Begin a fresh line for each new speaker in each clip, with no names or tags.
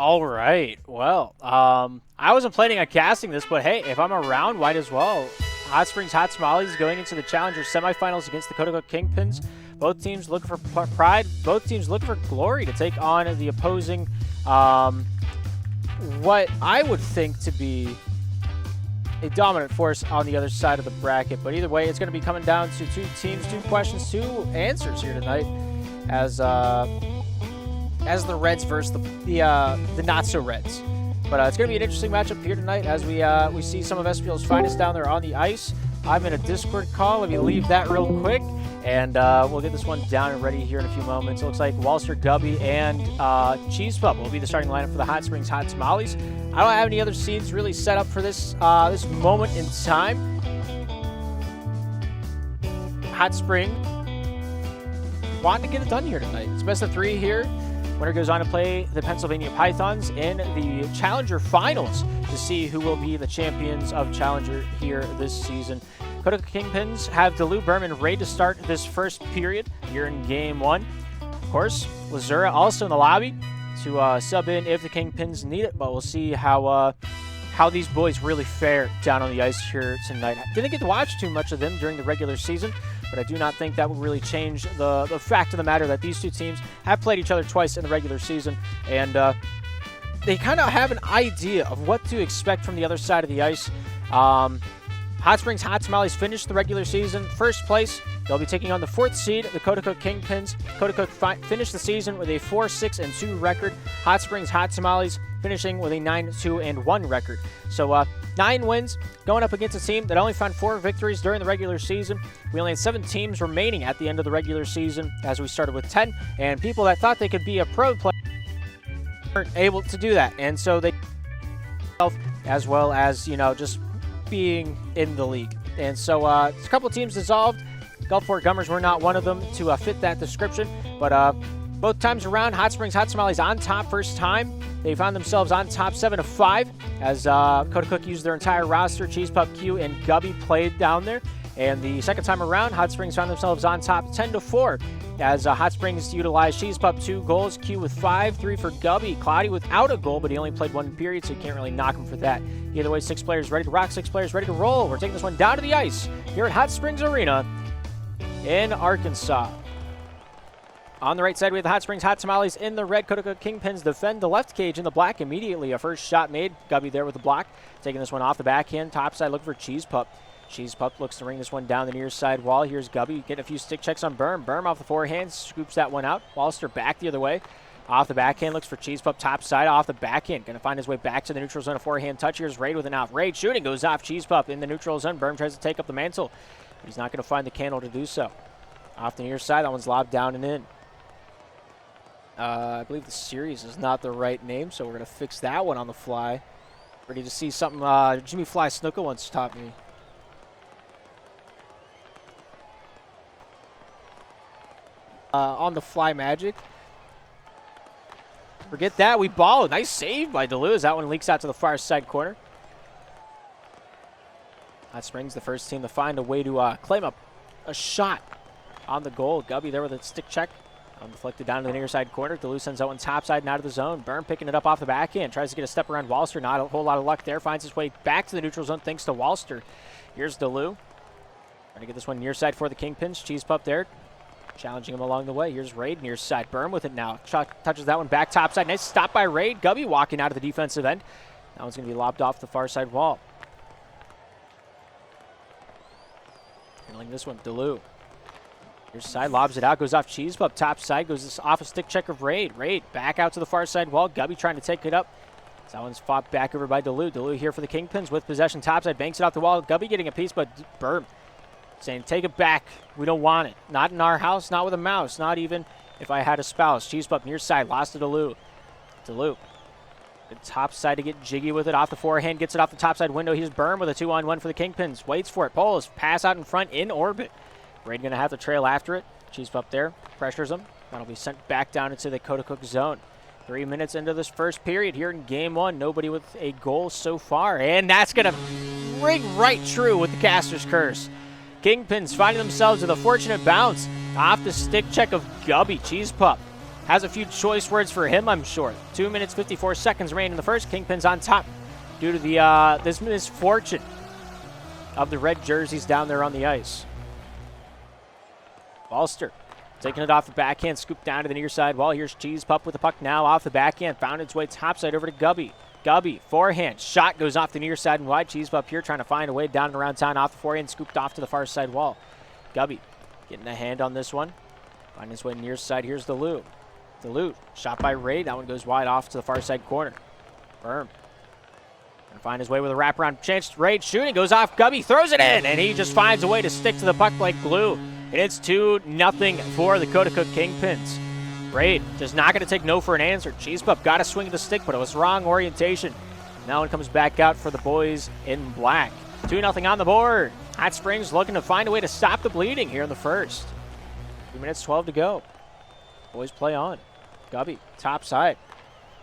All right. Well, I wasn't planning on casting this, but hey, if I'm around, might as well. Hot Springs Hot Tamales going into the Challenger semifinals against the Coaticook Kingpins. Both teams looking for pride. Both teams looking for glory to take on the opposing, what I would think to be a dominant force on the other side of the bracket. But either way, it's going to be coming down to two teams, two questions, two answers here tonight, as the Reds versus the not so Reds. But it's going to be an interesting matchup here tonight as we see some of SPL's finest down there on the ice. I'm in a Discord call. Let me leave that real quick, and we'll get this one down and ready here in a few moments. It looks like Walster, Gubby, and Cheese Pup will be the starting lineup for the Hot Springs Hot Tamales. I don't have any other scenes really set up for this this moment in time. Hot Spring wanting to get it done here tonight. It's best of 3 here. Winner goes on to play the Pennsylvania Pythons in the Challenger Finals to see who will be the champions of Challenger here this season. Coaticook Kingpins have Delu, Berman, Ray to start this first period here in Game 1. Of course, Lazura also in the lobby to sub in if the Kingpins need it, but we'll see how these boys really fare down on the ice here tonight. I didn't get to watch too much of them during the regular season, but I do not think that will really change the fact of the matter that these two teams have played each other twice in the regular season, and they kind of have an idea of what to expect from the other side of the ice. Hot Springs Hot Tamales finished the regular season first place. They'll be taking on the 4th seed, the Coaticook Kingpins. Coaticook finished the season with a 4-6-2 record. Hot Springs Hot Tamales finishing with a 9-2-1 record. So 9 wins going up against a team that only found 4 victories during the regular season. We only had 7 teams remaining at the end of the regular season as we started with 10, and people that thought they could be a pro player weren't able to do that. And so they, as well as, just being in the league. And so a couple of teams dissolved. Gulfport Gummers were not one of them to fit that description, but both times around, Hot Springs Hot Tamales on top first time. They found themselves on top 7-5 as Coaticook used their entire roster. Cheese Pup, Q, and Gubby played down there. And the second time around, Hot Springs found themselves on top 10-4 as Hot Springs utilized Cheese Pup 2 goals, Q with 5, 3 for Gubby. Cloudy without a goal, but he only played 1 period, so you can't really knock him for that. Either way, 6 players ready to rock, 6 players ready to roll. We're taking this one down to the ice here at Hot Springs Arena in Arkansas. On the right side, we have the Hot Springs Hot Tamales in the red. Coaticook Kingpins defend the left cage in the black immediately. A first shot made. Gubby there with the block. Taking this one off the backhand. Top side looking for Cheese Pup. Cheese Pup looks to ring this one down the near side wall. Here's Gubby getting a few stick checks on Berm. Berm off the forehand. Scoops that one out. Walster back the other way. Off the backhand looks for Cheese Pup. Top side off the backhand. Going to find his way back to the neutral zone. A forehand touch. Here's Raid with an out. Raid shooting goes off Cheese Pup in the neutral zone. Berm tries to take up the mantle. But he's not going to find the candle to do so. Off the near side. That one's lobbed down and in. I believe the series is not the right name, so we're going to fix that one on the fly. Ready to see something Jimmy Fly Snuka once taught me. On the fly magic. Forget that. We ball. Nice save by Delu as that one leaks out to the far side corner. Hot Springs, the first team to find a way to claim a shot on the goal. Gubby there with a stick check. Deflected down to the near side corner. Delu sends that one top side and out of the zone. Berm picking it up off the backhand. Tries to get a step around Walster. Not a whole lot of luck there. Finds his way back to the neutral zone thanks to Walster. Here's Delu. Trying to get this one near side for the Kingpins. Cheese Pup there. Challenging him along the way. Here's Raid near side. Berm with it now. Touches that one back top side. Nice stop by Raid. Gubby walking out of the defensive end. That one's going to be lobbed off the far side wall. Handling this one, Delu. Here's side, lobs it out, goes off Cheese Pup. Top side, goes off a stick check of Raid. Raid back out to the far side wall. Gubby trying to take it up. That one's fought back over by Delu. Delu here for the Kingpins with possession. Top side, banks it off the wall. Gubby getting a piece, but Berm saying, take it back. We don't want it. Not in our house, not with a mouse, not even if I had a spouse. Cheese Pup near side, lost to Delu. Delu. Good top side to get jiggy with it. Off the forehand, gets it off the top side window. Here's Berm with a 2-on-1 for the Kingpins. Waits for it. Pulls. Pass out in front in orbit. Raid going to have to trail after it. Cheese Pup there. Pressures him. That'll be sent back down into the Coaticook zone. 3 minutes into this first period here in Game 1. Nobody with a goal so far. And that's going to ring right true with the caster's curse. Kingpins finding themselves with a fortunate bounce off the stick check of Gubby. Cheese Pup has a few choice words for him, I'm sure. 2 minutes, 54 seconds remain in the first. Kingpins on top due to the this misfortune of the red jerseys down there on the ice. Walster taking it off the backhand, scooped down to the near side wall. Here's Cheese Pup with the puck now off the backhand. Found its way topside over to Gubby. Gubby, forehand, shot goes off the near side and wide. Cheese Pup here trying to find a way down and around town off the forehand, scooped off to the far side wall. Gubby getting a hand on this one. Finding his way near side. Here's DeLu. DeLu, shot by Raid. That one goes wide off to the far side corner. Berm. Trying to find his way with a wraparound chance. Raid shooting, goes off. Gubby throws it in, and he just finds a way to stick to the puck like glue. And it's 2-0 for the Coaticook Kingpins. Raid just not going to take no for an answer. Cheese Pup got a swing of the stick, but it was wrong orientation. Now it comes back out for the boys in black. 2-0 on the board. Hot Springs looking to find a way to stop the bleeding here in the first. 2 minutes, 12 to go. Boys play on. Gubby, top side.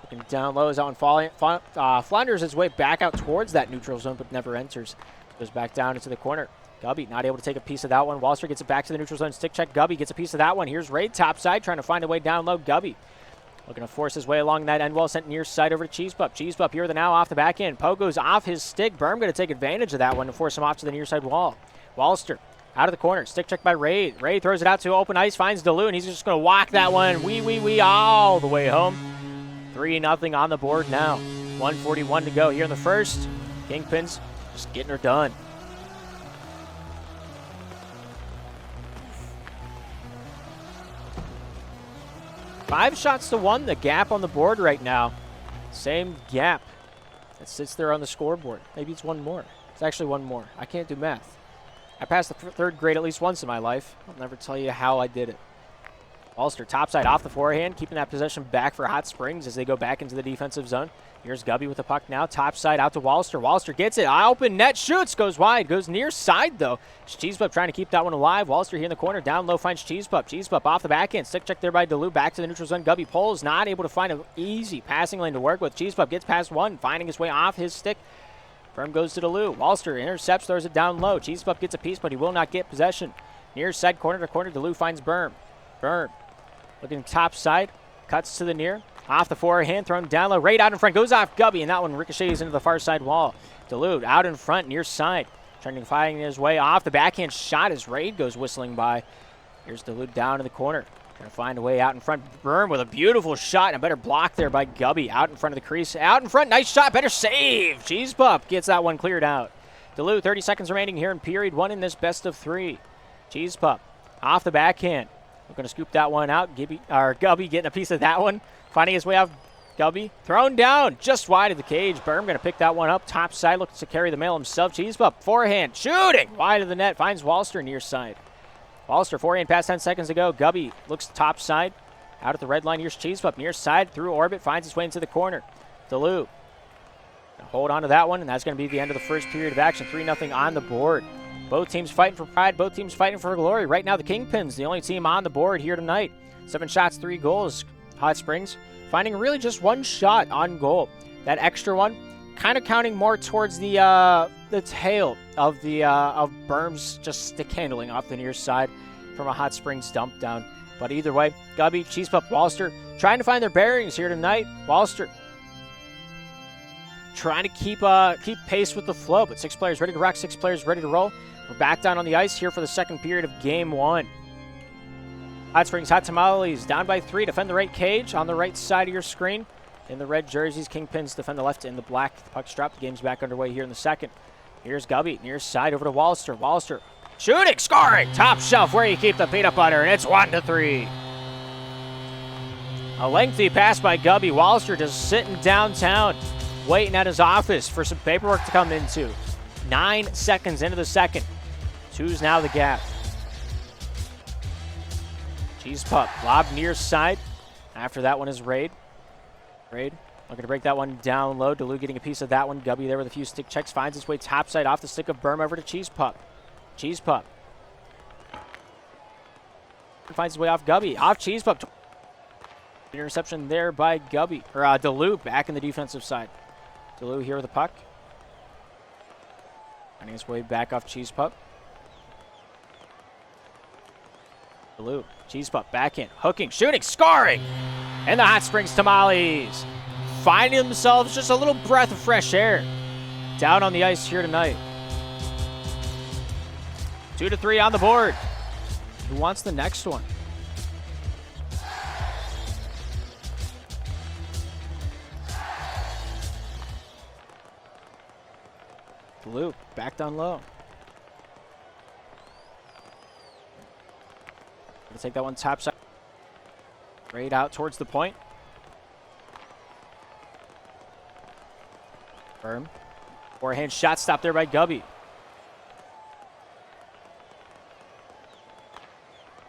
Looking down low as that one flounders his way back out towards that neutral zone, but never enters. Goes back down into the corner. Gubby not able to take a piece of that one. Walster gets it back to the neutral zone. Stick check. Gubby gets a piece of that one. Here's Raid top side trying to find a way down low. Gubby looking to force his way along that end wall. Sent near side over to Cheese Pup. Cheese Pup here with the now off the back end. Poe goes off his stick. Berm going to take advantage of that one to force him off to the near side wall. Walster out of the corner. Stick check by Raid. Raid throws it out to open ice. Finds DeLu, and he's just going to walk that one wee all the way home. 3-0 on the board now. 1:41 to go here in the first. Kingpins just getting her done. Five shots to one, the gap on the board right now. Same gap that sits there on the scoreboard. Maybe it's one more. It's actually one more. I can't do math. I passed the third grade at least once in my life. I'll never tell you how I did it. Ulster topside off the forehand, keeping that possession back for Hot Springs as they go back into the defensive zone. Here's Gubby with the puck now. Topside out to Walster. Walster gets it. Open net, shoots, goes wide, goes near side though. Cheese Pup trying to keep that one alive. Walster here in the corner, down low finds Cheese Pup. Cheese Pup off the backhand. Stick check there by DeLu. Back to the neutral zone. Gubby pulls, not able to find an easy passing lane to work with. Cheese Pup gets past one, finding his way off his stick. Firm goes to DeLu. Walster intercepts, throws it down low. Cheese Pup gets a piece, but he will not get possession. Near side corner to corner. DeLu finds Berm. Berm looking top side, cuts to the near. Off the forehand, thrown down low. Right out in front, goes off Gubby, and that one ricochets into the far side wall. DeLu out in front, near side. Trying to find his way off the backhand shot as Raid goes whistling by. Here's DeLu down in the corner. Trying to find a way out in front. Berm with a beautiful shot and a better block there by Gubby. Out in front of the crease. Out in front, nice shot, better save. Cheese Pup gets that one cleared out. DeLu, 30 seconds remaining here in period one in this best of three. Cheese Pup off the backhand. We're going to scoop that one out. Gubby getting a piece of that one. Finding his way off Gubby. Thrown down just wide of the cage. Berm going to pick that one up. Top side looks to carry the mail himself. Cheese Pup forehand shooting wide of the net. Finds Walster near side. Walster forehand past 10 seconds to go. Gubby looks top side. Out at the red line. Here's Cheese Pup near side through orbit. Finds his way into the corner. DeLu. Hold on to that one, and that's going to be the end of the first period of action. 3-0 on the board. Both teams fighting for pride. Both teams fighting for glory. Right now, the Kingpins, the only team on the board here tonight. 7 shots, 3 goals. Hot Springs finding really just one shot on goal. That extra one kind of counting more towards the tail of Berm's just stick handling off the near side from a Hot Springs dump down. But either way, Gubby, Cheese Pup, Walster trying to find their bearings here tonight. Walster trying to keep pace with the flow, but 6 players ready to rock, 6 players ready to roll. We're back down on the ice here for the second period of game one. Hot Springs Hot Tamales down by 3. Defend the right cage on the right side of your screen. In the red jerseys, Kingpins defend the left in the black. The puck's dropped. The game's back underway here in the second. Here's Gubby near side over to Walster. Walster shooting, scoring, top shelf where you keep the peanut butter, and it's 1-3. A lengthy pass by Gubby. Walster just sitting downtown, waiting at his office for some paperwork to come into. 9 seconds into the second. 2's now the gap. Cheese Pup, lob near side. After that one is Raid. Raid looking to break that one down low. DeLu getting a piece of that one. Gubby there with a few stick checks. Finds his way topside off the stick of Berm over to Cheese Pup. Cheese Pup finds his way off Gubby. Off Cheese Pup. Interception there by Gubby. Or DeLu back in the defensive side. DeLu here with the puck. Finding his way back off Cheese Pup. Blue, cheese pup, back in, hooking, shooting, scoring! And the Hot Springs Tamales finding themselves just a little breath of fresh air down on the ice here tonight. 2-3 on the board. Who wants the next one? Blue, back down low. Gonna take that one top side. Right out towards the point. Firm. Forehand shot stopped there by Gubby.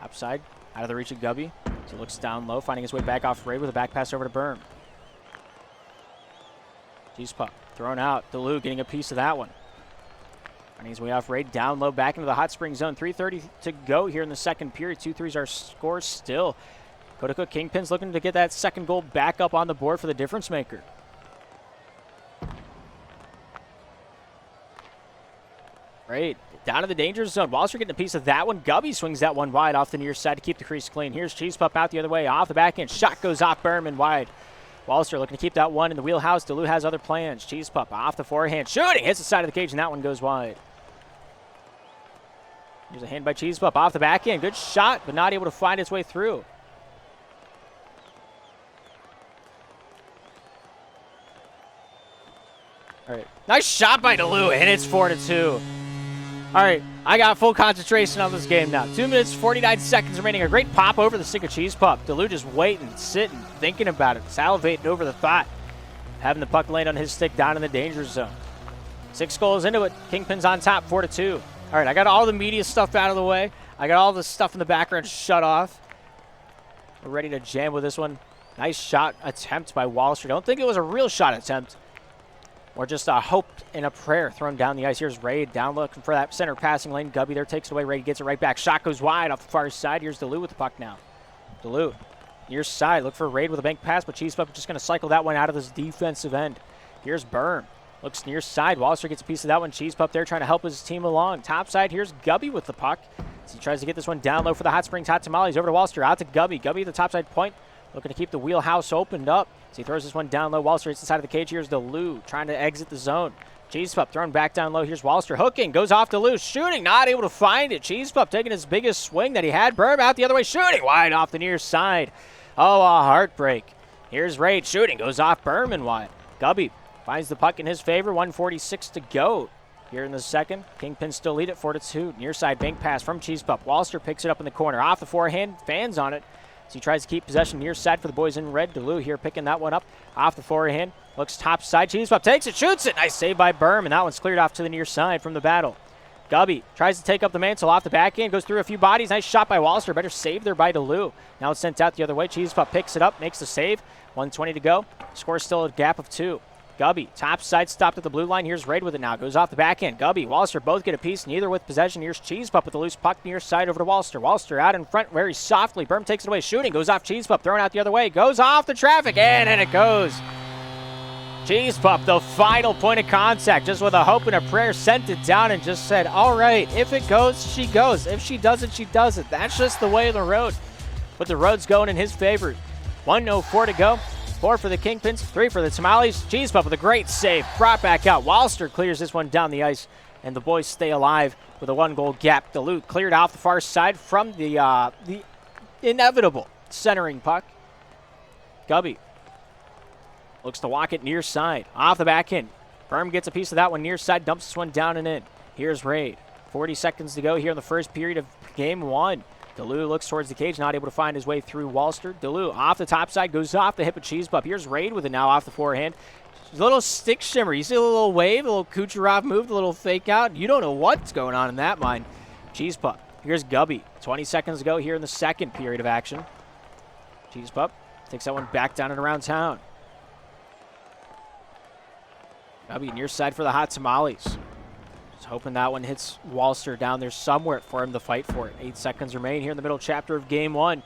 Upside, out of the reach of Gubby. So looks down low, finding his way back off Ray with a back pass over to Berm. Cheese pup thrown out. DeLu getting a piece of that one. Finding his way off Ray, down low, back into the Hot Spring zone. 3:30 to go here in the second period. 2-3s are scores still. Coaticook Kingpins looking to get that second goal back up on the board for the difference maker. Right, down to the danger zone. Walster getting a piece of that one. Gubby swings that one wide off the near side to keep the crease clean. Here's Cheese Pup out the other way, off the back end. Shot goes off Berman wide. Walster looking to keep that one in the wheelhouse. DeLu has other plans. Cheese Pup off the forehand. Shooting, hits the side of the cage, and that one goes wide. Here's a hand by Cheese Pup off the back end. Good shot, but not able to find its way through. All right, nice shot by DeLu, and it's 4-2. All right, I got full concentration on this game now. 2 minutes, 49 seconds remaining. A great pop over the stick of Cheese Pup. DeLu just waiting, sitting, thinking about it, salivating over the thought. Having the puck land on his stick down in the danger zone. 6 goals into it. Kingpins on top, 4-2. All right, I got all the media stuff out of the way. I got all the stuff in the background shut off. We're ready to jam with this one. Nice shot attempt by Walster. Don't think it was a real shot attempt. Or just a hope and a prayer thrown down the ice. Here's Ray down looking for that center passing lane. Gubby there takes it away. Ray gets it right back. Shot goes wide off the far side. Here's DeLu with the puck now. DeLu near side. Look for Raid with a bank pass, but Cheese Pup just going to cycle that one out of this defensive end. Here's Berm. Looks near side. Walster gets a piece of that one. Cheese Pup there trying to help his team along. Top side. Here's Gubby with the puck. As he tries to get this one down low for the Hot Springs Hot Tamales. Over to Walster. Out to Gubby. Gubby at the top side point. Looking to keep the wheelhouse opened up. So he throws this one down low. Walster hits the side of the cage. Here's DeLu trying to exit the zone. Cheese Pup thrown back down low. Here's Walster hooking. Goes off DeLu. Shooting. Not able to find it. Cheese Pup taking his biggest swing that he had. Berm out the other way. Shooting. Wide off the near side. Oh, a heartbreak. Here's Raid. Shooting. Goes off Berman wide. Gubby finds the puck in his favor. 1:46 to go. Here in the second, Kingpins still lead it 4-2. Near side bank pass from Cheese Pup. Walster picks it up in the corner. Off the forehand. Fans on it. So he tries to keep possession near side for the boys in red. DeLu here picking that one up off the forehand. Looks top side. Cheese Pup takes it, shoots it. Nice save by Berm, and that one's cleared off to the near side from the battle. Gubby tries to take up the mantle off the backhand. Goes through a few bodies. Nice shot by Walster. Better save there by DeLu. Now it's sent out the other way. Cheese Pup picks it up, makes the save. 1:20 to go. Score still a gap of 2. Gubby, top side, stopped at the blue line. Here's Raid with it now. Goes off the backhand. Gubby, Walster both get a piece, neither with possession. Here's Cheese Pup with the loose puck near side over to Walster. Walster out in front very softly. Berm takes it away. Shooting. Goes off Cheese Pup. Thrown out the other way. Goes off the traffic. And in it goes. Cheese Pup, the final point of contact. Just with a hope and a prayer, sent it down and just said, all right, if it goes, she goes. If she doesn't, she doesn't. That's just the way of the road. But the road's going in his favor. 1:04 to go. 4 for the Kingpins, 3 for the Tamales. Cheese Pup with a great save. Brought back out. Walster clears this one down the ice, and the boys stay alive with a 1-goal gap. DeLu cleared off the far side from the inevitable centering puck. Gubby looks to walk it near side. Off the back end. Berm gets a piece of that one near side, dumps this one down and in. Here's Raid. 40 seconds to go here in the first period of game 1. DeLu looks towards the cage, not able to find his way through Walster. DeLu off the top side, goes off the hip of Cheese Pup. Here's Raid with it now off the forehand. A little stick shimmer. You see a little wave, a little Kucherov move, a little fake out. You don't know what's going on in that mind. Cheese Pup. Here's Gubby. 20 seconds to go here in the second period of action. Cheese Pup takes that one back down and around town. Gubby near side for the Hot Tamales. Just hoping that one hits Walster down there somewhere for him to fight for it. 8 seconds remain here in the middle chapter of game 1.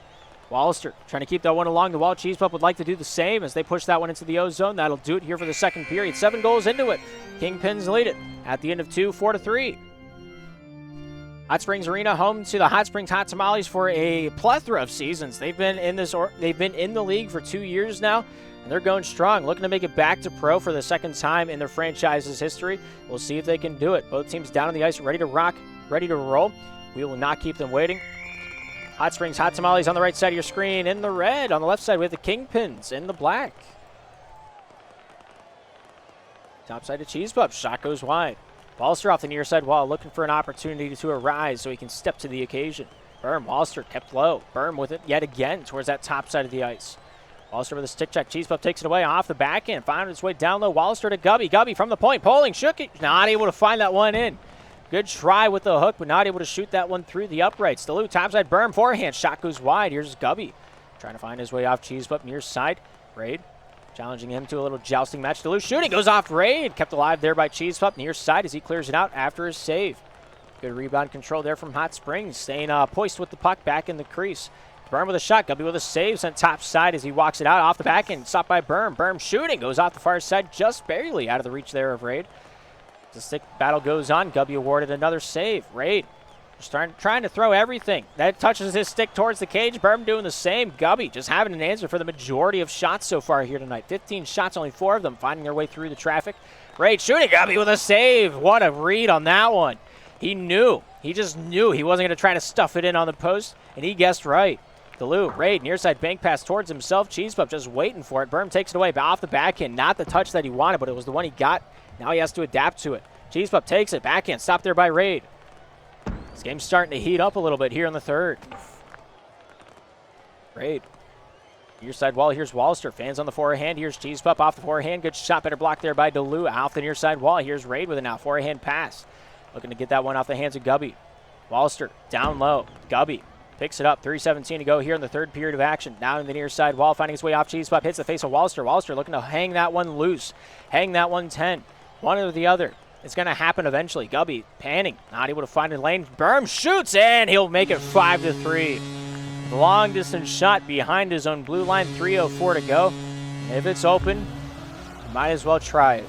Walster trying to keep that one along the wall. Cheese Pup would like to do the same as they push that one into the O-zone. That'll do it here for the second period. 7 goals into it. Kingpins lead it at the end of 2, 4-3. Hot Springs Arena, home to the Hot Springs Hot Tamales for a plethora of seasons. They've been in the league for 2 years now, and they're going strong, looking to make it back to pro for the second time in their franchise's history. We'll see if they can do it. Both teams down on the ice, ready to rock, ready to roll. We will not keep them waiting. Hot Springs Hot Tamales on the right side of your screen in the red. On the left side with the Kingpins in the black. Top side of Cheese Pup. Shot goes wide. Walster off the near side wall, looking for an opportunity to arise so he can step to the occasion. Berm, Walster kept low. Berm with it yet again towards that top side of the ice. Walster with a stick check. Cheese Pup takes it away off the backhand. Found its way down low. Walster to Gubby. Gubby from the point. Poling shook it. Not able to find that one in. Good try with the hook, but not able to shoot that one through the uprights. Delu, topside, Berm, forehand. Shot goes wide. Here's Gubby. Trying to find his way off Cheese Pup near side. Raid challenging him to a little jousting match. Delu shooting. Goes off Raid. Kept alive there by Cheese Pup near side as he clears it out after his save. Good rebound control there from Hot Springs. Staying poised with the puck back in the crease. Berm with a shot. Gubby with a save. Sent top side as he walks it out off the back end. Stopped by Berm. Berm shooting. Goes off the far side just barely out of the reach there of Raid. The stick battle goes on. Gubby awarded another save. Raid just trying to throw everything. That touches his stick towards the cage. Berm doing the same. Gubby just having an answer for the majority of shots so far here tonight. 15 shots, only 4 of them finding their way through the traffic. Raid shooting. Gubby with a save. What a read on that one. He knew. He just knew he wasn't going to try to stuff it in on the post, and he guessed right. Delu, Raid, near side bank pass towards himself. Cheese Pup just waiting for it. Berm takes it away, but off the backhand. Not the touch that he wanted, but it was the one he got. Now he has to adapt to it. Cheese Pup takes it, backhand, stopped there by Raid. This game's starting to heat up a little bit here in the third. Raid. Near side wall, here's Walster. Fans on the forehand, here's Cheese Pup off the forehand. Good shot, better block there by Delu. Off the near side wall, here's Raid with it now. Forehand pass. Looking to get that one off the hands of Gubby. Walster, down low. Gubby picks it up. 3:17 to go here in the third period of action. Down in the near side wall, finding his way off Cheese Pup. Hits the face of Walster. Walster looking to hang that one loose. Hang that one 10. One or the other. It's going to happen eventually. Gubby panning. Not able to find a lane. Berm shoots, and he'll make it 5-3. Long distance shot behind his own blue line. 3:04 to go. If it's open, might as well try it.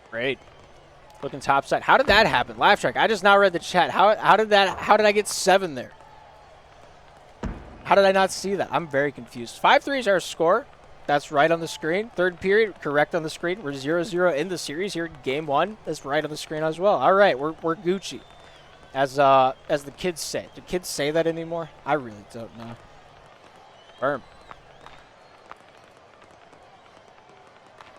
Great. Looking topside. How did that happen? Laugh track. I just now read the chat. How did I get 7 there? How did I not see that? I'm very confused. 5-3 is our score. That's right on the screen. Third period, correct on the screen. We're 0-0 in the series here. Game 1 is right on the screen as well. All right, we're Gucci, as the kids say. Do kids say that anymore? I really don't know. Berm.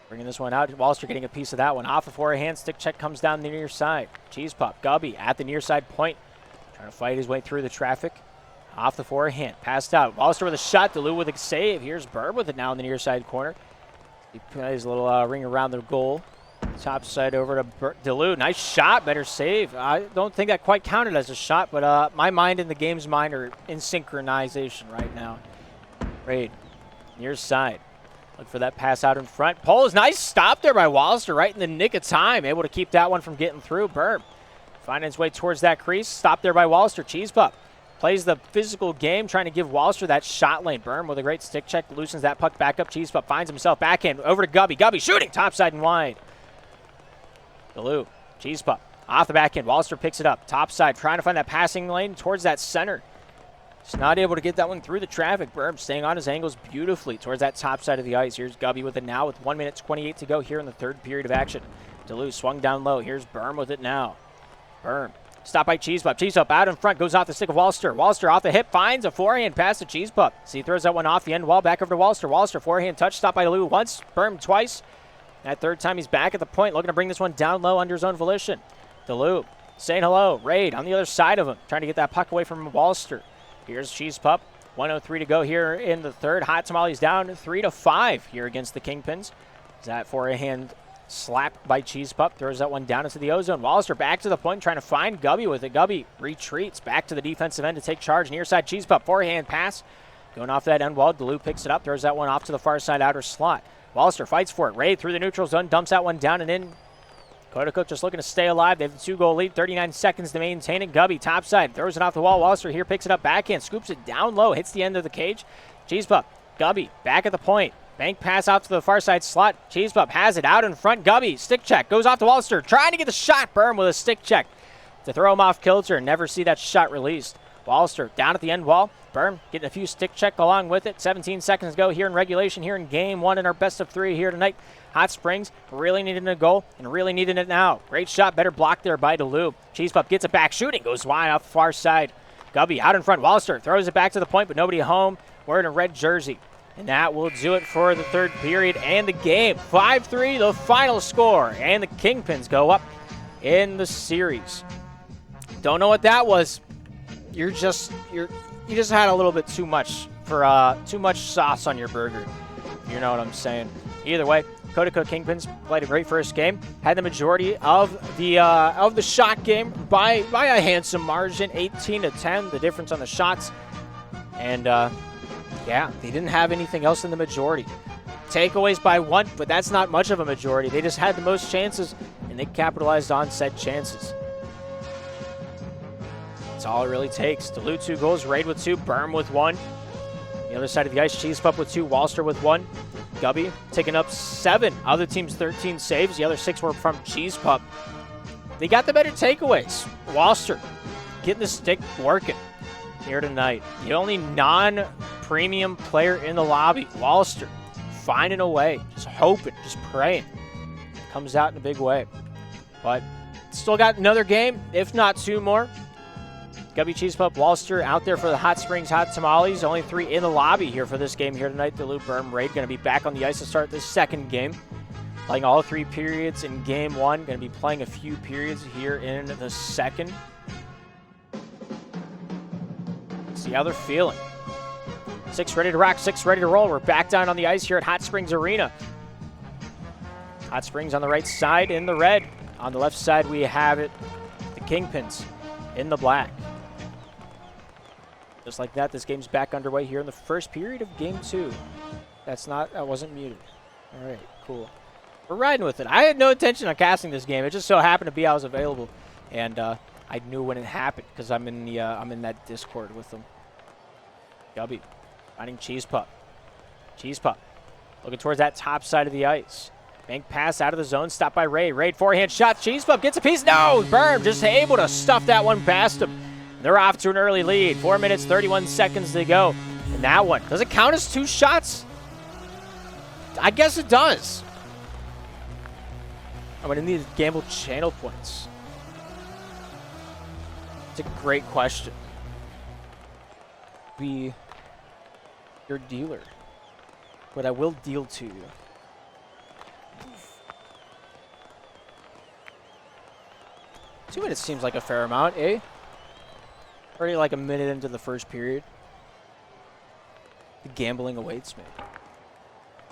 Bringing this one out. Walster getting a piece of that one. Off the forehand. Stick check comes down the near side. Cheese Pup. Gubby at the near side point. Trying to fight his way through the traffic. Off the forehand. Passed out. Walster with a shot. Delu with a save. Here's Berm with it now in the near side corner. He plays a little ring around the goal. Top side over to Delu. Nice shot. Better save. I don't think that quite counted as a shot, but my mind and the game's mind are in synchronization right now. Raid. Near side. Look for that pass out in front. Poles, nice stop there by Walster right in the nick of time. Able to keep that one from getting through. Berm finding his way towards that crease. Stop there by Walster. Cheese Pup plays the physical game, trying to give Walster that shot lane. Berm with a great stick check. Loosens that puck back up. Cheese Pup finds himself backhand. Over to Gubby. Gubby shooting. Topside and wide. Delu. Cheese Pup off the backhand. Walster picks it up. Topside trying to find that passing lane towards that center. Just not able to get that one through the traffic. Berm staying on his angles beautifully towards that top side of the ice. Here's Gubby with it now with 1:28 to go here in the third period of action. Delu swung down low. Here's Berm with it now. Berm. Stop by Cheese Pup. Cheese Pup out in front. Goes off the stick of Walster. Walster off the hip. Finds a forehand pass to Cheese Pup. So he throws that one off the end wall. Back over to Walster. Walster forehand touch. Stop by Delu once. Berm twice. That third time he's back at the point. Looking to bring this one down low under his own volition. Delu saying hello. Raid on the other side of him. Trying to get that puck away from Walster. Here's Cheese Pup. 1:03 to go here in the third. Hot Tamales down 3-5 here against the Kingpins. That forehand slap by Cheese Pup throws that one down into the ozone. Walster back to the point trying to find Gubby with it. Gubby retreats back to the defensive end to take charge. Near side Cheese Pup. Forehand pass. Going off that end wall. Delu picks it up. Throws that one off to the far side outer slot. Walster fights for it. Raid through the neutral zone. Dumps that one down and in. Coaticook just looking to stay alive. They have a 2-goal lead. 39 seconds to maintain it. Gubby topside. Throws it off the wall. Walster here picks it up backhand. Scoops it down low. Hits the end of the cage. Cheese Pup, Gubby, back at the point. Bank pass out to the far side slot. Cheese Pup has it out in front. Gubby, stick check, goes off to Walster, trying to get the shot. Berm with a stick check to throw him off kilter and never see that shot released. Walster down at the end wall. Berm getting a few stick check along with it. 17 seconds to go here in regulation, here in game one in our best of three here tonight. Hot Springs really needing a goal and really needing it now. Great shot, better block there by DeLu. Cheese Pup gets it back, shooting, goes wide off the far side. Gubby out in front. Walster throws it back to the point, but nobody home. We're in a red jersey. And that will do it for the third period and the game. 5-3, the final score. And the Kingpins go up in the series. Don't know what that was. You just had a little bit too much sauce on your burger. You know what I'm saying. Either way, Coaticook Kingpins played a great first game. Had the majority of the shot game by a handsome margin, 18-10. The difference on the shots, and yeah, they didn't have anything else in the majority. Takeaways by 1, but that's not much of a majority. They just had the most chances, and they capitalized on said chances. That's all it really takes. DeLu 2 goals, Raid with 2, Berm with 1. The other side of the ice, Cheese Pup with 2, Walster with 1. Gubby taking up 7. Other team's 13 saves. The other 6 were from Cheese Pup. They got the better takeaways. Walster getting the stick working here tonight. The only non-premium player in the lobby, Walster, finding a way, just hoping, just praying. Comes out in a big way. But still got another game, if not 2 more. Gubby, Cheese Pup, Walster out there for the Hot Springs Hot Tamales. Only 3 in the lobby here for this game here tonight. DeLu, Berm, Raid going to be back on the ice to start this second game. Playing all 3 periods in game 1. Going to be playing a few periods here in the second. See how they're feeling. 6 ready to rock, 6 ready to roll. We're back down on the ice here at Hot Springs Arena. Hot Springs on the right side in the red. On the left side we have it, the Kingpins in the black. Just like that, this game's back underway here in the first period of game 2. That wasn't muted. All right, cool. We're riding with it. I had no intention on casting this game. It just so happened to be I was available, and I knew when it happened because I'm in that Discord with them. Gubby finding Cheese Pup. Cheese Pup looking towards that top side of the ice. Bank pass out of the zone, stopped by Raid. Raid forehand shot. Cheese Pup gets a piece. No, Berm just able to stuff that one past him. They're off to an early lead. 4 minutes, 31 seconds to go. And that one, does it count as 2 shots? I guess it does. I'm going to need to gamble channel points. It's a great question. Be your dealer. But I will deal to you. 2 minutes seems like a fair amount, eh? Already like a minute into the first period. The gambling awaits me.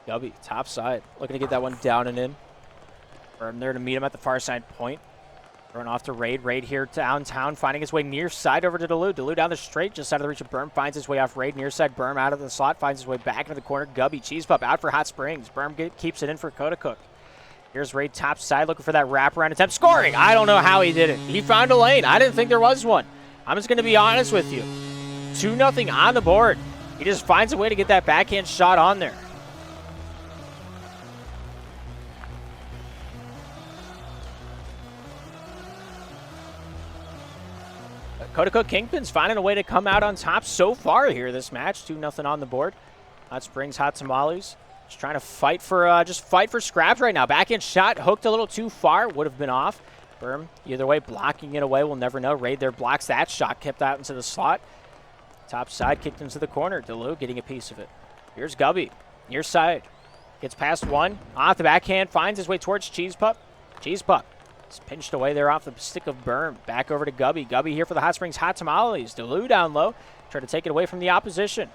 Gubby, top side. Looking to get that one down and in. I'm there to meet him at the far side point. Throwing off to Raid. Raid here downtown, finding his way near side over to DeLu. DeLu down the straight, just out of the reach of Berm. Finds his way off Raid. Near side, Berm out of the slot. Finds his way back into the corner. Gubby, Cheese Pup out for Hot Springs. Berm keeps it in for Coaticook. Here's Raid top side looking for that wraparound attempt. Scoring! I don't know how he did it. He found a lane. I didn't think there was one. I'm just going to be honest with you. 2-0 on the board. He just finds a way to get that backhand shot on there. Coaticook Kingpins finding a way to come out on top so far here this match. 2-0 on the board. Hot Springs Hot Tamales. Just trying to fight for scraps right now. Backhand shot hooked a little too far. Would have been off. Berm, either way, blocking it away. We'll never know. Raid there blocks that shot. Kept out into the slot. Top side kicked into the corner. DeLu getting a piece of it. Here's Gubby. Near side. Gets past one. Off the backhand. Finds his way towards Cheese Pup. Cheese Pup. It's pinched away there off the stick of Berm. Back over to Gubby. Gubby here for the Hot Springs Hot Tamales. DeLu down low. Try to take it away from the opposition.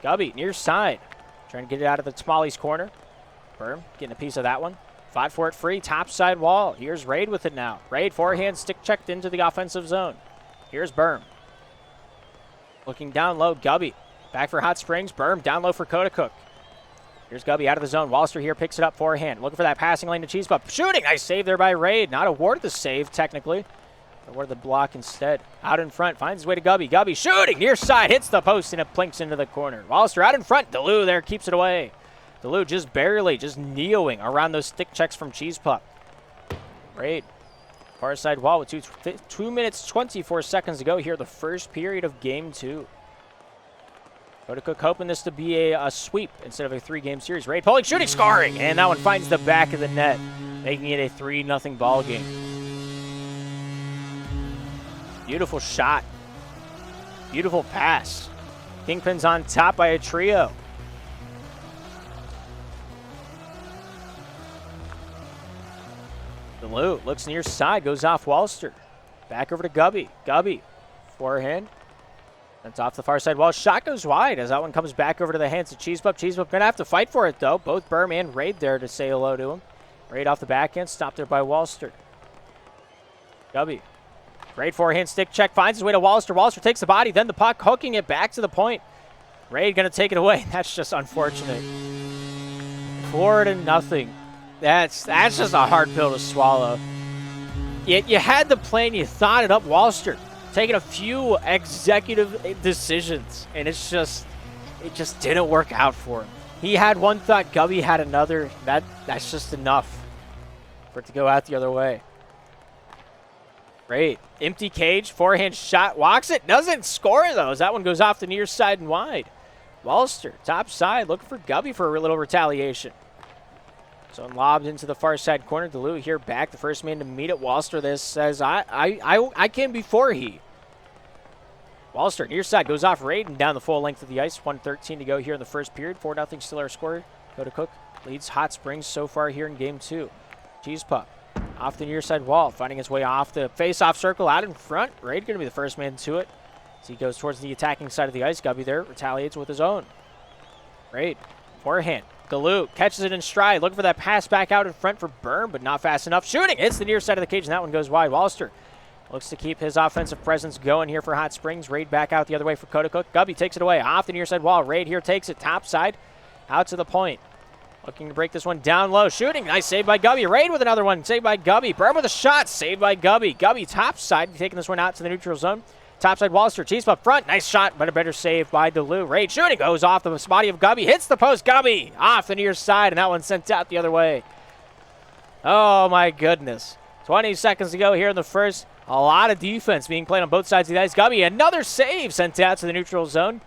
Gubby near side. Trying to get it out of the Tamales corner. Berm getting a piece of that one. Fought for it free. Top side wall. Here's Raid with it now. Raid forehand stick checked into the offensive zone. Here's Berm. Looking down low. Gubby. Back for Hot Springs. Berm down low for Coaticook. Here's Gubby out of the zone. Walster here picks it up forehand. Looking for that passing lane to Cheese Pup. Shooting. Nice save there by Raid. Not awarded the save technically. Or what did the block instead? Out in front, finds his way to Gubby. Gubby shooting, near side, hits the post, and it plinks into the corner. Wallister out in front. DeLu there keeps it away. DeLu just barely, just neoing around those stick checks from Cheese Pup. Great. Far side wall with 2 minutes, 24 seconds to go here, the first period of game 2. Coaticook hoping this to be a sweep instead of a 3-game series. Raid pulling, shooting, scoring, and that one finds the back of the net, making it a 3-0 ball game. Beautiful shot. Beautiful pass. Kingpins on top by a trio. DeLu looks near side, goes off Wallister. Back over to Gubby. Gubby, forehand. That's off the far side wall. Shot goes wide as that one comes back over to the hands of Cheese Pup. Cheese Pup going to have to fight for it, though. Both Berm and Raid there to say hello to him. Raid off the backhand, stopped there by Wallister. Gubby. Raid forehand stick check, finds his way to Wallister. Wallister takes the body, then the puck, hooking it back to the point. Raid going to take it away. That's just unfortunate. 4-0. That's just a hard pill to swallow. You had the play and you thought it up. Wallister taking a few executive decisions, and it just didn't work out for him. He had one thought, Gubby had another. That's just enough for it to go out the other way. Great. Empty cage, forehand shot, walks it, doesn't score though. That one goes off the near side and wide. Wallister, top side, looking for Gubby for a little retaliation. So lobbed into the far side corner. DeLu here back, the first man to meet it. Wallister this says, I came before he. Wallister near side goes off Raid and down the full length of the ice. 1:13 to go here in the first period. 4-0 still our score. Coaticook leads Hot Springs so far here in game 2. Cheese Pup off the near side wall, finding his way off the face-off circle out in front. Raid going to be the first man to it as he goes towards the attacking side of the ice. Gubby there retaliates with his own. Raid forehand. DeLu catches it in stride, looking for that pass back out in front for Berm, but not fast enough. Shooting, hits the near side of the cage, and that one goes wide. Wallister looks to keep his offensive presence going here for Hot Springs. Raid back out the other way for Coaticook. Gubby takes it away off the near side wall. Raid here takes it top side, out to the point. Looking to break this one down low. Shooting, nice save by Gubby. Raid with another one, saved by Gubby. Berm with a shot, saved by Gubby. Gubby top side, taking this one out to the neutral zone. Topside Wallister, Cheese Pup front, nice shot, but a better save by DeLu. Raid shooting, goes off the body of Gubby, hits the post, Gubby off the near side, and that one sent out the other way. Oh my goodness. 20 seconds to go here in the first. A lot of defense being played on both sides of the ice. Gubby, another save sent out to the neutral zone.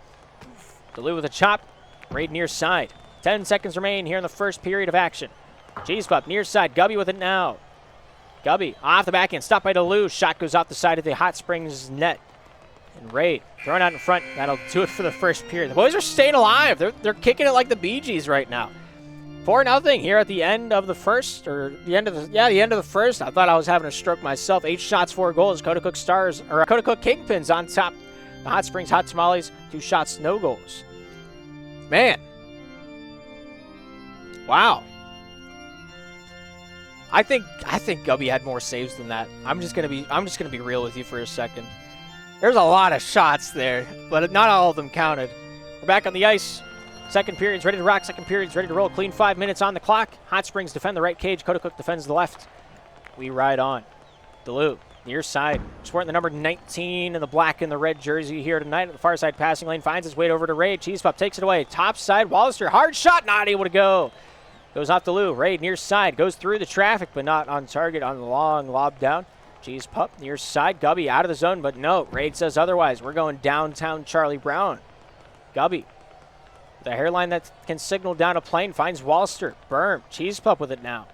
DeLu with a chop, Raid near side. 10 seconds remain here in the first period of action. Cheese Pup near side, Gubby with it now. Gubby off the backhand, stopped by DeLu. Shot goes off the side of the Hot Springs net. And Raid thrown out in front. That'll do it for the first period. The boys are staying alive. They're kicking it like the Bee Gees right now. 4-0 here at the end of the first, or the end of the first. I thought I was having a stroke myself. 8 shots, 4 goals. Coaticook Stars, or Coaticook Kingpins on top. The Hot Springs Hot Tamales, 2 shots, no goals. Man. Wow. I think Gubby had more saves than that. I'm just gonna be real with you for a second. There's a lot of shots there, but not all of them counted. We're back on the ice. Second period's ready to rock. Second period's ready to roll. Clean 5 minutes on the clock. Hot Springs defend the right cage. Coaticook defends the left. We ride on. DeLu, near side. Sporting the number 19 in the black and the red jersey here tonight at the far side passing lane. Finds his way over to Raid. Cheese Pup takes it away. Top side, Wallister. Hard shot, not able to go. Goes off DeLu. Raid near side. Goes through the traffic, but not on target on the long lob down. Cheese Pup near side. Gubby out of the zone, but no. Raid says otherwise. We're going downtown Charlie Brown. Gubby, the hairline that can signal down a plane, finds Wallister. Berm. Cheese Pup with it now.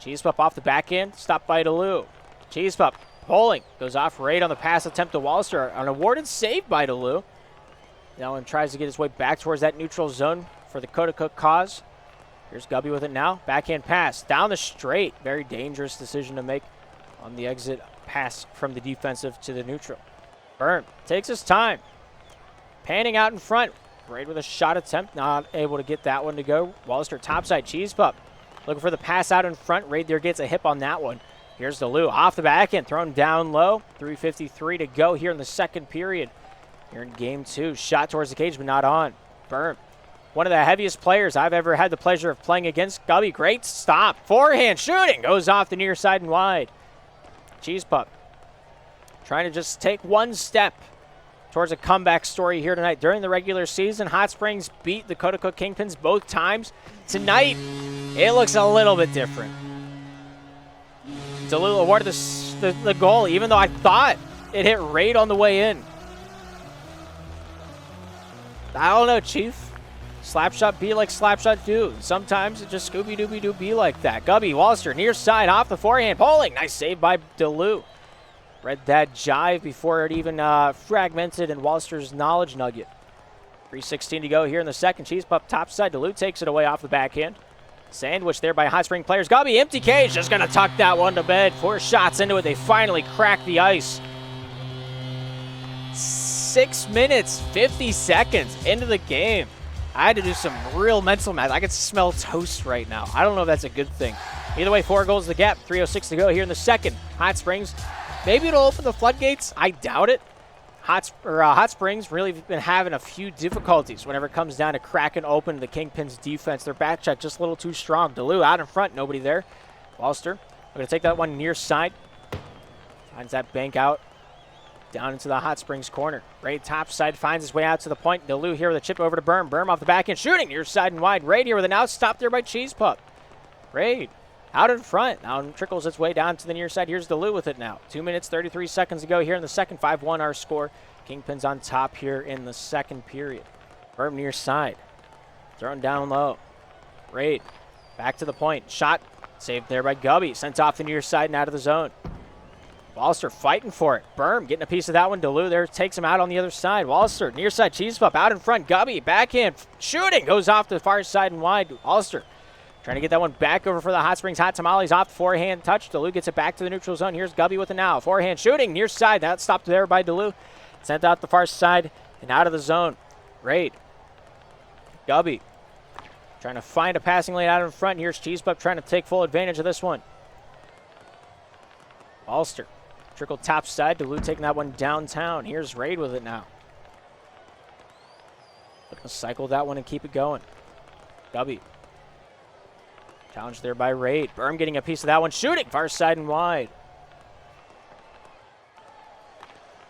Cheese Pup off the back end. Stopped by DeLu. Cheese Pup pulling. Goes off Raid on the pass attempt to Wallister. An awarded save by DeLu. Now one tries to get his way back towards that neutral zone for the Coaticook cause. Here's Gubby with it now. Backhand pass. Down the straight. Very dangerous decision to make on the exit pass from the defensive to the neutral. Berm takes his time. Panning out in front. Raid with a shot attempt. Not able to get that one to go. Wallister topside. Cheese Pup looking for the pass out in front. Raid there gets a hip on that one. Here's DeLu off the back end. Thrown down low. 3:53 to go here in the second period. Here in game 2. Shot towards the cage, but not on. Berm, one of the heaviest players I've ever had the pleasure of playing against. Gubby, great stop. Forehand shooting. Goes off the near side and wide. Cheese Pup trying to just take one step towards a comeback story here tonight. During the regular season, Hot Springs beat the Coaticook Kingpins both times. Tonight, it looks a little bit different. Duluth awarded the goal, even though I thought it hit right on the way in. I don't know, Chief. Slapshot be like Slapshot do. Sometimes it just Scooby-Dooby-Doo be like that. Gubby, Walster, near side, off the forehand. Poling, nice save by Duluth. Read that jive before it even fragmented in Walster's knowledge nugget. 3:16 to go here in the second. Cheese Pup top side. Duluth takes it away off the backhand. Sandwich there by Hot Spring players. Gubby, empty cage, just going to tuck that one to bed. 4 shots into it. They finally crack the ice. 6 minutes, 50 seconds into the game. I had to do some real mental math. I could smell toast right now. I don't know if that's a good thing. Either way, 4 goals to the gap. 3:06 to go here in the second. Hot Springs, maybe it'll open the floodgates. I doubt it. Hot Springs really been having a few difficulties whenever it comes down to cracking open the Kingpins defense. Their back check just a little too strong. Duluth out in front, nobody there. Walster, we're going to take that one near side. Finds that bank out. Down into the Hot Springs corner. Raid top side finds his way out to the point. Duluth here with a chip over to Berm. Berm off the back end, shooting near side and wide. Raid here with an out, stopped there by Cheese Pup. Raid out in front. Now trickles its way down to the near side. Here's Duluth with it now. 2 minutes, 33 seconds to go here in the second. 5-1 our score. Kingpins on top here in the second period. Berm near side. Thrown down low. Raid back to the point. Shot saved there by Gubby. Sent off the near side and out of the zone. Walster fighting for it. Berm getting a piece of that one. Duluth there takes him out on the other side. Walster near side. Cheese Pup out in front. Gubby backhand shooting. Goes off the far side and wide. Walster trying to get that one back over for the Hot Springs. Hot Tamales off the forehand touch. Duluth gets it back to the neutral zone. Here's Gubby with it now. Forehand shooting near side. That stopped there by Duluth. Sent out the far side and out of the zone. Raid. Gubby trying to find a passing lane out in front. Here's Cheese Pup trying to take full advantage of this one. Walster. Trickle top side. Duluth taking that one downtown. Here's Raid with it now. Looking to cycle that one and keep it going. Gubby. Challenge there by Raid. Berm getting a piece of that one. Shooting far side and wide.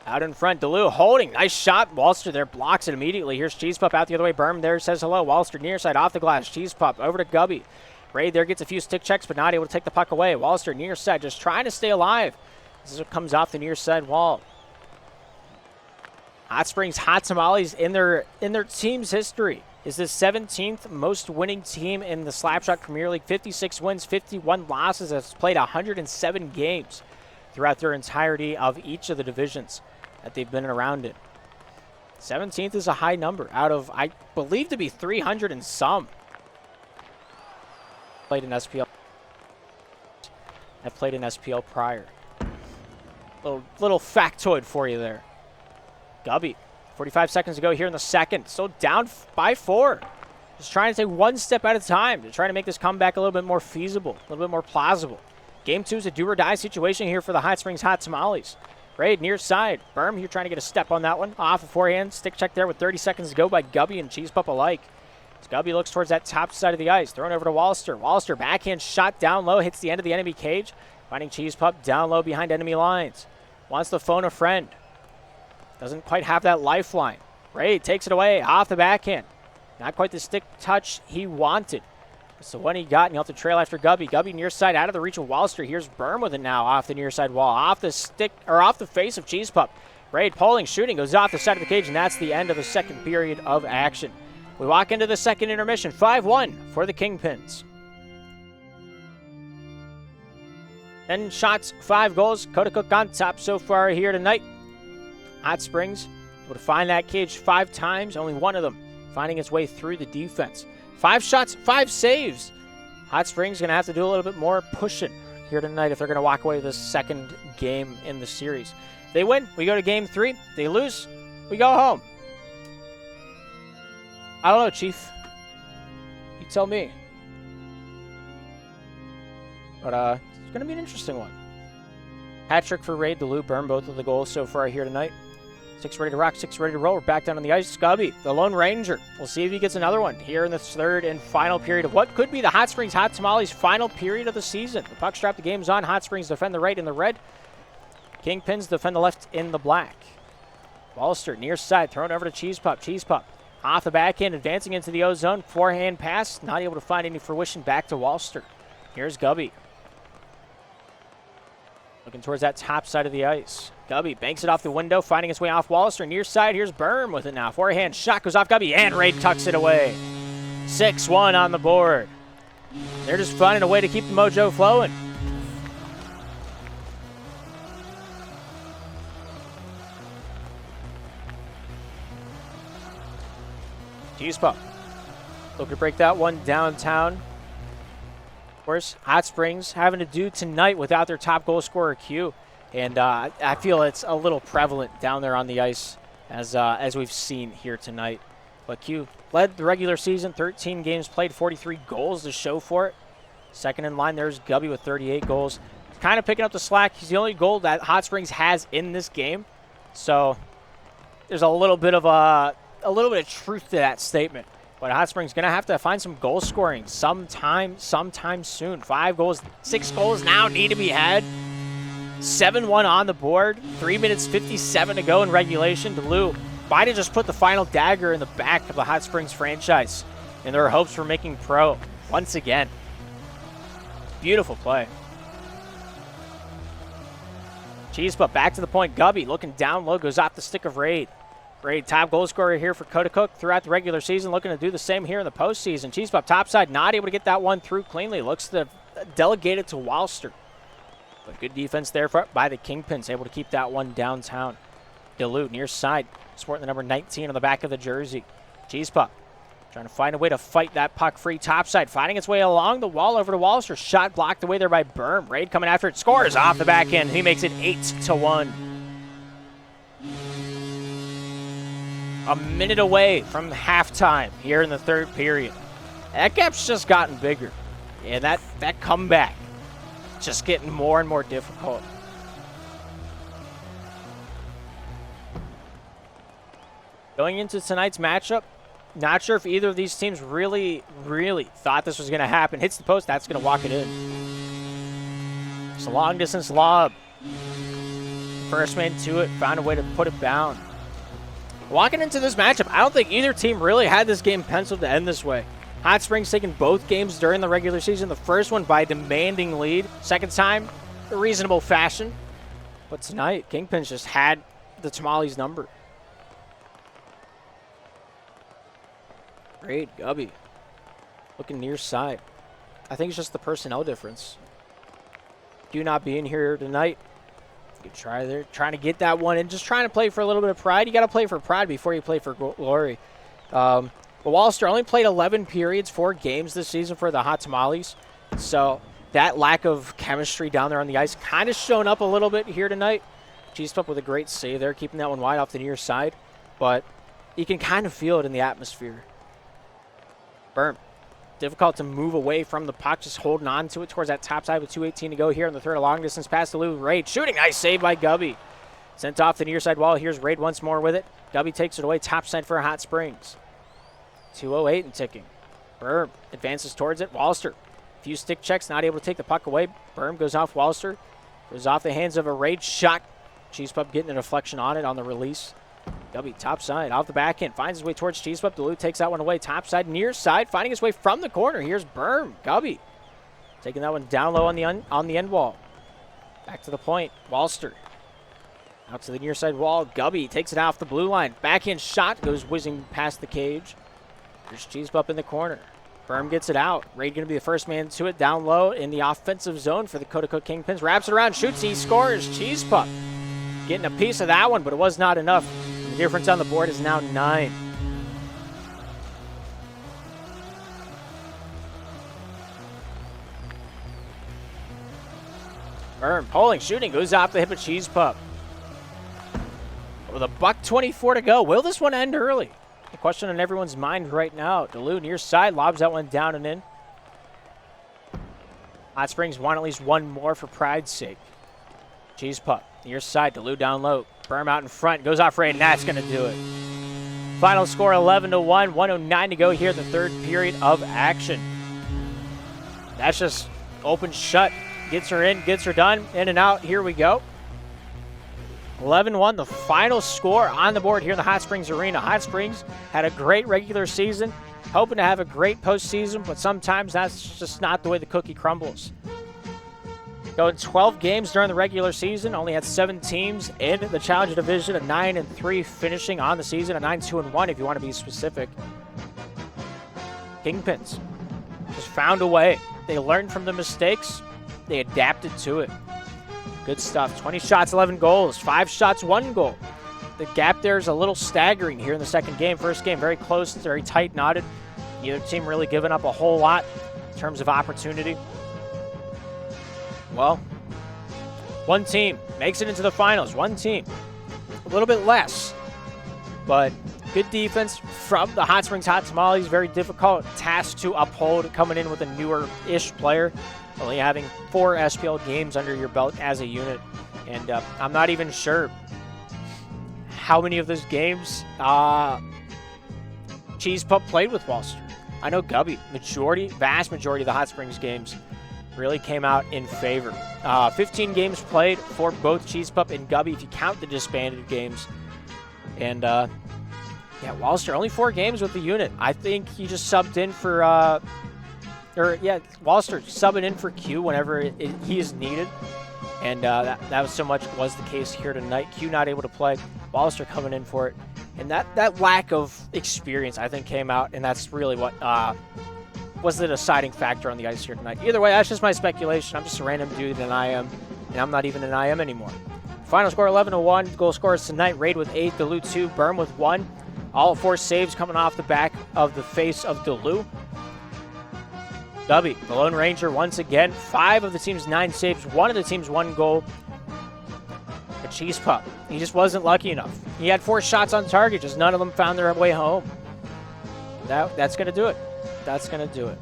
Out in front. Duluth holding. Nice shot. Walster there blocks it immediately. Here's Cheese Pup out the other way. Berm there says hello. Walster near side off the glass. Cheese Pup over to Gubby. Raid there gets a few stick checks but not able to take the puck away. Walster near side just trying to stay alive. This is what comes off the near side wall. Hot Springs Hot Tamales in their team's history is the 17th most winning team in the Slapshot Premier League. 56 wins, 51 losses. Has played 107 games throughout their entirety of each of the divisions that they've been around in. 17th is a high number out of, I believe, to be 300 and some. Played in SPL. I've played in SPL prior. Little factoid for you there. Gubby, 45 seconds to go here in the second. Still down by 4. Just trying to take one step at a time to try to make this comeback a little bit more feasible, a little bit more plausible. Game 2 is a do-or-die situation here for the Hot Springs Hot Tamales. Raid near side. Berm here trying to get a step on that one. Off the forehand. Stick check there with 30 seconds to go by Gubby and Cheese Pup alike. As Gubby looks towards that top side of the ice. Thrown over to Walster. Walster backhand shot down low. Hits the end of the enemy cage. Finding Cheese Pup down low behind enemy lines. Wants to phone a friend. Doesn't quite have that lifeline. Raid takes it away off the backhand. Not quite the stick touch he wanted. It's the one he got, and he'll have to trail after Gubby. Gubby near side out of the reach of Walster. Here's Berm with it now off the near side wall. Off the stick, or off the face of Cheese Pup. Raid pulling, shooting, goes off the side of the cage, and that's the end of the second period of action. We walk into the second intermission. 5-1 for the Kingpins. 10 shots, 5 goals. Coaticook on top so far here tonight. Hot Springs able to find that cage 5 times, only one of them finding its way through the defense. 5 shots, 5 saves. Hot Springs going to have to do a little bit more pushing here tonight if they're going to walk away with this second game in the series. If they win, we go to game 3. If they lose, we go home. I don't know, Chief. You tell me. But it's going to be an interesting one. Hat trick for Raid. Duluth Berm both of the goals so far here tonight. 6 ready to rock, 6 ready to roll. We're back down on the ice. Gubby, the Lone Ranger. We'll see if he gets another one here in the third and final period of what could be the Hot Springs Hot Tamales final period of the season. The puck's dropped, the game's on. Hot Springs defend the right in the red. Kingpins defend the left in the black. Walster near side, thrown over to Cheese Pup. Cheese Pup off the backhand, advancing into the O-zone. Forehand pass, not able to find any fruition. Back to Walster. Here's Gubby. Looking towards that top side of the ice. Gubby banks it off the window, finding its way off Walster. Near side, here's Berm with it now. Forehand shot goes off Gubby, and Raid tucks it away. 6-1 on the board. They're just finding a way to keep the mojo flowing. Cheese Pup looking to break that one downtown. Of course, Hot Springs having to do tonight without their top goal scorer, Q. And I feel it's a little prevalent down there on the ice as we've seen here tonight. But Q led the regular season, 13 games played, 43 goals to show for it. Second in line, there's Gubby with 38 goals. Kind of picking up the slack. He's the only goal that Hot Springs has in this game. So there's a little bit of truth to that statement. But Hot Springs going to have to find some goal scoring sometime soon. 5 goals, 6 goals now need to be had. 7-1 on the board. 3 minutes 57 to go in regulation. Duluth might have just put the final dagger in the back of the Hot Springs franchise in their hopes for making pro once again. Beautiful play. Cheese Pup back to the point. Gubby looking down low, goes off the stick of Raid. Raid, top goal scorer here for Coaticook throughout the regular season, looking to do the same here in the postseason. Cheese Pup topside, not able to get that one through cleanly. Looks to delegate it to Walster. But good defense there by the Kingpins, able to keep that one downtown. Duluth near side, sporting the number 19 on the back of the jersey. Cheese Pup trying to find a way to fight that puck free topside, finding its way along the wall over to Walster. Shot blocked away there by Berm. Raid coming after it, scores off the back end. He makes it 8-1. A minute away from halftime here in the third period. That gap's just gotten bigger. And that comeback just getting more and more difficult. Going into tonight's matchup, not sure if either of these teams really thought this was going to happen. Hits the post, that's going to walk it in. It's a long distance lob. First man to it, found a way to put it down. Walking into this matchup, I don't think either team really had this game penciled to end this way. Hot Springs taking both games during the regular season. The first one by demanding lead. Second time, a reasonable fashion. But tonight, Kingpins just had the Tamales number. Great, Gubby. Looking near side. I think it's just the personnel difference. Do not be in here tonight. You can try there, trying to get that one and just trying to play for a little bit of pride. You got to play for pride before you play for glory. But Walster only played 11 periods, 4 games this season for the Hot Tamales. So that lack of chemistry down there on the ice kind of shown up a little bit here tonight. Cheese Pup with a great save there, keeping that one wide off the near side. But you can kind of feel it in the atmosphere. Berm. Difficult to move away from the puck, just holding on to it towards that top side with 2:18 to go here in the third. A long distance pass to Lou. Raid shooting. Nice save by Gubby. Sent off the near side wall. Here's Raid once more with it. Gubby takes it away top side for Hot Springs. 2:08 and ticking. Berm advances towards it. Walster. Few stick checks, not able to take the puck away. Berm goes off Walster. Goes off the hands of a Raid shot. Cheese Pup getting a deflection on it on the release. Gubby top side off the backhand, finds his way towards Cheese Pup. Duluth takes that one away. Top side, near side, finding his way from the corner. Here's Berm. Gubby taking that one down low on the end wall. Back to the point. Walster out to the near side wall. Gubby takes it off the blue line. Backhand shot goes whizzing past the cage. There's Cheese Pup in the corner. Berm gets it out. Raid going to be the first man to it down low in the offensive zone for the Coaticook Kingpins. Wraps it around, shoots, he scores. Cheese Pup getting a piece of that one, but it was not enough. The difference on the board is now 9. Berm pulling, shooting, goes off the hip of Cheese Pup. With a $1:24 to go, will this one end early? The question on everyone's mind right now. Duluth near side lobs that one down and in. Hot Springs want at least one more for pride's sake. Cheese Pup near side, Duluth down low. Berm out in front, goes off Raid, and that's going to do it. Final score 11-1, 1:09 to go here in the third period of action. That's just open shut. Gets her in, gets her done, in and out. Here we go. 11-1, the final score on the board here in the Hot Springs Arena. Hot Springs had a great regular season, hoping to have a great postseason, but sometimes that's just not the way the cookie crumbles. Going 12 games during the regular season, only had 7 teams in the Challenger Division, a 9-3 finishing on the season, a 9-2-1 if you want to be specific. Kingpins just found a way. They learned from the mistakes. They adapted to it. Good stuff. 20 shots, 11 goals. 5 shots, 1 goal. The gap there is a little staggering here in the second game. First game, very close, very tight knotted. Neither team really giving up a whole lot in terms of opportunity. Well, one team makes it into the finals. One team. A little bit less. But good defense from the Hot Springs Hot Tamales. Very difficult task to uphold coming in with a newer-ish player. Only having 4 SPL games under your belt as a unit. And I'm not even sure how many of those games Cheese Pup played with Walster. I know Gubby, vast majority of the Hot Springs games really came out in favor. 15 games played for both Cheese Pup and Gubby if you count the disbanded games. And yeah, Walster, only 4 games with the unit. I think he just subbed in for, Walster subbing in for Q whenever he is needed. And that was so much was the case here tonight. Q not able to play, Walster coming in for it. And that lack of experience, I think, came out, and that's really what was the deciding factor on the ice here tonight. Either way, that's just my speculation. I'm just a random dude, and I'm not even an IM anymore. Final score 11-1. Goal scorers tonight: Raid with 8, Delu 2, Berm with 1. All 4 saves coming off the back of the face of Delu. Gubby, the Lone Ranger, once again. 5 of the team's 9 saves, 1 of the team's 1 goal. The Cheese Pup, he just wasn't lucky enough. He had 4 shots on target, just none of them found their way home. That's going to do it. That's going to do it.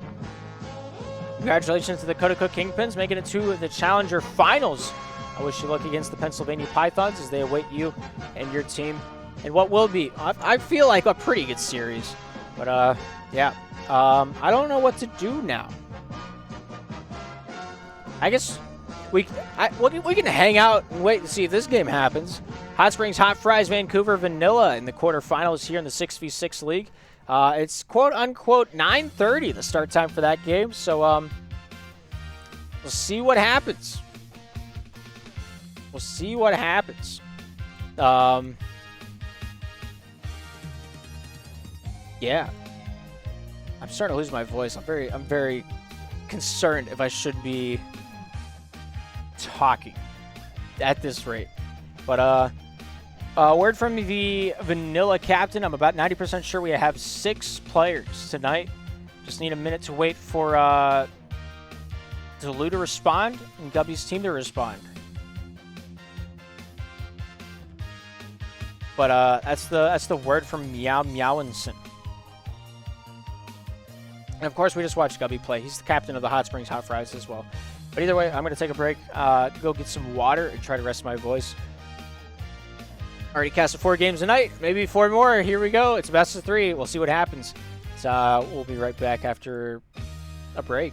Congratulations to the Coaticook Kingpins, making it to the Challenger Finals. I wish you luck against the Pennsylvania Pythons as they await you and your team in what will be, I feel like, a pretty good series. But, yeah. I don't know what to do now. I guess we can hang out and wait and see if this game happens. Hot Springs Hot Fries Vancouver Vanilla in the quarterfinals here in the 6v6 league. It's quote-unquote 9:30, the start time for that game. So we'll see what happens. We'll see what happens. Yeah. I'm starting to lose my voice. I'm very concerned if I should be talking at this rate. But word from the Vanilla captain. I'm about 90% sure we have 6 players tonight. Just need a minute to wait for Delu to respond and Gubby's team to respond. But that's the word from Meow Meowinson. And, of course, we just watched Gubby play. He's the captain of the Hot Springs Hot Fries as well. But either way, I'm going to take a break, go get some water, and try to rest my voice. Already casted 4 games tonight, maybe 4 more. Here we go. It's best of 3. We'll see what happens. So, we'll be right back after a break.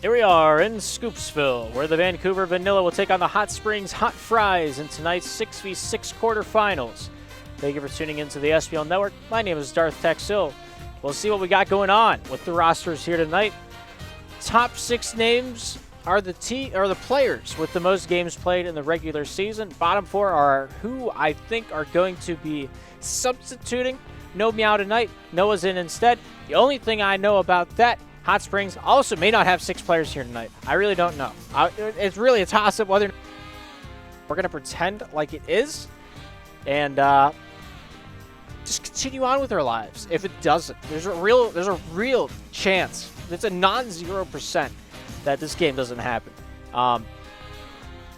Here we are in Scoopsville, where the Vancouver Vanilla will take on the Hot Springs Hot Fries in tonight's 6v6 quarterfinals. Thank you for tuning into the SPL Network. My name is Darth Texil. We'll see what we got going on with the rosters here tonight. Top 6 names are the players with the most games played in the regular season. Bottom 4 are who I think are going to be substituting. No Meow tonight. Noah's in instead. The only thing I know about that, Hot Springs also may not have 6 players here tonight. I really don't know. It's really a toss-up whether we're going to pretend like it is and just continue on with our lives. If it doesn't, there's a real chance. It's a non-0% that this game doesn't happen.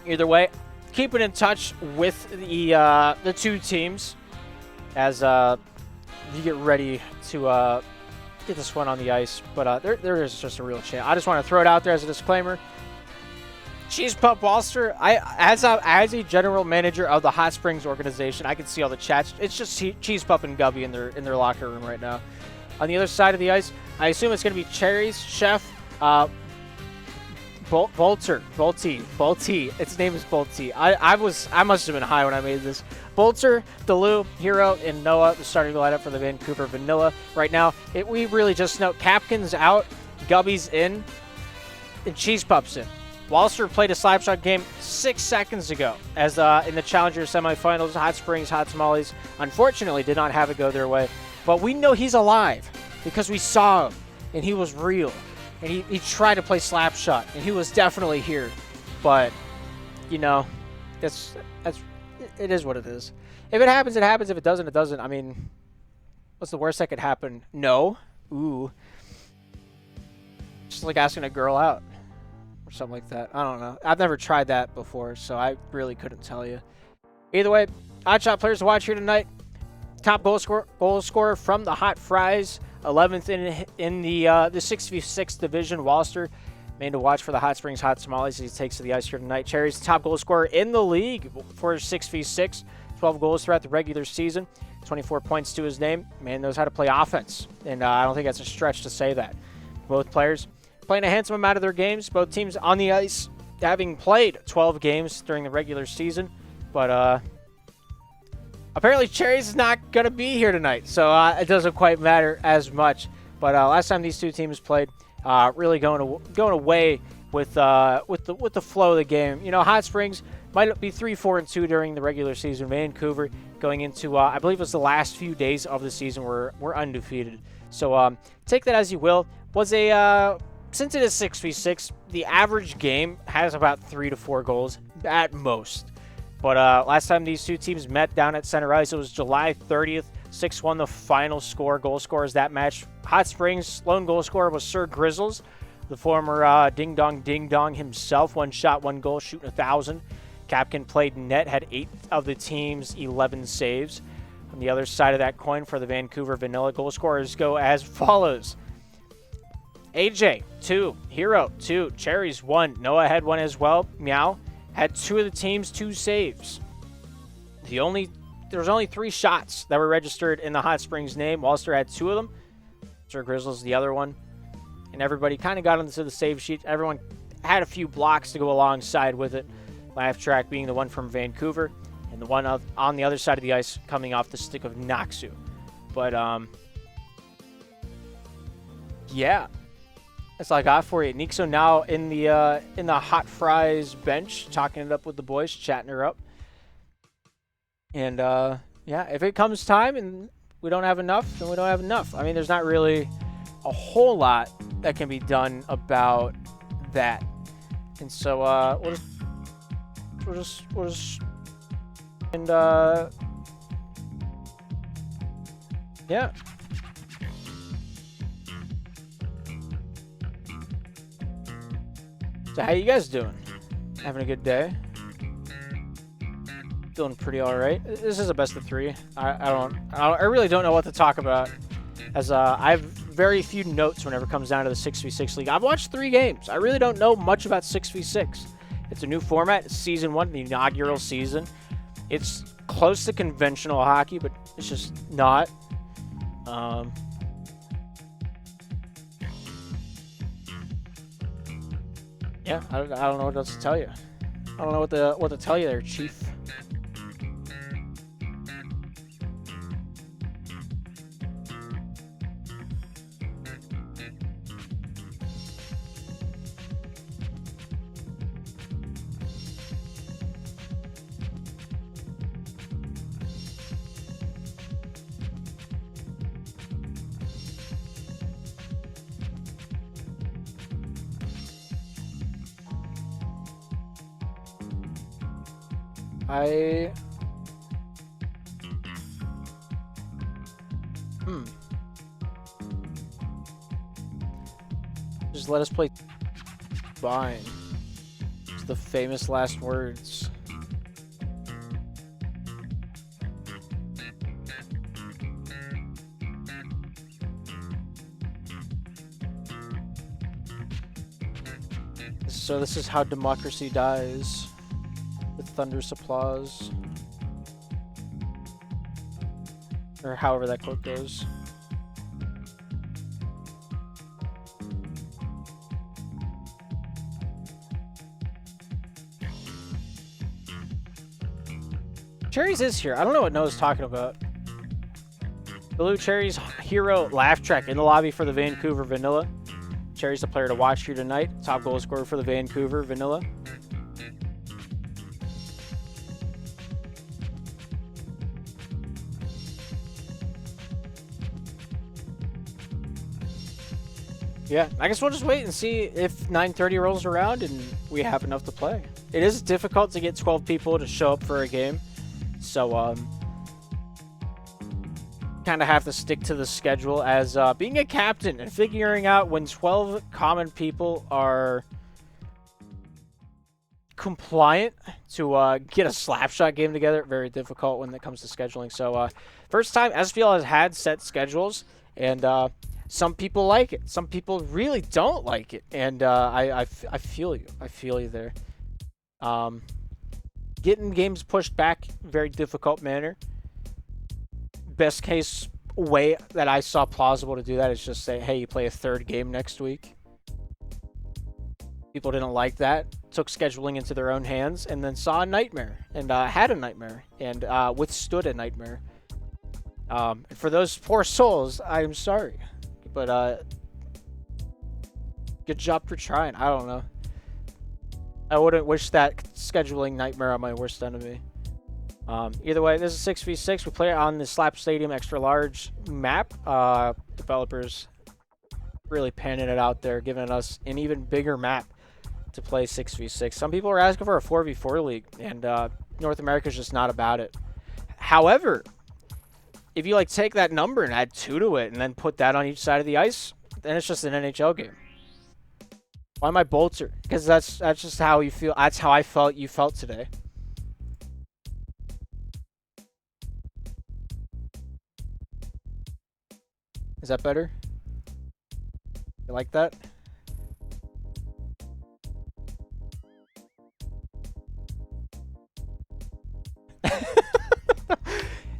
Either way, keeping in touch with the two teams as you get ready to get this one on the ice, but there is just a real chance. I just want to throw it out there as a disclaimer. Cheese Pup Walster, as a general manager of the Hot Springs organization, I can see all the chats. It's just Cheese Pup and Gubby in their locker room right now. On the other side of the ice, I assume it's going to be Cherries, Chef, Bolty. Its name is Bolty. I must have been high when I made this. Bolter, Delu, Hero, and Noah, the starting lineup for the Vancouver Vanilla. Right now, we really just know Capkin's out, Gubby's in, and Cheese Pup's in. Walster played a slapshot game 6 seconds ago as in the Challenger semifinals. Hot Springs, Hot Tamales, unfortunately, did not have it go their way. But we know he's alive because we saw him, and he was real. And he tried to play slapshot, and he was definitely here. But, you know, it is what it is. If it happens, it happens. If it doesn't, it doesn't. I mean, what's the worst that could happen? No. Ooh. Just like asking a girl out or something like that. I don't know. I've never tried that before, so I really couldn't tell you. Either way, oddshot players to watch here tonight. Top goal scorer from the Hot Fries. 11th in the 6v6 division, Walster. Man to watch for the Hot Springs Hot Tamales as he takes to the ice here tonight. Cherry's the top goal scorer in the league for 6v6. 12 goals throughout the regular season. 24 points to his name. Man knows how to play offense, and I don't think that's a stretch to say that. Both players playing a handsome amount of their games. Both teams on the ice having played 12 games during the regular season, but apparently Cherry's not going to be here tonight, so it doesn't quite matter as much. But last time these two teams played, really going away with the flow of the game. You know, Hot Springs might be 3-4-2 during the regular season. Vancouver going into I believe it was the last few days of the season were undefeated. So take that as you will. Since it is 6v6, the average game has about 3 to 4 goals at most. But last time these two teams met down at Center Ice, it was July 30th, 6-1 the final score. Goal scorers that match. Hot Springs' lone goal scorer was Sir Grizzles, the former Ding Dong himself. 1 shot, 1 goal, shooting 1,000. Capkin played net, had 8 of the team's 11 saves. On the other side of that coin for the Vancouver Vanilla, goal scorers go as follows. AJ, 2. Hero, 2. Cherries, 1. Noah had 1 as well. Meow had 2 of the team's 2 saves. There was only 3 shots that were registered in the Hot Springs name. Walster had 2 of them. Sir Grizzles the other one. And everybody kind of got into the save sheet. Everyone had a few blocks to go alongside with it. Laugh track being the one from Vancouver, and the one on the other side of the ice coming off the stick of Naxu. But yeah. That's all I got for you. Nixo now in the Hot Fries bench, talking it up with the boys, chatting her up. And yeah, if it comes time and we don't have enough, then we don't have enough. I mean, there's not really a whole lot that can be done about that. And so we'll just and yeah. So how you guys doing? Having a good day? Feeling pretty all right. This is a best of 3. I really don't know what to talk about, as I have very few notes whenever it comes down to the 6v6 league. I've watched 3 games. I really don't know much about 6v6. It's a new format. It's season 1, the inaugural season. It's close to conventional hockey, but it's just not. Yeah, I don't know what else to tell you. I don't know what to tell you there, Chief. Just let us play fine. It's the famous last words. So this is how democracy dies. With thunderous applause. Or however that quote goes. Cherries is here. I don't know what Noah's talking about. Blue Cherries hero laugh track in the lobby for the Vancouver Vanilla. Cherry's the player to watch here tonight. Top goal scorer for the Vancouver Vanilla. Yeah, I guess we'll just wait and see if 9:30 rolls around and we have enough to play. It is difficult to get 12 people to show up for a game. So, kind of have to stick to the schedule as being a captain and figuring out when 12 common people are compliant to get a slapshot game together. Very difficult when it comes to scheduling. So, first time SPL has had set schedules, and some people like it. Some people really don't like it, and I feel you. I feel you there. Getting games pushed back, very difficult manner. Best case way that I saw plausible to do that is just say, hey, you play a third game next week. People didn't like that, took scheduling into their own hands, and then saw a nightmare, and had a nightmare, and withstood a nightmare. And for those poor souls, I'm sorry. But good job for trying. I don't know. I wouldn't wish that scheduling nightmare on my worst enemy. Either way, this is 6v6. We play it on the Slap Stadium Extra Large map. Developers really panning it out there, giving us an even bigger map to play 6v6. Some people are asking for a 4v4 league, and North America's just not about it. However, if you like take that number and add 2 to it and then put that on each side of the ice, then it's just an NHL game. Why am I bolter? Because that's just how you feel. That's how I felt you felt today. Is that better? You like that?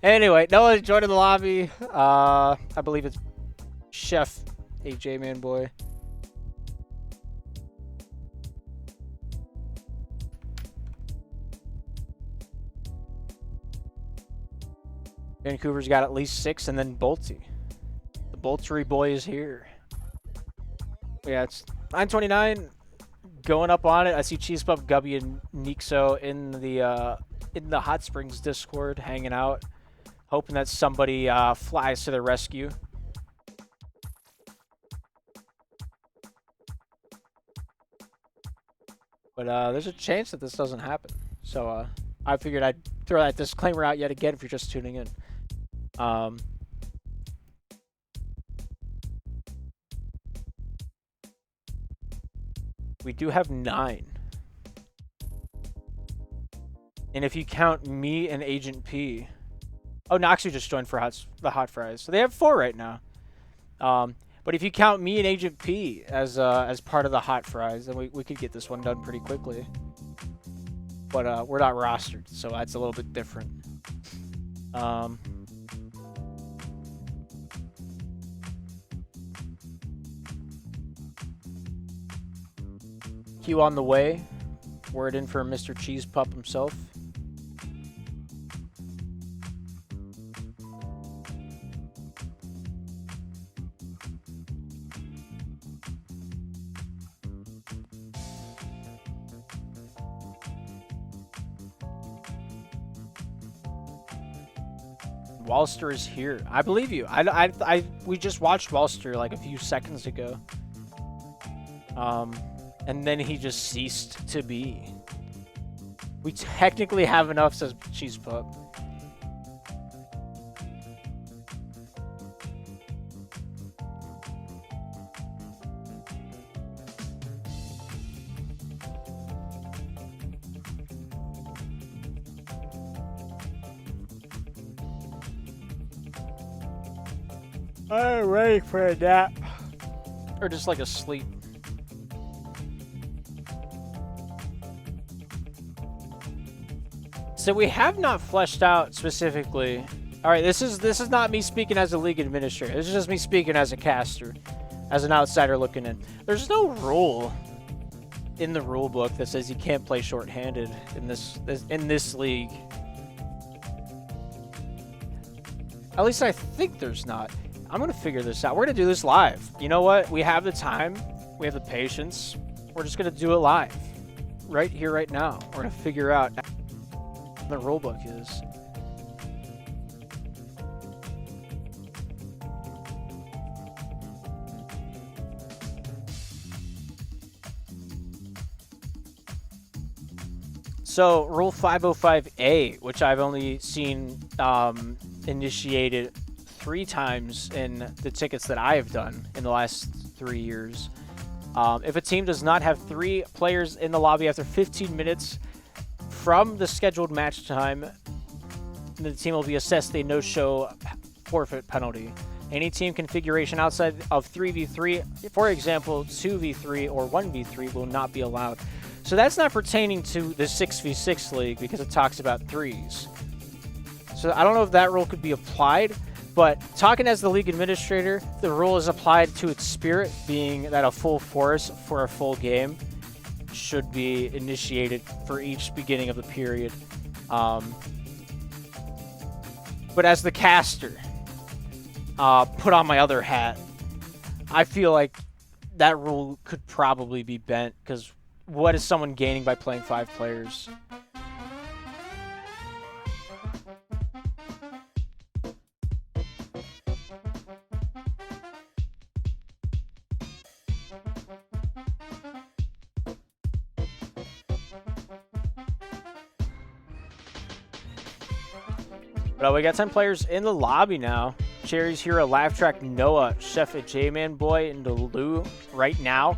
Anyway, Noah joined the lobby. I believe it's Chef AJ Manboy. Vancouver's got at least 6, and then Bolty. The Boltery boy is here. Yeah, it's 9:29. Going up on it. I see Cheese Puff, Gubby, and Nixo in the Hot Springs Discord hanging out, hoping that somebody flies to the rescue. But there's a chance that this doesn't happen. So I figured I'd throw that disclaimer out yet again if you're just tuning in. We do have 9. And if you count me and Agent P... Oh, Noxu just joined for the Hot Fries. So they have 4 right now. But if you count me and Agent P as part of the Hot Fries, then we could get this one done pretty quickly. But we're not rostered, so that's a little bit different. barbecue on the way. Word in for Mr. Cheese Pup himself. Walster is here. I believe you. We just watched Walster like a few seconds ago. And then he just ceased to be. We technically have enough, says Cheese Pup. I'm ready for a nap. Or just like a sleep. So we have not fleshed out specifically. All right, this is not me speaking as a league administrator. This is just me speaking as a caster, as an outsider looking in. There's no rule in the rule book that says you can't play shorthanded in this league. At least I think there's not. I'm gonna figure this out. We're gonna do this live. You know what? We have the time. We have the patience. We're just gonna do it live, right here, right now. We're gonna figure out what the rule book is. So Rule 505A, which I've only seen initiated 3 times in the tickets that I have done in the last 3 years. If a team does not have 3 players in the lobby after 15 minutes from the scheduled match time, the team will be assessed a no-show forfeit penalty. Any team configuration outside of 3v3, for example, 2v3 or 1v3, will not be allowed. So that's not pertaining to the 6v6 league because it talks about 3s. So I don't know if that rule could be applied, but talking as the league administrator, the rule is applied to its spirit, being that a full force for a full game should be initiated for each beginning of the period. But as the caster, put on my other hat, I feel like that rule could probably be bent, because what is someone gaining by playing 5 players? But we got 10 players in the lobby now. Cherry's Hero, Laugh Track, Noah, Chef, J-Man Boy, and Lou right now.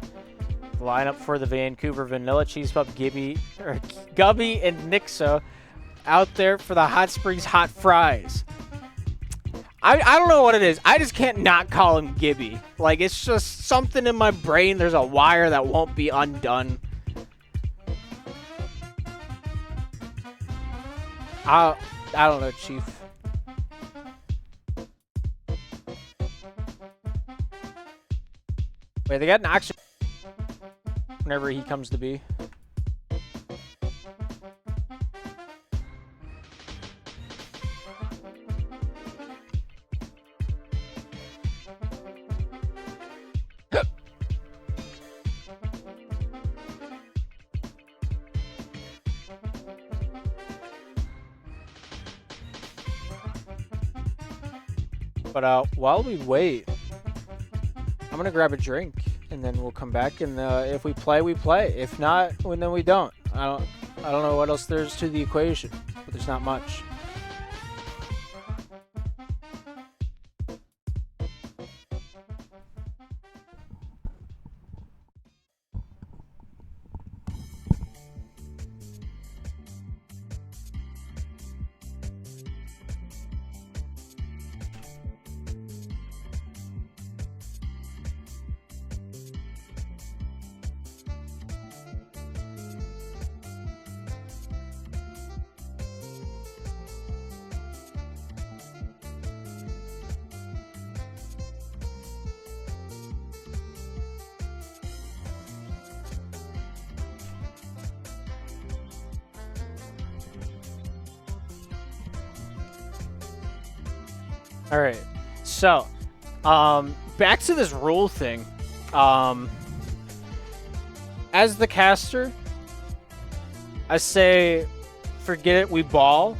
The lineup for the Vancouver Vanilla Cheese Pup, Gubby, and Nixo out there for the Hot Springs Hot Fries. I don't know what it is. I just can't not call him Gibby. Like, it's just something in my brain. There's a wire that won't be undone. I don't know, Chief. Wait, they got an action whenever he comes to be. But while we wait, I'm gonna grab a drink and then we'll come back, and if we play, we play. If not, well, then we don't. I don't know what else there's to the equation, but there's not much. All right. So, back to this rule thing. As the caster, I say, forget it. We ball.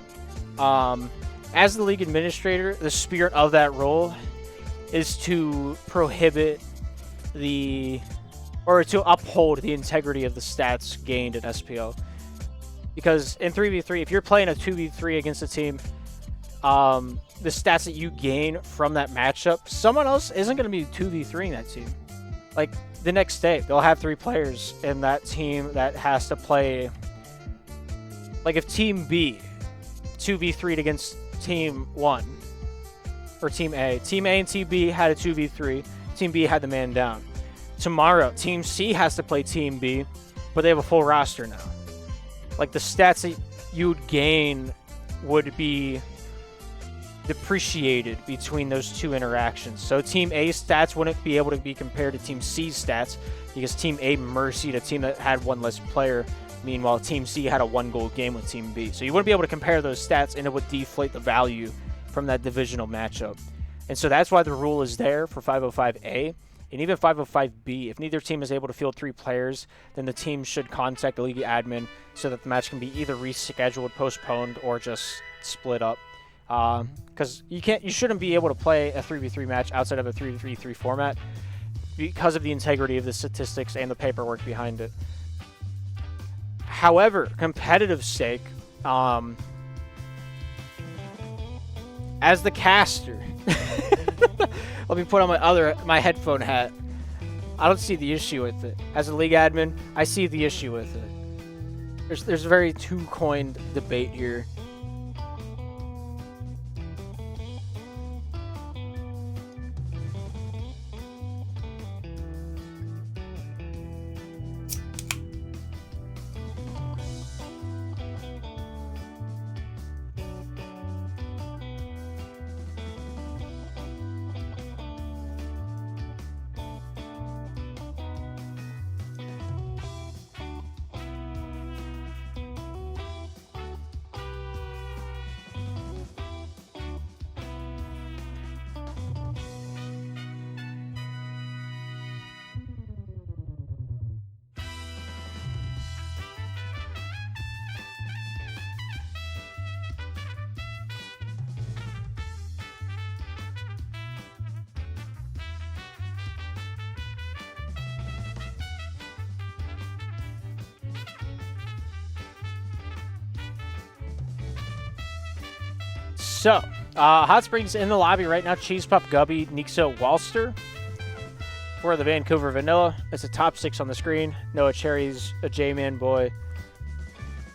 As the league administrator, the spirit of that rule is to prohibit or to uphold the integrity of the stats gained in SPL. Because in 3v3, if you're playing a 2v3 against a team, the stats that you gain from that matchup, someone else isn't going to be 2v3ing that team. Like, the next day, they'll have 3 players in that team that has to play. Like, if Team B 2v3'd against Team 1, or Team A. Team A and Team B had a 2v3. Team B had the man down. Tomorrow, Team C has to play Team B, but they have a full roster now. Like, the stats that you'd gain would be depreciated between those 2 interactions. So Team A's stats wouldn't be able to be compared to Team C's stats because Team A mercied a team that had 1 less player. Meanwhile, Team C had a 1-goal game with Team B. So you wouldn't be able to compare those stats, and it would deflate the value from that divisional matchup. And so that's why the rule is there for 505A. And even 505B, if neither team is able to field 3 players, then the team should contact the league admin so that the match can be either rescheduled, postponed, or just split up. Because you shouldn't be able to play a 3v3 match outside of a 3v3 format because of the integrity of the statistics and the paperwork behind it. However, competitive sake, as the caster, let me put on my headphone hat. I don't see the issue with it. As a league admin, I see the issue with it. There's a very two-coined debate here. So, Hot Springs in the lobby right now. Cheese Pup, Gubby, Nixo, Walster. For the Vancouver Vanilla, it's a top 6 on the screen. Noah Cherry's a J-Man Boy.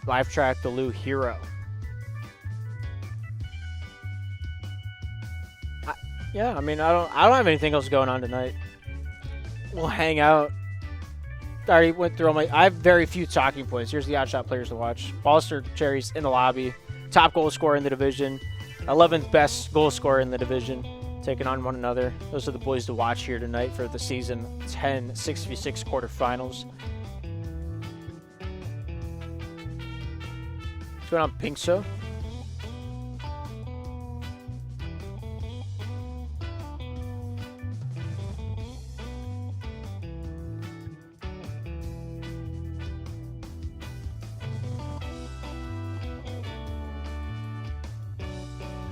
Live Track, the Lou Hero. I mean, I don't have anything else going on tonight. We'll hang out. I already went through all I have very few talking points. Here's the Oddshot players to watch. Walster, Cherry's in the lobby. Top goal scorer in the division. 11th best goal scorer in the division, taking on one another. Those are the boys to watch here tonight for the season 10 6v6 quarterfinals. What's going on, Pinkso?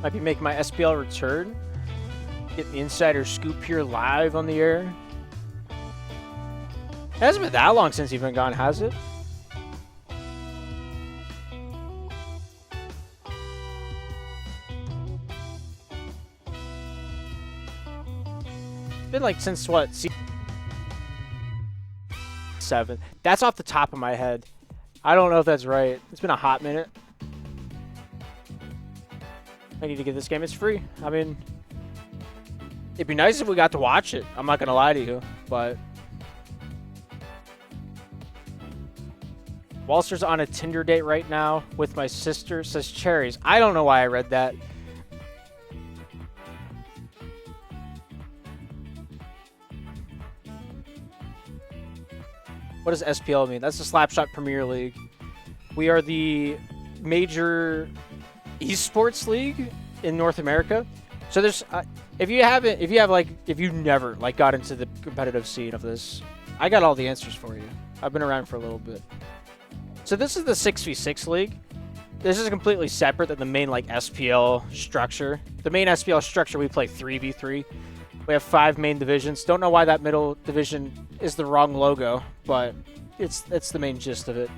Might be making my SPL return. Getting the insider scoop here live on the air. It hasn't been that long since you've been gone, has it? It's been like since what? 7. That's off the top of my head. I don't know if that's right. It's been a hot minute. I need to get this game. It's free. I mean, it'd be nice if we got to watch it. I'm not going to lie to you, but Walster's on a Tinder date right now with my sister, says Cherries. I don't know why I read that. What does SPL mean? That's the Slapshot Premier League. We are the major esports league in North America. So there's, if you never like got into the competitive scene of this, I got all the answers for you. I've been around for a little bit. So this is the 6v6 league. This is completely separate than the main like SPL structure. The main SPL structure, we play 3v3. We have 5 main divisions. Don't know why that middle division is the wrong logo, but it's the main gist of it.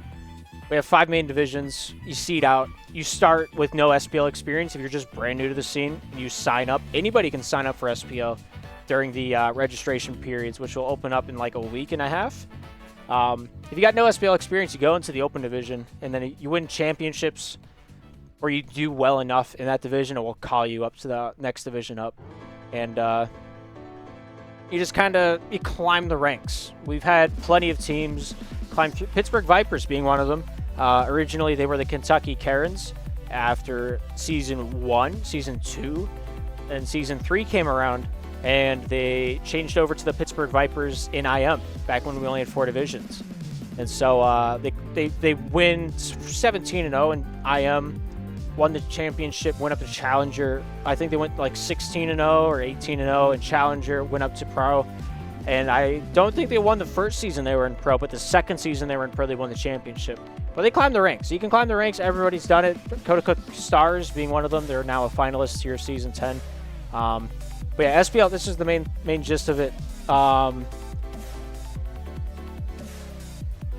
We have 5 main divisions. You seed out. You start with no SPL experience if you're just brand new to the scene. You sign up. Anybody can sign up for SPL during the registration periods, which will open up in like a week and a half. If you got no SPL experience, you go into the open division, and then you win championships, or you do well enough in that division, it will call you up to the next division up. And you just you climb the ranks. We've had plenty of teams climb through, Pittsburgh Vipers being one of them. Originally, they were the Kentucky Karens. After Season 1, Season 2, and Season 3 came around, and they changed over to the Pittsburgh Vipers in IM, back when we only had 4 divisions. And so they win 17-0 in IM, won the championship, went up to Challenger. I think they went like 16-0 or 18-0, and Challenger went up to Pro. And I don't think they won the first season they were in Pro, but the second season they were in Pro, they won the championship. But they climbed the ranks. You can climb the ranks. Everybody's done it. Coaticook Stars being one of them. They're now a finalist here, Season 10. But yeah, SPL, this is the main gist of it. Do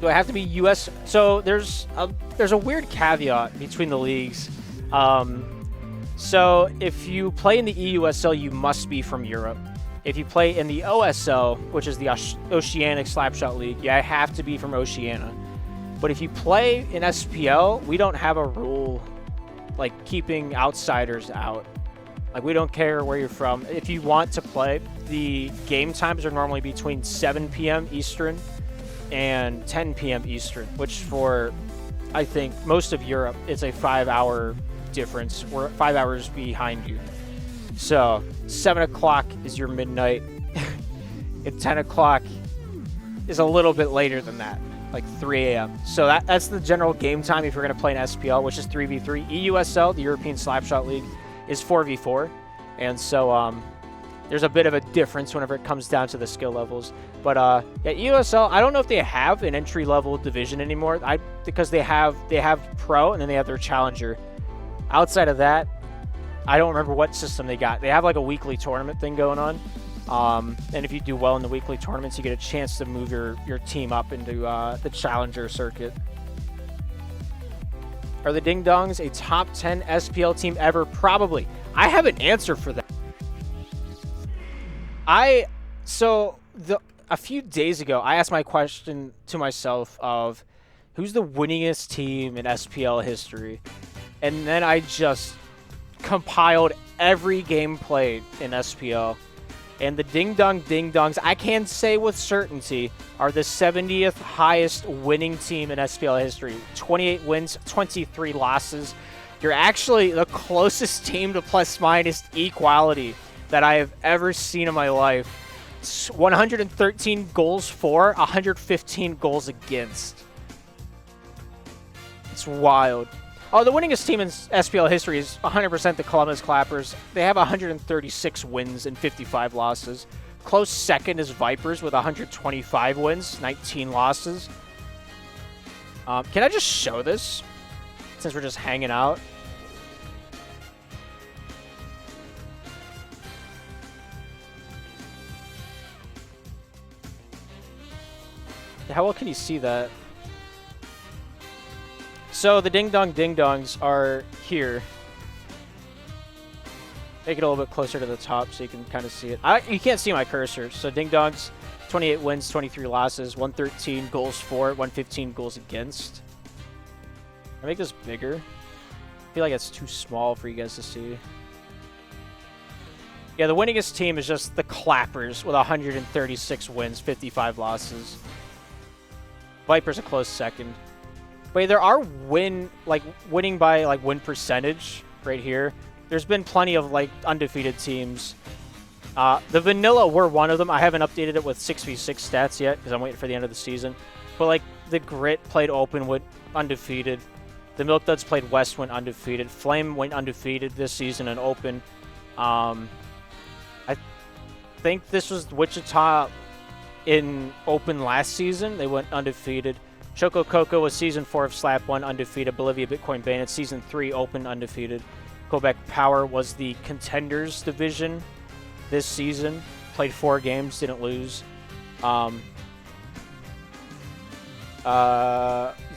I have to be US? So there's a weird caveat between the leagues. So if you play in the EUSL, you must be from Europe. If you play in the OSL, which is the Oceanic Slapshot League, you have to be from Oceania. But if you play in SPL, we don't have a rule like keeping outsiders out. Like, we don't care where you're from. If you want to play, the game times are normally between 7 p.m. Eastern and 10 p.m. Eastern, which for, I think, most of Europe, it's a 5-hour difference. We're 5 hours behind you. So 7 o'clock is your midnight, and 10 o'clock is a little bit later than that, like 3 a.m. So that's the general game time if you're going to play in SPL, which is 3v3. EUSL, the European Slapshot League, is 4v4. And so there's a bit of a difference whenever it comes down to the skill levels. But yeah, EUSL, I don't know if they have an entry-level division anymore, because they have Pro, and then they have their Challenger. Outside of that, I don't remember what system they got. They have like a weekly tournament thing going on. And if you do well in the weekly tournaments, you get a chance to move your team up into the Challenger circuit. Are the Ding Dongs a top 10 SPL team ever? Probably. I have an answer for that. A few days ago, I asked my question to myself of who's the winningest team in SPL history? And then I just compiled every game played in SPL, and the Ding Dongs, I can say with certainty, are the 70th highest winning team in SPL history. 28 wins, 23 losses. You're actually the closest team to plus-minus equality that I have ever seen in my life. 113 goals for, 115 goals against. It's wild. Oh, the winningest team in SPL history is 100% the Columbus Clappers. They have 136 wins and 55 losses. Close second is Vipers with 125 wins, 19 losses. Can I just show this, since we're just hanging out? How well can you see that? So the Ding Dongs are here. Make it a little bit closer to the top so you can kind of see it. You can't see my cursor. So Ding Dongs, 28 wins, 23 losses, 113 goals for, 115 goals against. Can I make this bigger? I feel like it's too small for you guys to see. Yeah, the winningest team is just the Clappers with 136 wins, 55 losses. Vipers a close second. Wait, there are winning by win percentage right here. There's been plenty of undefeated teams. The Vanilla were one of them. I haven't updated it with 6v6 stats yet because I'm waiting for the end of the season. But the Grit played Open, went undefeated. The Milk Duds played West, went undefeated. Flame went undefeated this season in Open. I think this was Wichita in Open last season. They went undefeated. Choco Coco was Season 4 of Slap 1, undefeated. Bolivia Bitcoin Bandit, Season 3, Open, undefeated. Quebec Power was the Contenders division this season. Played 4 games, didn't lose.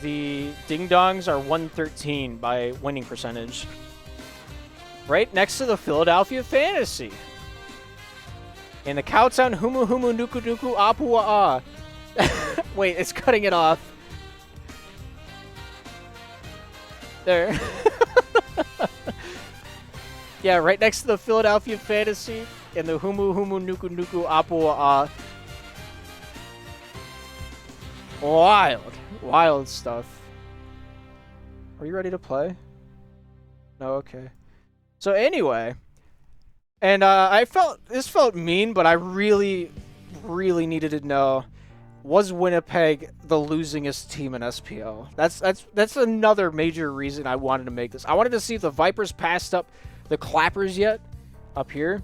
The Ding Dongs are 113 by winning percentage. Right next to the Philadelphia Fantasy. And the Cowtown Humu Humu Nuku Nuku Apua. Wait, it's cutting it off. There. Yeah, right next to the Philadelphia Fantasy and the Humu Humu Nuku Nuku Apua. Wild stuff. Are you ready to play? No, okay. So anyway, and this felt mean, but I really needed to know, was Winnipeg the losingest team in SPL? That's another major reason I wanted to make this. I wanted to see if the Vipers passed up the Clappers yet up here,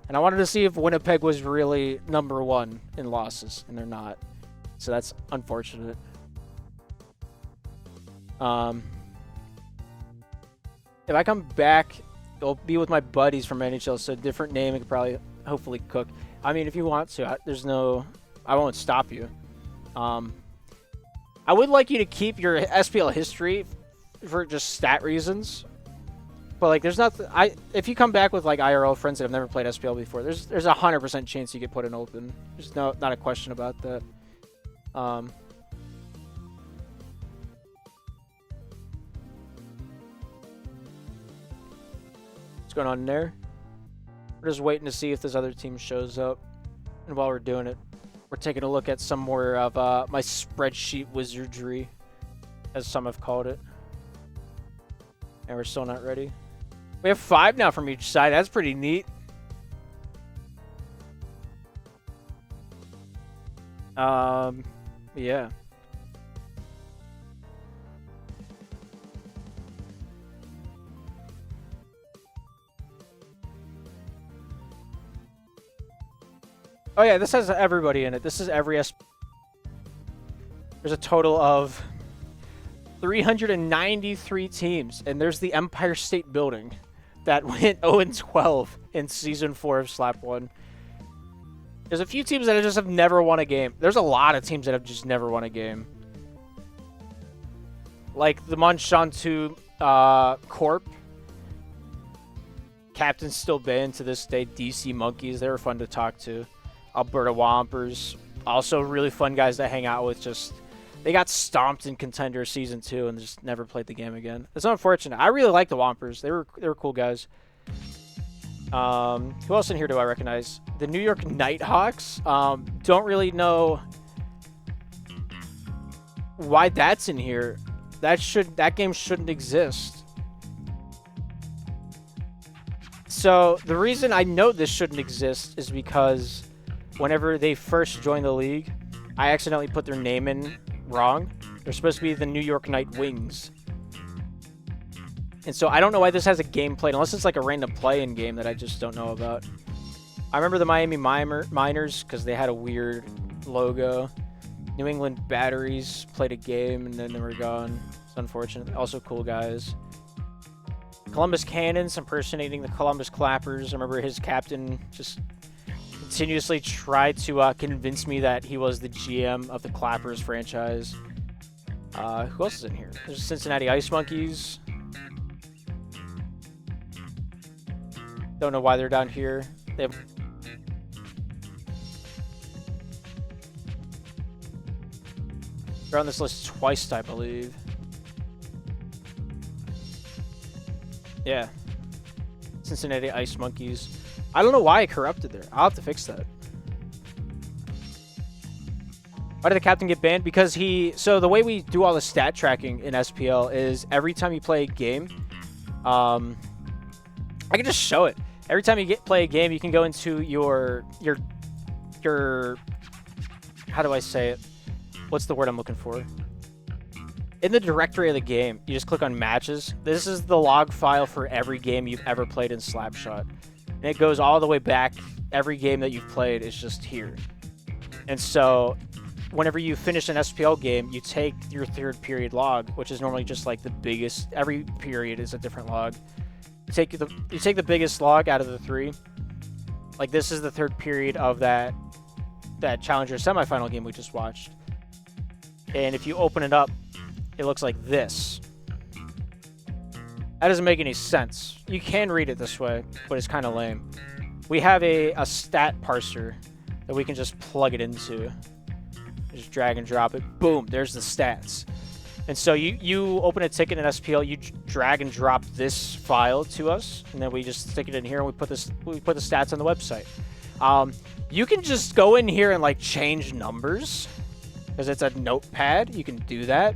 and I wanted to see if Winnipeg was really number 1 in losses, and they're not. So that's unfortunate. If I come back, it'll be with my buddies from NHL, so a different name. I could probably, hopefully, cook. I mean, if you want to, I won't stop you. I would like you to keep your SPL history for just stat reasons. But like, there's nothing. If you come back with like IRL friends that have never played SPL before, there's a 100% chance you get put in open. There's not a question about that. What's going on there? We're just waiting to see if this other team shows up. And while we're doing it, we're taking a look at some more of my spreadsheet wizardry, as some have called it. And we're still not ready. We have 5 now from each side. That's pretty neat. Yeah. Oh yeah, this has everybody in it. This is every There's a total of 393 teams, and there's the Empire State Building that went 0-12 in Season 4 of Slap 1. There's a few teams that just have never won a game. There's a lot of teams that have just never won a game. Like the Monchantu Corp. Captain's still banned to this day. DC Monkeys, they were fun to talk to. Alberta Wompers, also really fun guys to hang out with. Just they got stomped in Contender Season 2 and just never played the game again. It's unfortunate. I really like the Wompers. They were cool guys. Who else in here do I recognize? The New York Nighthawks. Don't really know why that's in here. That game shouldn't exist. So the reason I know this shouldn't exist is because whenever they first joined the league, I accidentally put their name in wrong. They're supposed to be the New York Night Wings. And so I don't know why this has a game played, unless it's like a random play-in game that I just don't know about. I remember the Miami Miners because they had a weird logo. New England Batteries played a game and then they were gone. It's unfortunate. Also cool guys. Columbus Cannons impersonating the Columbus Clappers. I remember his captain just continuously tried to convince me that he was the GM of the Clappers franchise. Who else is in here? There's Cincinnati Ice Monkeys. Don't know why they're down here. They're on this list twice, I believe. Yeah. Cincinnati Ice Monkeys. I don't know why I corrupted there. I'll have to fix that. Why did the captain get banned? Because so the way we do all the stat tracking in SPL is every time you play a game, I can just show it. Every time you play a game, you can go into your how do I say it? What's the word I'm looking for? In the directory of the game, you just click on matches. This is the log file for every game you've ever played in Slapshot. And it goes all the way back. Every game that you've played is just here. And so whenever you finish an SPL game, you take your third period log, which is normally just like the biggest. Every period is a different log. You take the biggest log out of the 3. Like this is the third period of that Challenger semifinal game we just watched. And if you open it up, it looks like this. That doesn't make any sense. You can read it this way, but it's kind of lame. We have a stat parser that we can just plug it into. Just drag and drop it. Boom, there's the stats. And so you open a ticket in SPL, you drag and drop this file to us, and then we just stick it in here and we put the stats on the website. You can just go in here and like change numbers because it's a notepad. You can do that.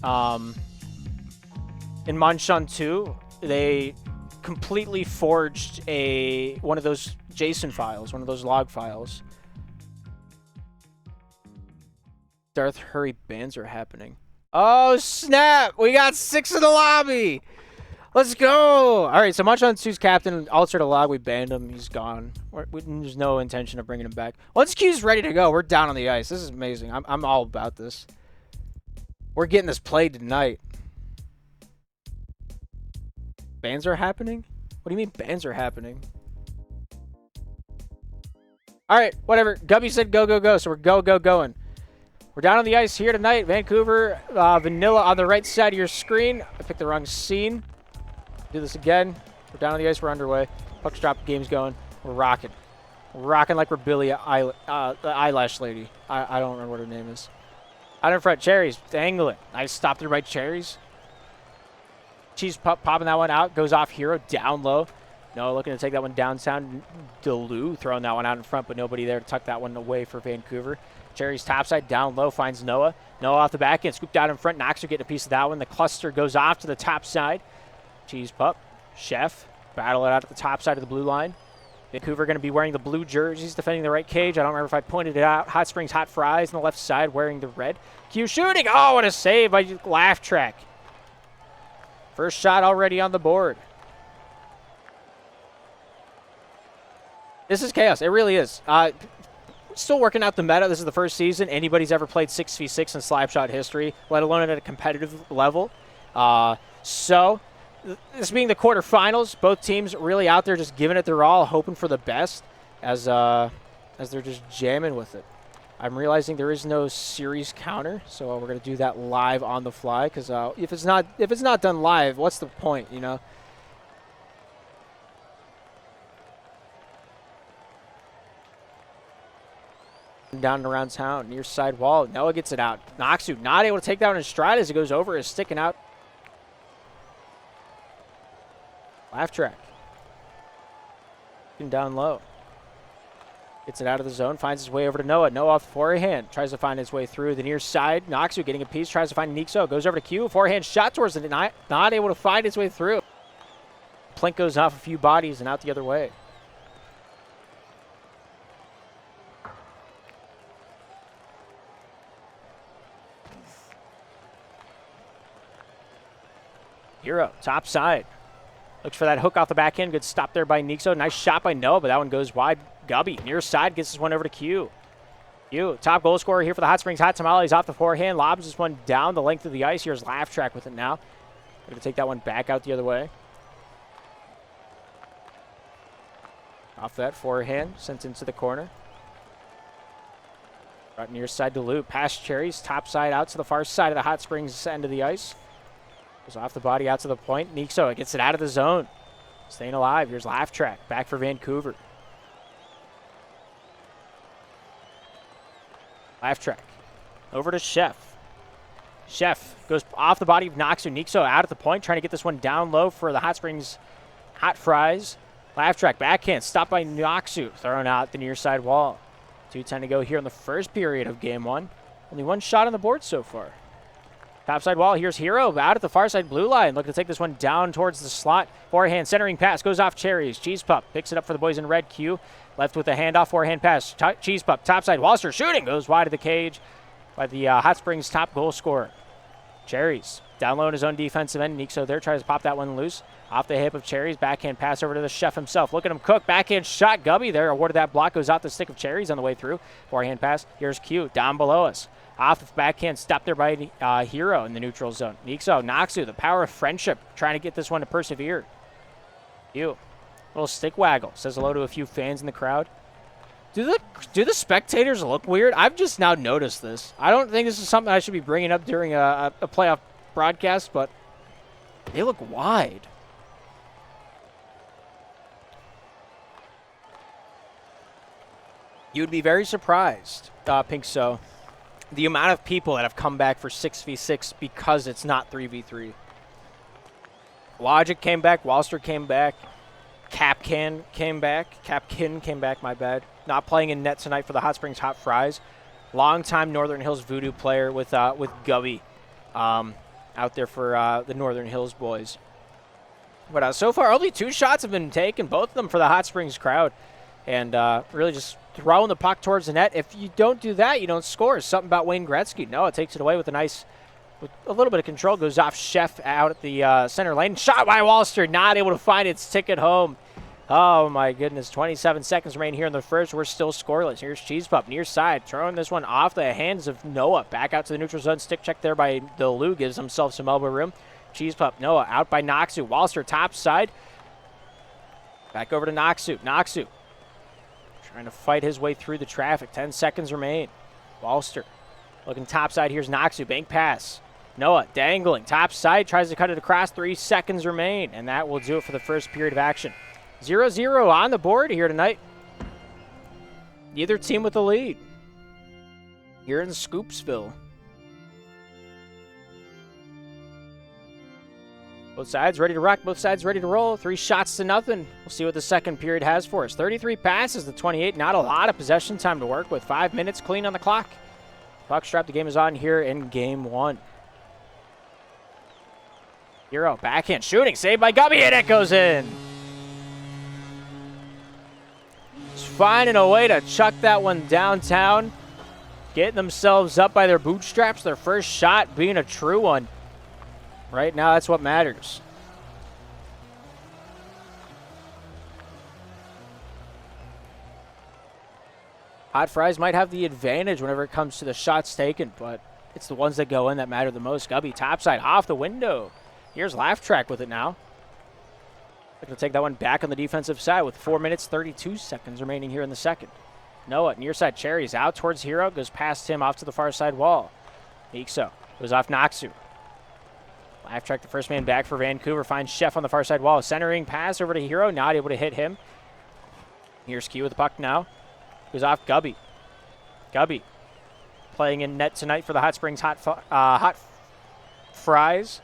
In Manshan 2, they completely forged one of those JSON files, one of those log files. Darth Hurry bans are happening. Oh, snap! We got 6 in the lobby! Let's go! All right, so Manshan 2's captain altered a log. We banned him. He's gone. There's no intention of bringing him back. Once Q's ready to go, we're down on the ice. This is amazing. I'm all about this. We're getting this played tonight. Bans are happening? What do you mean bans are happening? All right, whatever. Gubby said go, go, go, so we're going. We're down on the ice here tonight. Vancouver, Vanilla on the right side of your screen. I picked the wrong scene. Do this again. We're down on the ice. We're underway. Puck's drop. Game's going. We're rocking. We're rocking like we're Billy, the eyelash lady. I don't remember what her name is. Out in front, Cherries. Dangling. Nice stop there by Cherries. Cheese pup popping that one out. Goes off Hero. Down low. No, looking to take that one downtown. Delu throwing that one out in front, but nobody there to tuck that one away for Vancouver. Cherry's topside, down low, finds Noah. Noah off the back end, scooped out in front. Knox are getting a piece of that one. The cluster goes off to the top side. Cheese pup, Chef, battle it out at the top side of the blue line. Vancouver going to be wearing the blue jerseys, defending the right cage. I don't remember if I pointed it out. Hot Springs, Hot Fries on the left side, wearing the red. Q shooting. Oh, what a save by Laugh Track. First shot already on the board. This is chaos. It really is. Still working out the meta. This is the first season anybody's ever played 6v6 in Slapshot history, let alone at a competitive level. So, this being the quarterfinals, both teams really out there just giving it their all, hoping for the best as they're just jamming with it. I'm realizing there is no series counter, so we're going to do that live on the fly because if it's not done live, what's the point, you know? Down and around town, near side wall. Noah gets it out. Noxu not able to take that one in stride as it goes over, is sticking out. Laugh Track. Down low. Gets it out of the zone, finds his way over to Noah. Noah off the forehand, tries to find his way through the near side. Noxu getting a piece, tries to find Nixo, goes over to Q. Forehand shot towards the net, not able to find his way through. Plink goes off a few bodies and out the other way. Hero, top side. Looks for that hook off the back end. Good stop there by Nixo. Nice shot by Noah, but that one goes wide. Gubby, near side, gets this one over to Q. Q, top goal scorer here for the Hot Springs Hot Tamales off the forehand. Lobs this one down the length of the ice. Here's Laugh Track with it now. Going to take that one back out the other way. Off that forehand, sent into the corner. Right near side to Lou. Past Cherries, top side out to the far side of the Hot Springs end of the ice. Goes off the body out to the point. Nixo gets it out of the zone. Staying alive. Here's Laugh Track. Back for Vancouver. Laugh Track. Over to Chef. Chef goes off the body of Noxu. Nixo out at the point. Trying to get this one down low for the Hot Springs Hot Fries. Laugh Track. Backhand. Stopped by Noxu. Thrown out the near side wall. 2:10 to go here in the first period of game one. Only one shot on the board so far. Topside wall, here's Hero out at the far side blue line. Looking to take this one down towards the slot. Forehand centering pass goes off Cherries. Cheese Pup picks it up for the boys in red. Q left with a handoff, forehand pass. Cheese Pup, topside, Walster shooting. Goes wide of the cage by the Hot Springs top goal scorer. Cherries down low in his own defensive end. Nixo there tries to pop that one loose. Off the hip of Cherries. Backhand pass over to the chef himself. Look at him cook. Backhand shot. Gubby there awarded that block. Goes out the stick of Cherries on the way through. Forehand pass. Here's Q down below us. Off the backhand stop there by Hero in the neutral zone. Nixo, Noxu, the power of friendship. Trying to get this one to persevere. Q. Little stick waggle. Says hello to a few fans in the crowd. Do the spectators look weird? I've just now noticed this. I don't think this is something I should be bringing up during a playoff broadcast, but they look wide. You'd be very surprised, Pink So, the amount of people that have come back for 6v6 because it's not 3v3. Logic came back. Walster came back. Capkin came back, my bad. Not playing in net tonight for the Hot Springs Hot Fries. Longtime Northern Hills Voodoo player with Gubby out there for the Northern Hills boys. But so far, only 2 shots have been taken, both of them for the Hot Springs crowd. And really just throwing the puck towards the net. If you don't do that, you don't score. It's something about Wayne Gretzky. Noah takes it away with with a little bit of control. Goes off Chef out at the center lane. Shot by Walster. Not able to find its ticket home. Oh, my goodness. 27 seconds remain here in the first. We're still scoreless. Here's Cheese Pup near side. Throwing this one off the hands of Noah. Back out to the neutral zone. Stick check there by Delu. Gives himself some elbow room. Cheese Pup. Noah out by Noxu. Walster top side. Back over to Noxu. Noxu trying to fight his way through the traffic. 10 seconds remain. Walster looking top side. Here's Noxu. Bank pass. Noah dangling. Top side. Tries to cut it across. 3 seconds remain. And that will do it for the first period of action. 0-0 on the board here tonight. Neither team with the lead. Here in Scoopsville. Both sides ready to rock. Both sides ready to roll. 3 shots to nothing. We'll see what the second period has for us. 33 passes to 28. Not a lot of possession time to work with. 5 minutes clean on the clock. Puck strap. The game is on here in game 1. Hero backhand shooting. Saved by Gubby, and it goes in. Just finding a way to chuck that one downtown. Getting themselves up by their bootstraps. Their first shot being a true one. Right now, that's what matters. Hot Fries might have the advantage whenever it comes to the shots taken, but it's the ones that go in that matter the most. Gubby topside off the window. Here's Laugh Track with it now. Looking to take that one back on the defensive side with 4 minutes, 32 seconds remaining here in the second. Noah, near side Cherries out towards Hero. Goes past him off to the far side wall. Ixo goes off Noxu. Laugh Track, the first man back for Vancouver. Finds Chef on the far side wall. Centering pass over to Hero. Not able to hit him. Here's Q with the puck now. Goes off Gubby. Gubby playing in net tonight for the Hot Springs Hot Fries.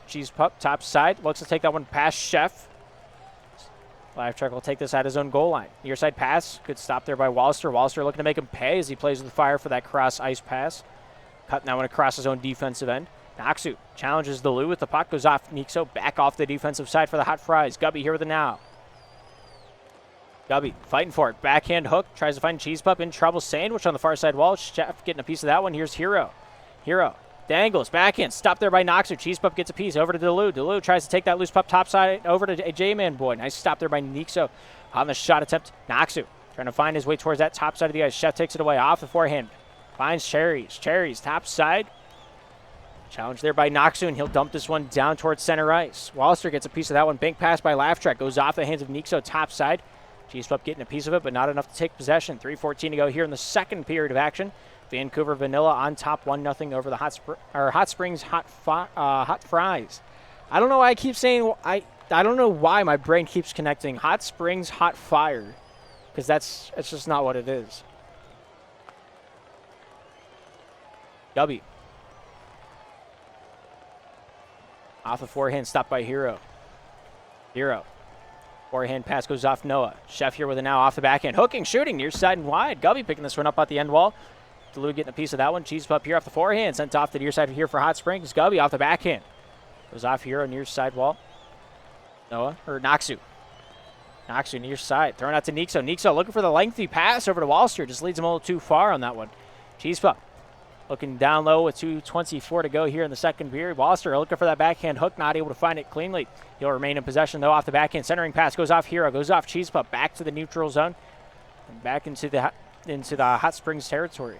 Cheese Pup, top side. Looks to take that one past Chef. Laugh Track will take this at his own goal line. Near side pass. Good stop there by Walster. Walster looking to make him pay as he plays with fire for that cross ice pass. Cutting that one across his own defensive end. Noxu challenges the Lou with the puck. Goes off Nixo. Back off the defensive side for the Hot Fries. Gubby here with it now. Gubby fighting for it. Backhand hook. Tries to find Cheese Pup in trouble. Sandwich on the far side wall. Chef getting a piece of that one. Here's Hero. Hero dangles. Backhand. Stopped there by Noxu. Cheese Pup gets a piece. Over to Delu. Delu tries to take that loose pup topside over to a J-Man boy. Nice stop there by Nixo on the shot attempt. Noxu trying to find his way towards that top side of the ice. Chef takes it away off the forehand. Finds Cherries. Cherries top side. Challenge there by Noxu, and he'll dump this one down towards center ice. Walster gets a piece of that one. Bank pass by Laugh Track. Goes off the hands of Nixo top side. Cheese Pup getting a piece of it, but not enough to take possession. 3:14 to go here in the second period of action. Vancouver Vanilla on top 1-0 over the Hot Springs Hot Fries. I don't know why I keep saying I don't know why my brain keeps connecting Hot Springs Hot Fire, because it's just not what it is. W. Off the forehand, stopped by Hero. Hero. Forehand pass goes off Noah. Chef here with it now off the backhand. Hooking, shooting, near side and wide. Gubby picking this one up at the end wall. Delu getting a piece of that one. Cheese Pup here off the forehand. Sent off the near side here for Hot Springs. Gubby off the backhand. Goes off Hero near side wall. Noah, or Noxu. Noxu near side. Throwing out to Nixo. Nixo looking for the lengthy pass over to Walster. Just leads him a little too far on that one. Cheese Pup looking down low with 2:24 to go here in the second period. Wallister looking for that backhand hook, not able to find it cleanly. He'll remain in possession, though, off the backhand. Centering pass goes off Hero, goes off Cheese Pup, back to the neutral zone, and back into the Hot Springs territory.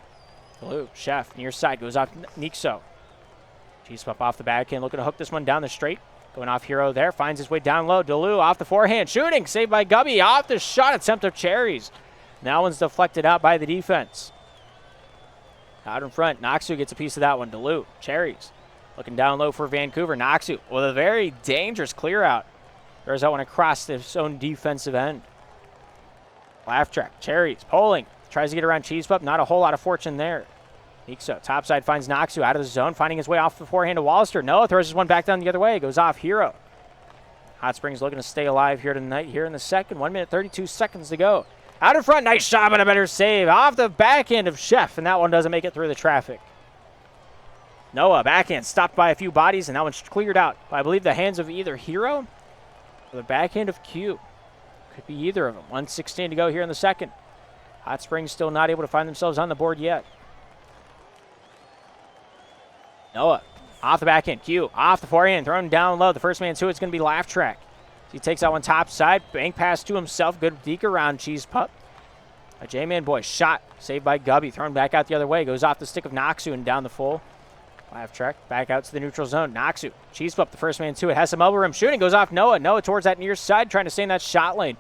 Blue, Chef, near side, goes off Nixo. Cheese Pup off the backhand, looking to hook this one down the straight. Going off Hero there, finds his way down low. Delu off the forehand, shooting, saved by Gubby. Off the shot attempt of Cherries. That one's deflected out by the defense. Out in front, Noxu gets a piece of that one. Delu, Cherries, looking down low for Vancouver. Noxu with a very dangerous clear out. There's that one across his own defensive end. Laugh track, Cherries, pulling. Tries to get around Cheese Pup, not a whole lot of fortune there. Nixo, topside finds Noxu out of the zone, finding his way off the forehand to Wallister. Noah throws his one back down the other way, goes off Hero. Hot Springs looking to stay alive here tonight, here in the second. 1 minute, 32 seconds to go. Out in front, nice shot, but a better save. Off the backhand of Chef, and that one doesn't make it through the traffic. Noah, backhand, stopped by a few bodies, and that one's cleared out by, I believe, the hands of either Hero or the backhand of Q. Could be either of them. 1:16 to go here in the second. Hot Springs still not able to find themselves on the board yet. Noah, off the backhand, Q, off the forehand, thrown down low. The first man to it's going to be Laugh Track. He takes that one top side, bank pass to himself, good deke around Cheese Pup. A J-Man boy shot, saved by Gubby, thrown back out the other way, goes off the stick of Noxu and down the full. Laugh Track, back out to the neutral zone. Noxu, Cheese Pup, the first man to it, has some elbow room, shooting, goes off Noah. Noah towards that near side, trying to stay in that shot lane.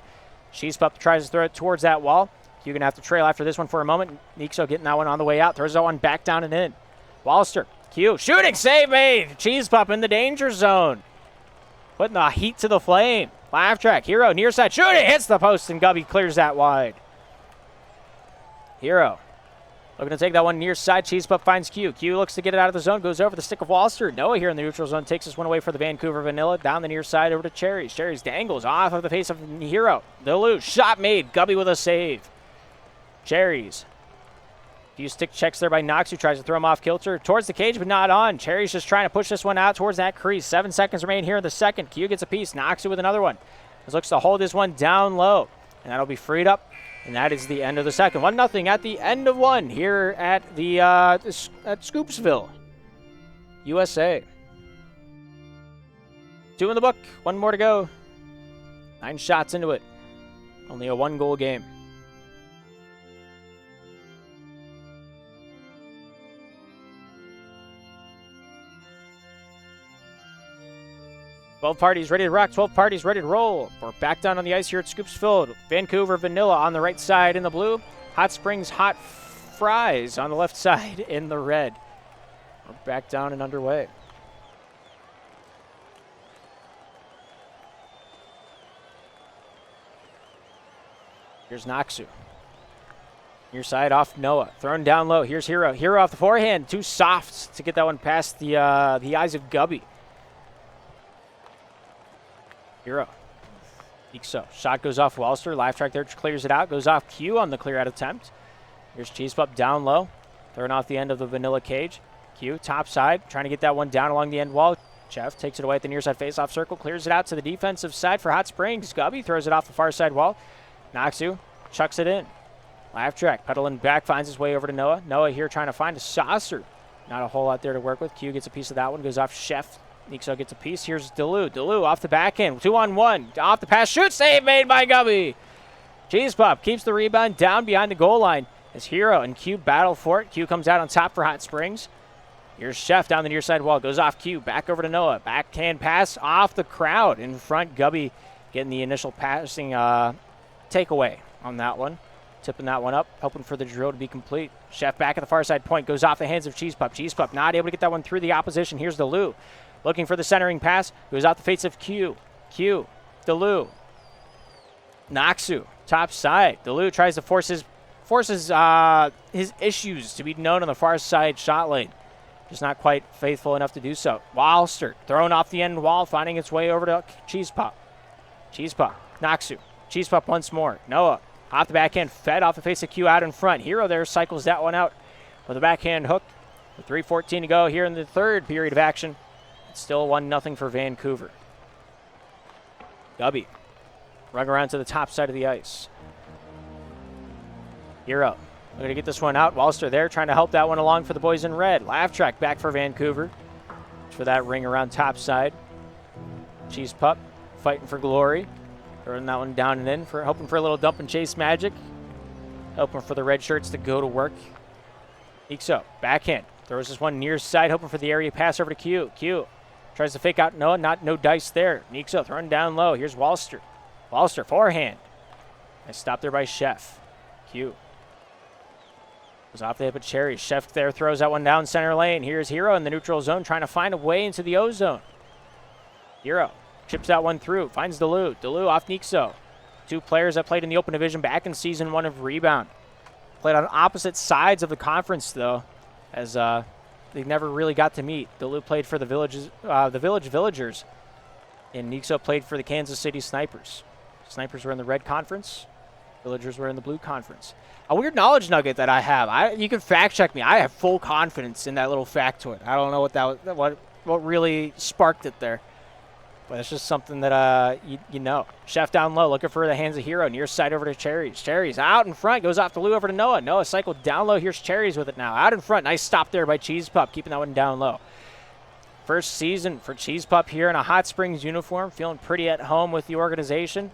Cheese Pup tries to throw it towards that wall. You're going to have to trail after this one for a moment. Nixo getting that one on the way out, throws that one back down and in. Wallister, Q, shooting, save made. Cheese Pup in the danger zone. Putting the heat to the flame. Laugh Track, Hero, near side, shooting, hits the post, and Gubby clears that wide. Hero, looking to take that one near side. Cheese Pup finds Q. Q looks to get it out of the zone, goes over the stick of Wallister. Noah here in the neutral zone takes this one away for the Vancouver Vanilla. Down the near side over to Cherries. Cherries dangles off of the face of Hero. The loose shot made. Gubby with a save. Cherries. Few stick checks there by Knox, who tries to throw him off kilter towards the cage, but not on. Cherry's just trying to push this one out towards that crease. 7 seconds remain here in the second. Q gets a piece. Knox with another one. This looks to hold this one down low, and that'll be freed up. And that is the end of the second. 1-0 at the end of one here at the at Scoopsville, USA. 2 in the book. 1 more to go. 9 shots into it. Only a 1-goal game. Twelve parties ready to rock, 12 parties ready to roll. We're back down on the ice here at Scoopsville. Vancouver Vanilla on the right side in the blue. Hot Springs Hot Fries on the left side in the red. We're back down and underway. Here's Noxu. Near side off Noah. Thrown down low. Here's Hero. Hero off the forehand. Too soft to get that one past the eyes of Gubby. Hero. So shot goes off Wallister. Laugh Track there clears it out. Goes off Q on the clear out attempt. Here's Cheese Pup down low. Throwing off the end of the vanilla cage. Q top side. Trying to get that one down along the end wall. Jeff takes it away at the near side face-off circle. Clears it out to the defensive side for Hot Springs. Gubby throws it off the far side wall. Noxu chucks it in. Laugh Track pedaling back. Finds his way over to Noah. Noah here trying to find a saucer. Not a whole lot there to work with. Q gets a piece of that one. Goes off Chef. Nixo gets a piece. Here's Delu. Delu off the backhand. 2-on-1. Off the pass. Shoot. Save made by Gubby. Cheese Pup keeps the rebound down behind the goal line as Hero and Q battle for it. Q comes out on top for Hot Springs. Here's Chef down the near side wall. Goes off Q. Back over to Noah. Backhand pass off the crowd. In front, Gubby getting the initial passing takeaway on that one. Tipping that one up. Hoping for the drill to be complete. Chef back at the far side point. Goes off the hands of Cheese Pup. Cheese Pup not able to get that one through the opposition. Here's Delu. Looking for the centering pass. Goes out the face of Q. Q. Delu. Noxu. Top side. Delu tries to forces his issues to be known on the far side shot lane. Just not quite faithful enough to do so. Wallister thrown off the end wall, finding its way over to Cheese Pup. Cheese Pup. Noxu. Cheese Pup once more. Noah. Off the backhand. Fed off the face of Q out in front. Hero there cycles that one out with a backhand hook. With 3:14 to go here in the third period of action. Still 1-0 for Vancouver. Gubby. Rug around to the top side of the ice. Hero. Looking to get this one out. Walster there trying to help that one along for the boys in red. Laugh track back for Vancouver. For that ring around top side. Cheese Pup fighting for glory. Throwing that one down and in, for hoping for a little dump and chase magic. Hoping for the red shirts to go to work. Ixo, backhand. Throws this one near side, hoping for the area pass over to Q. Q tries to fake out Noah, no dice there. Nixo throwing down low. Here's Walster. Walster, forehand. Nice stop there by Chef. Q goes off the hip of Cherry. Chef there throws that one down center lane. Here's Hero in the neutral zone, trying to find a way into the O zone. Hero chips that one through, finds Delu. Delu off Nixo. Two players that played in the Open Division back in Season 1 of Rebound. Played on opposite sides of the conference, though, as they never really got to meet. Delu played for the Villagers, and Nixo played for the Kansas City Snipers. Snipers were in the red conference. Villagers were in the blue conference. A weird knowledge nugget that I have. You can fact check me. I have full confidence in that little factoid. I don't know what really sparked it there. But it's just something that you know. Chef down low, looking for the hands of Hero. Near side over to Cherries. Cherries out in front, goes off the Lou over to Noah. Noah cycled down low. Here's Cherries with it now. Out in front, nice stop there by Cheese Pup, keeping that one down low. First season for Cheese Pup here in a Hot Springs uniform. Feeling pretty at home with the organization.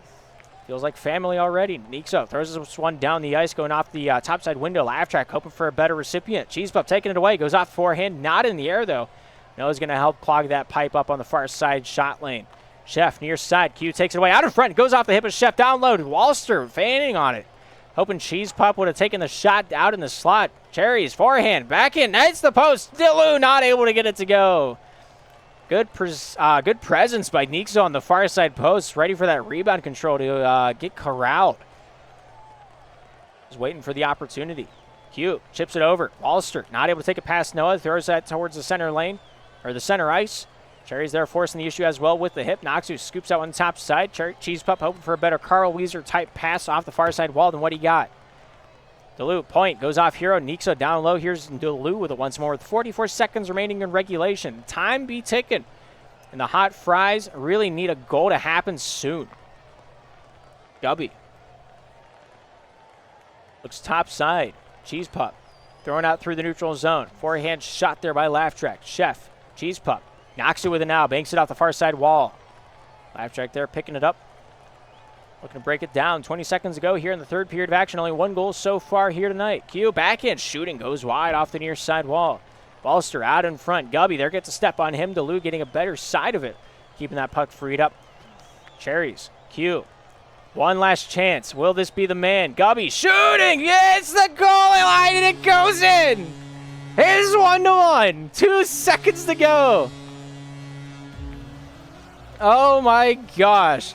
Feels like family already. Nixo throws this one down the ice, going off the topside window. Laugh track, hoping for a better recipient. Cheese Pup taking it away, goes off forehand, not in the air though. Noah's going to help clog that pipe up on the far side shot lane. Chef near side. Q takes it away out in front. Goes off the hip of Chef down low. Walster fanning on it. Hoping Cheese Pup would have taken the shot out in the slot. Cherries forehand. Back in. Hits the post. Dilu not able to get it to go. Good presence by Nixo on the far side post. Ready for that rebound control to get corralled. Just waiting for the opportunity. Q chips it over. Walster not able to take it past Noah. Throws that towards the center lane. Or the center ice. Cherry's there forcing the issue as well with the hip. Noxu scoops out on top side. Cheese Pup hoping for a better Carl Weezer type pass off the far side wall than what he got. Delu, point, goes off Hero. Nixo down low. Here's Delu with it once more with 44 seconds remaining in regulation. Time be ticking. And the Hot Fries really need a goal to happen soon. Gubby looks top side. Cheese Pup throwing out through the neutral zone. Forehand shot there by Laugh Track. Chef, Cheese Pup. Knocks it with it now. Banks it off the far side wall. Laugh track there, picking it up. Looking to break it down. 20 seconds ago here in the third period of action. Only one goal so far here tonight. Q backhand shooting goes wide off the near side wall. Balster out in front. Gubby there gets a step on him. Delu getting a better side of it. Keeping that puck freed up. Cherries. Q. One last chance. Will this be the man? Gubby shooting. Yeah, it's the goalie line and it goes in. It's 1-1. 2 seconds to go. Oh my gosh.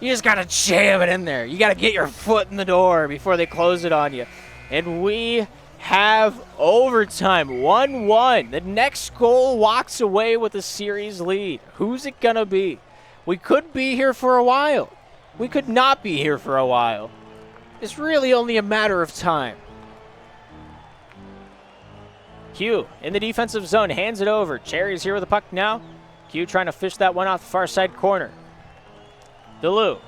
You just got to jam it in there. You got to get your foot in the door before they close it on you. And we have overtime. 1-1. The next goal walks away with a series lead. Who's it going to be? We could be here for a while. We could not be here for a while. It's really only a matter of time. Q in the defensive zone. Hands it over. Cherry's here with the puck now. Q trying to fish that one off the far side corner. Delu.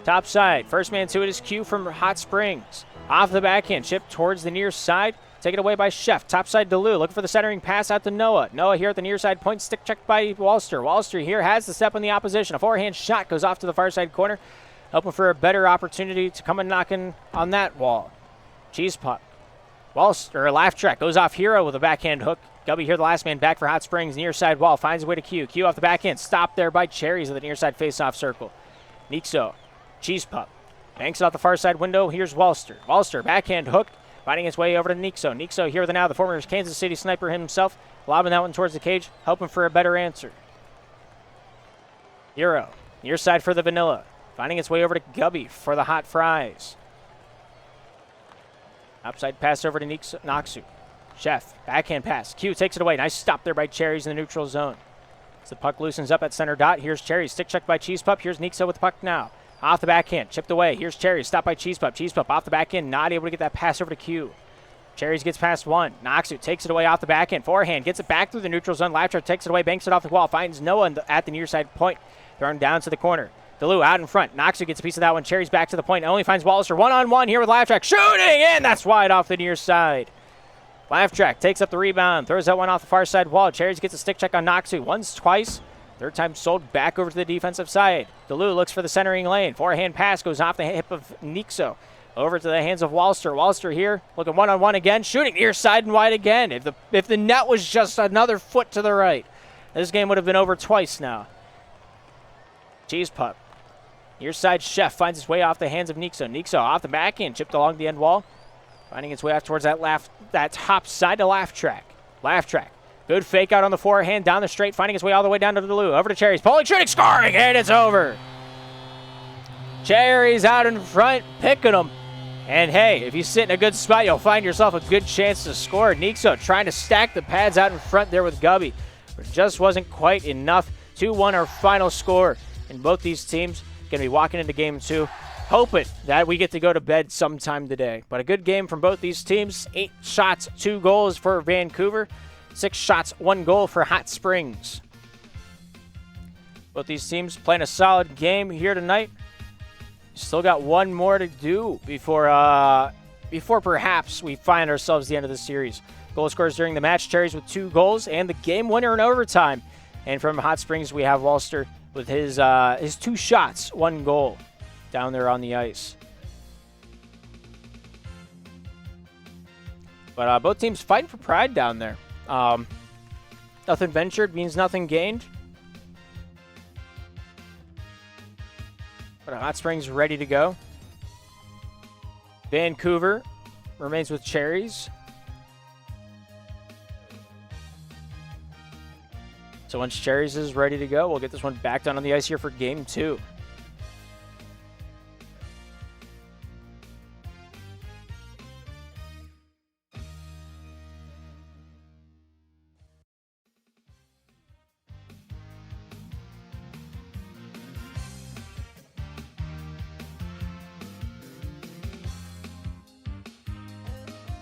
Top side. First man to it is Q from Hot Springs. Off the backhand. Chip towards the near side. Taken away by Chef. Top side Delu. Looking for the centering pass out to Noah. Noah here at the near side point. Stick checked by Walster. Walster here has the step on the opposition. A forehand shot goes off to the far side corner. Hoping for a better opportunity to come and knocking on that wall. Cheese Pup. Walster, Laugh Track goes off Hero with a backhand hook. Gubby here, the last man back for Hot Springs. Near side wall, finds his way to Q. Q off the backhand, stopped there by Cherries at the near side face-off circle. Nixo, Cheese Pup, banks it off the far side window. Here's Walster. Walster, backhand hook, finding his way over to Nixo. Nixo here with it now, the former Kansas City Sniper himself, lobbing that one towards the cage, hoping for a better answer. Hero, near side for the Vanilla, finding its way over to Gubby for the Hot Fries. Upside pass over to Noxu. Chef, backhand pass. Q takes it away. Nice stop there by Cherries in the neutral zone. As the puck loosens up at center dot, here's Cherries. Stick check by Cheese Pup. Here's Nixo with the puck now. Off the backhand, chipped away. Here's Cherries. Stopped by Cheese Pup. Cheese Pup off the backhand, not able to get that pass over to Q. Cherries gets past one. Noxu takes it away off the backhand. Forehand, gets it back through the neutral zone. Laptrap takes it away, banks it off the wall. Finds Noah at the near side point. Thrown down to the corner. DeLu out in front. Noxu gets a piece of that one. Cherry's back to the point. Only finds Wallister one-on-one here with Laugh Track. Shooting in! That's wide off the near side. Laugh Track takes up the rebound. Throws that one off the far side wall. Cherries gets a stick check on Noxu. Once, twice. Third time sold back over to the defensive side. DeLu looks for the centering lane. Forehand pass goes off the hip of Nixo. Over to the hands of Wallister. Wallister here looking one-on-one again. Shooting near side and wide again. If the net was just another foot to the right, this game would have been over twice now. Cheese Pup. Near side Chef finds his way off the hands of Nixo. Nixo off the backhand, chipped along the end wall. Finding its way off towards that top side to Laugh Track. Laugh Track. Good fake out on the forehand, down the straight, finding his way all the way down to DeLu. Over to Cherries. Pulling, shooting, scoring, and it's over. Cherries out in front, picking them. And hey, if you sit in a good spot, you'll find yourself a good chance to score. Nixo trying to stack the pads out in front there with Gubby. But it just wasn't quite enough. 2-1 our final score. And both these teams going to be walking into game 2, hoping that we get to go to bed sometime today. But a good game from both these teams. 8 shots, 2 goals for Vancouver. 6 shots, 1 goal for Hot Springs. Both these teams playing a solid game here tonight. Still got one more to do before perhaps we find ourselves at the end of the series. Goal scorers during the match, Cherries with 2 goals and the game winner in overtime. And from Hot Springs, we have Wallister with his 2 shots, 1 goal down there on the ice. But both teams fighting for pride down there. Nothing ventured means nothing gained. But Hot Springs ready to go. Vancouver remains with Cherries. So once Cherries is ready to go, we'll get this one back down on the ice here for game 2.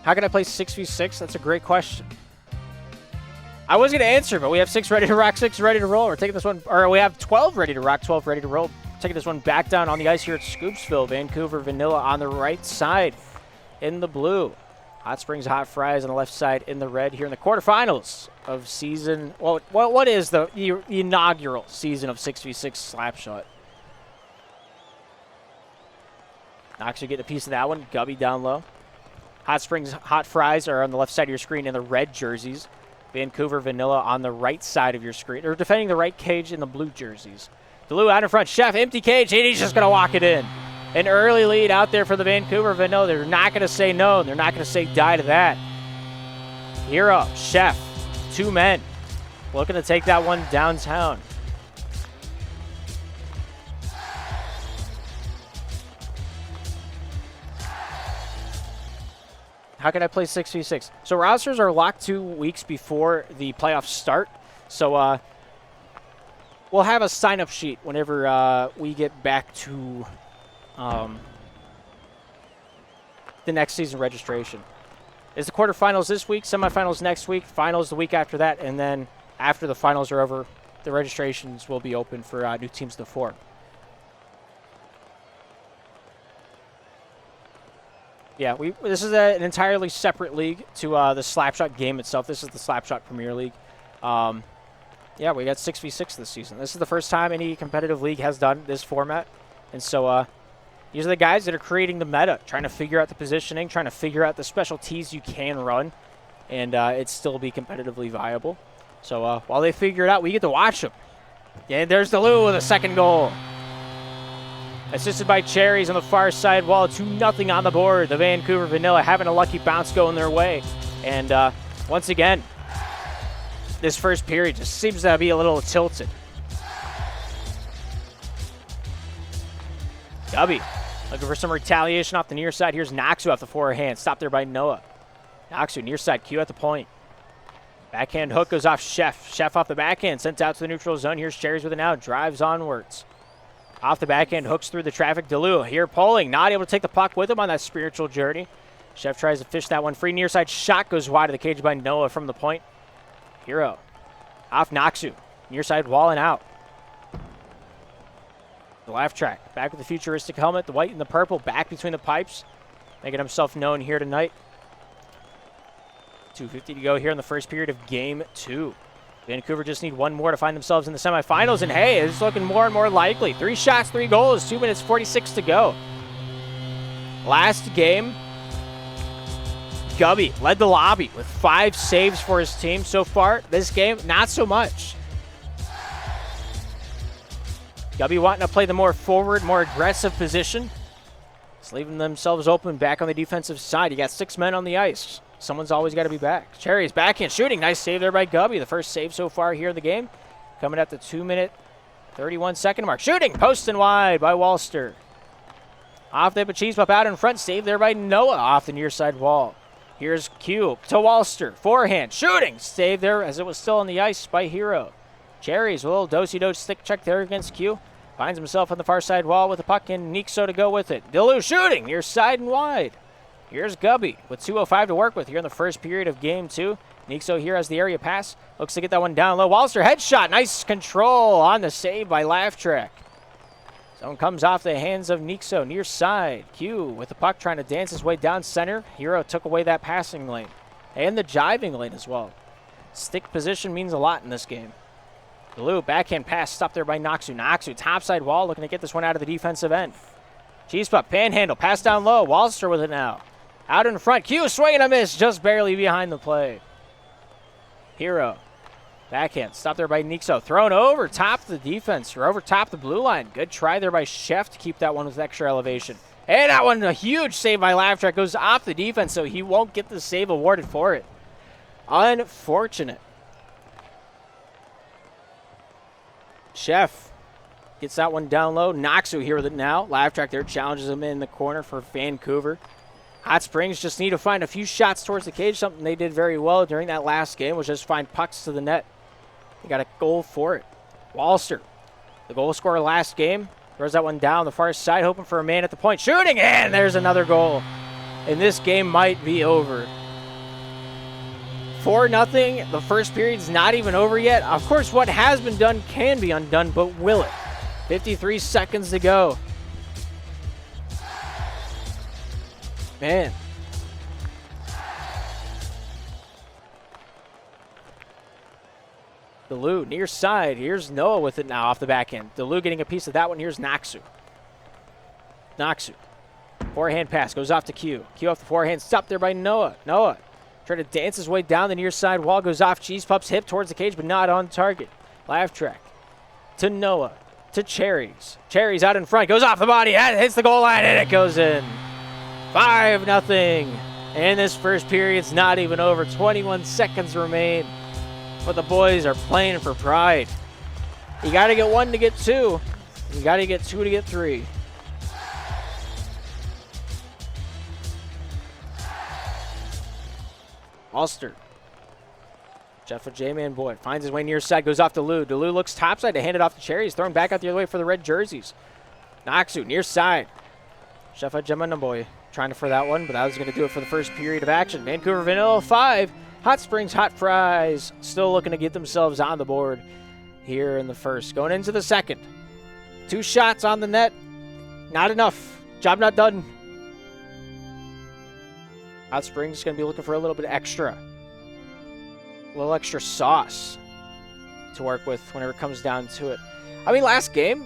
How can I play 6v6? That's a great question. I was going to answer, but we have 6 ready to rock, 6 ready to roll. We're taking this one, or we have 12 ready to rock, 12 ready to roll. Taking this one back down on the ice here at Scoopsville. Vancouver Vanilla on the right side in the blue. Hot Springs Hot Fries on the left side in the red here in the quarterfinals of season. Well, what is the inaugural season of 6v6 Slapshot? Actually getting a piece of that one. Gubby down low. Hot Springs Hot Fries are on the left side of your screen in the red jerseys. Vancouver Vanilla on the right side of your screen. They're defending the right cage in the blue jerseys. DeLu out in front. Chef, empty cage, and he's just going to walk it in. An early lead out there for the Vancouver Vanilla. They're not going to say no. They're not going to say die to that. Hero, Chef, 2 men. Looking to take that one downtown. How can I play 6v6? So rosters are locked 2 weeks before the playoffs start. So we'll have a sign-up sheet whenever we get back to the next season registration. It's the quarterfinals this week, semifinals next week, finals the week after that, and then after the finals are over, the registrations will be open for new teams to form. Yeah, this is an entirely separate league to the Slapshot game itself. This is the Slapshot Premier League. Yeah, we got 6v6 this season. This is the first time any competitive league has done this format. And so these are the guys that are creating the meta, trying to figure out the positioning, trying to figure out the specialties you can run, and it still be competitively viable. So while they figure it out, we get to watch them. Yeah, there's DeLu with a 2nd goal. Assisted by Cherries on the far side wall, 2-0 on the board. The Vancouver Vanilla having a lucky bounce going their way. And once again, this first period just seems to be a little tilted. Gubby looking for some retaliation off the near side. Here's Noxu off the forehand. Stopped there by Noah. Noxu near side, Q at the point. Backhand hook goes off Chef. Chef off the backhand, sent out to the neutral zone. Here's Cherries with it now, drives onwards. Off the backhand, hooks through the traffic. DeLu here pulling, not able to take the puck with him on that spiritual journey. Chef tries to fish that one free. Near side shot goes wide of the cage by Noah from the point. Hero off Noxu. Near side wall and out. The laugh track, back with the futuristic helmet, the white and the purple, back between the pipes, making himself known here tonight. 2:50 to go here in the first period of Game 2. Vancouver just need one more to find themselves in the semifinals, and hey, it's looking more and more likely. 3 shots, 3 goals, 2 minutes 46 to go. Last game, Gubby led the lobby with 5 saves for his team so far. This game, not so much. Gubby wanting to play the more forward, more aggressive position. Just leaving themselves open back on the defensive side. You got 6 men on the ice. Someone's always got to be back. Cherry's backhand shooting. Nice save there by Gubby. The first save so far here in the game. Coming at the 2-minute, 31-second mark. Shooting, post and wide by Walster. Off the cheese pup out in front. Save there by Noah off the near side wall. Here's Q to Walster. Forehand, shooting. Save there as it was still on the ice by Hero. Cherry's a little do-si-do stick check there against Q. Finds himself on the far side wall with the puck and Nixo to go with it. Delu shooting near side and wide. Here's Gubby with 2:05 to work with here in the first period of Game 2. Nixo here has the area pass. Looks to get that one down low. Walster headshot. Nice control on the save by Laugh Track. Zone comes off the hands of Nixo near side. Q with the puck trying to dance his way down center. Hero took away that passing lane and the jiving lane as well. Stick position means a lot in this game. Blue backhand pass stopped there by Noxu. Noxu topside wall looking to get this one out of the defensive end. Cheese pup panhandle pass down low. Walster with it now. Out in front. Q swing and a miss just barely behind the play. Hero backhand stopped there by Nixo. Thrown over top the defense or over top the blue line. Good try there by Chef to keep that one with extra elevation. And that one, a huge save by Laugh Track, goes off the defense, so he won't get the save awarded for it. Unfortunate. Chef gets that one down low. Noxu here with it now. Laugh Track there challenges him in the corner for Vancouver. Hot Springs just need to find a few shots towards the cage, something they did very well during that last game, was just find pucks to the net. They got a goal for it. Walster, the goal scorer last game, throws that one down the far side, hoping for a man at the point. Shooting, and there's another goal. And this game might be over. 4-0. The first period's not even over yet. Of course, what has been done can be undone, but will it? 53 seconds to go. Man. Delu near side. Here's Noah with it now off the back end. Delu getting a piece of that one. Here's Noxu. Noxu. Forehand pass goes off to Q. Q off the forehand. Stopped there by Noah. Noah trying to dance his way down the near side wall. Goes off Cheese Pup's hip towards the cage, but not on target. Laugh Track to Noah. To Cherries. Cherries out in front. Goes off the body. Hits the goal line, and it goes in. 5-0. And this first period's not even over. 21 seconds remain. But the boys are playing for pride. You got to get 1 to get 2. You got to get 2 to get 3. Ulster. Jeff with J-Man Boyd finds his way near side, goes off to Lou. DeLu looks topside to hand it off to Cherries. Thrown back out the other way for the red jerseys. Noxu near side. Chef with J-Man Boyd trying to for that one, but that was going to do it for the first period of action. Vancouver Vanilla 5. Hot Springs Hot Fries still looking to get themselves on the board here in the first. Going into the second. 2 shots on the net. Not enough. Job not done. Hot Springs is going to be looking for a little bit extra. A little extra sauce to work with whenever it comes down to it. I mean, last game,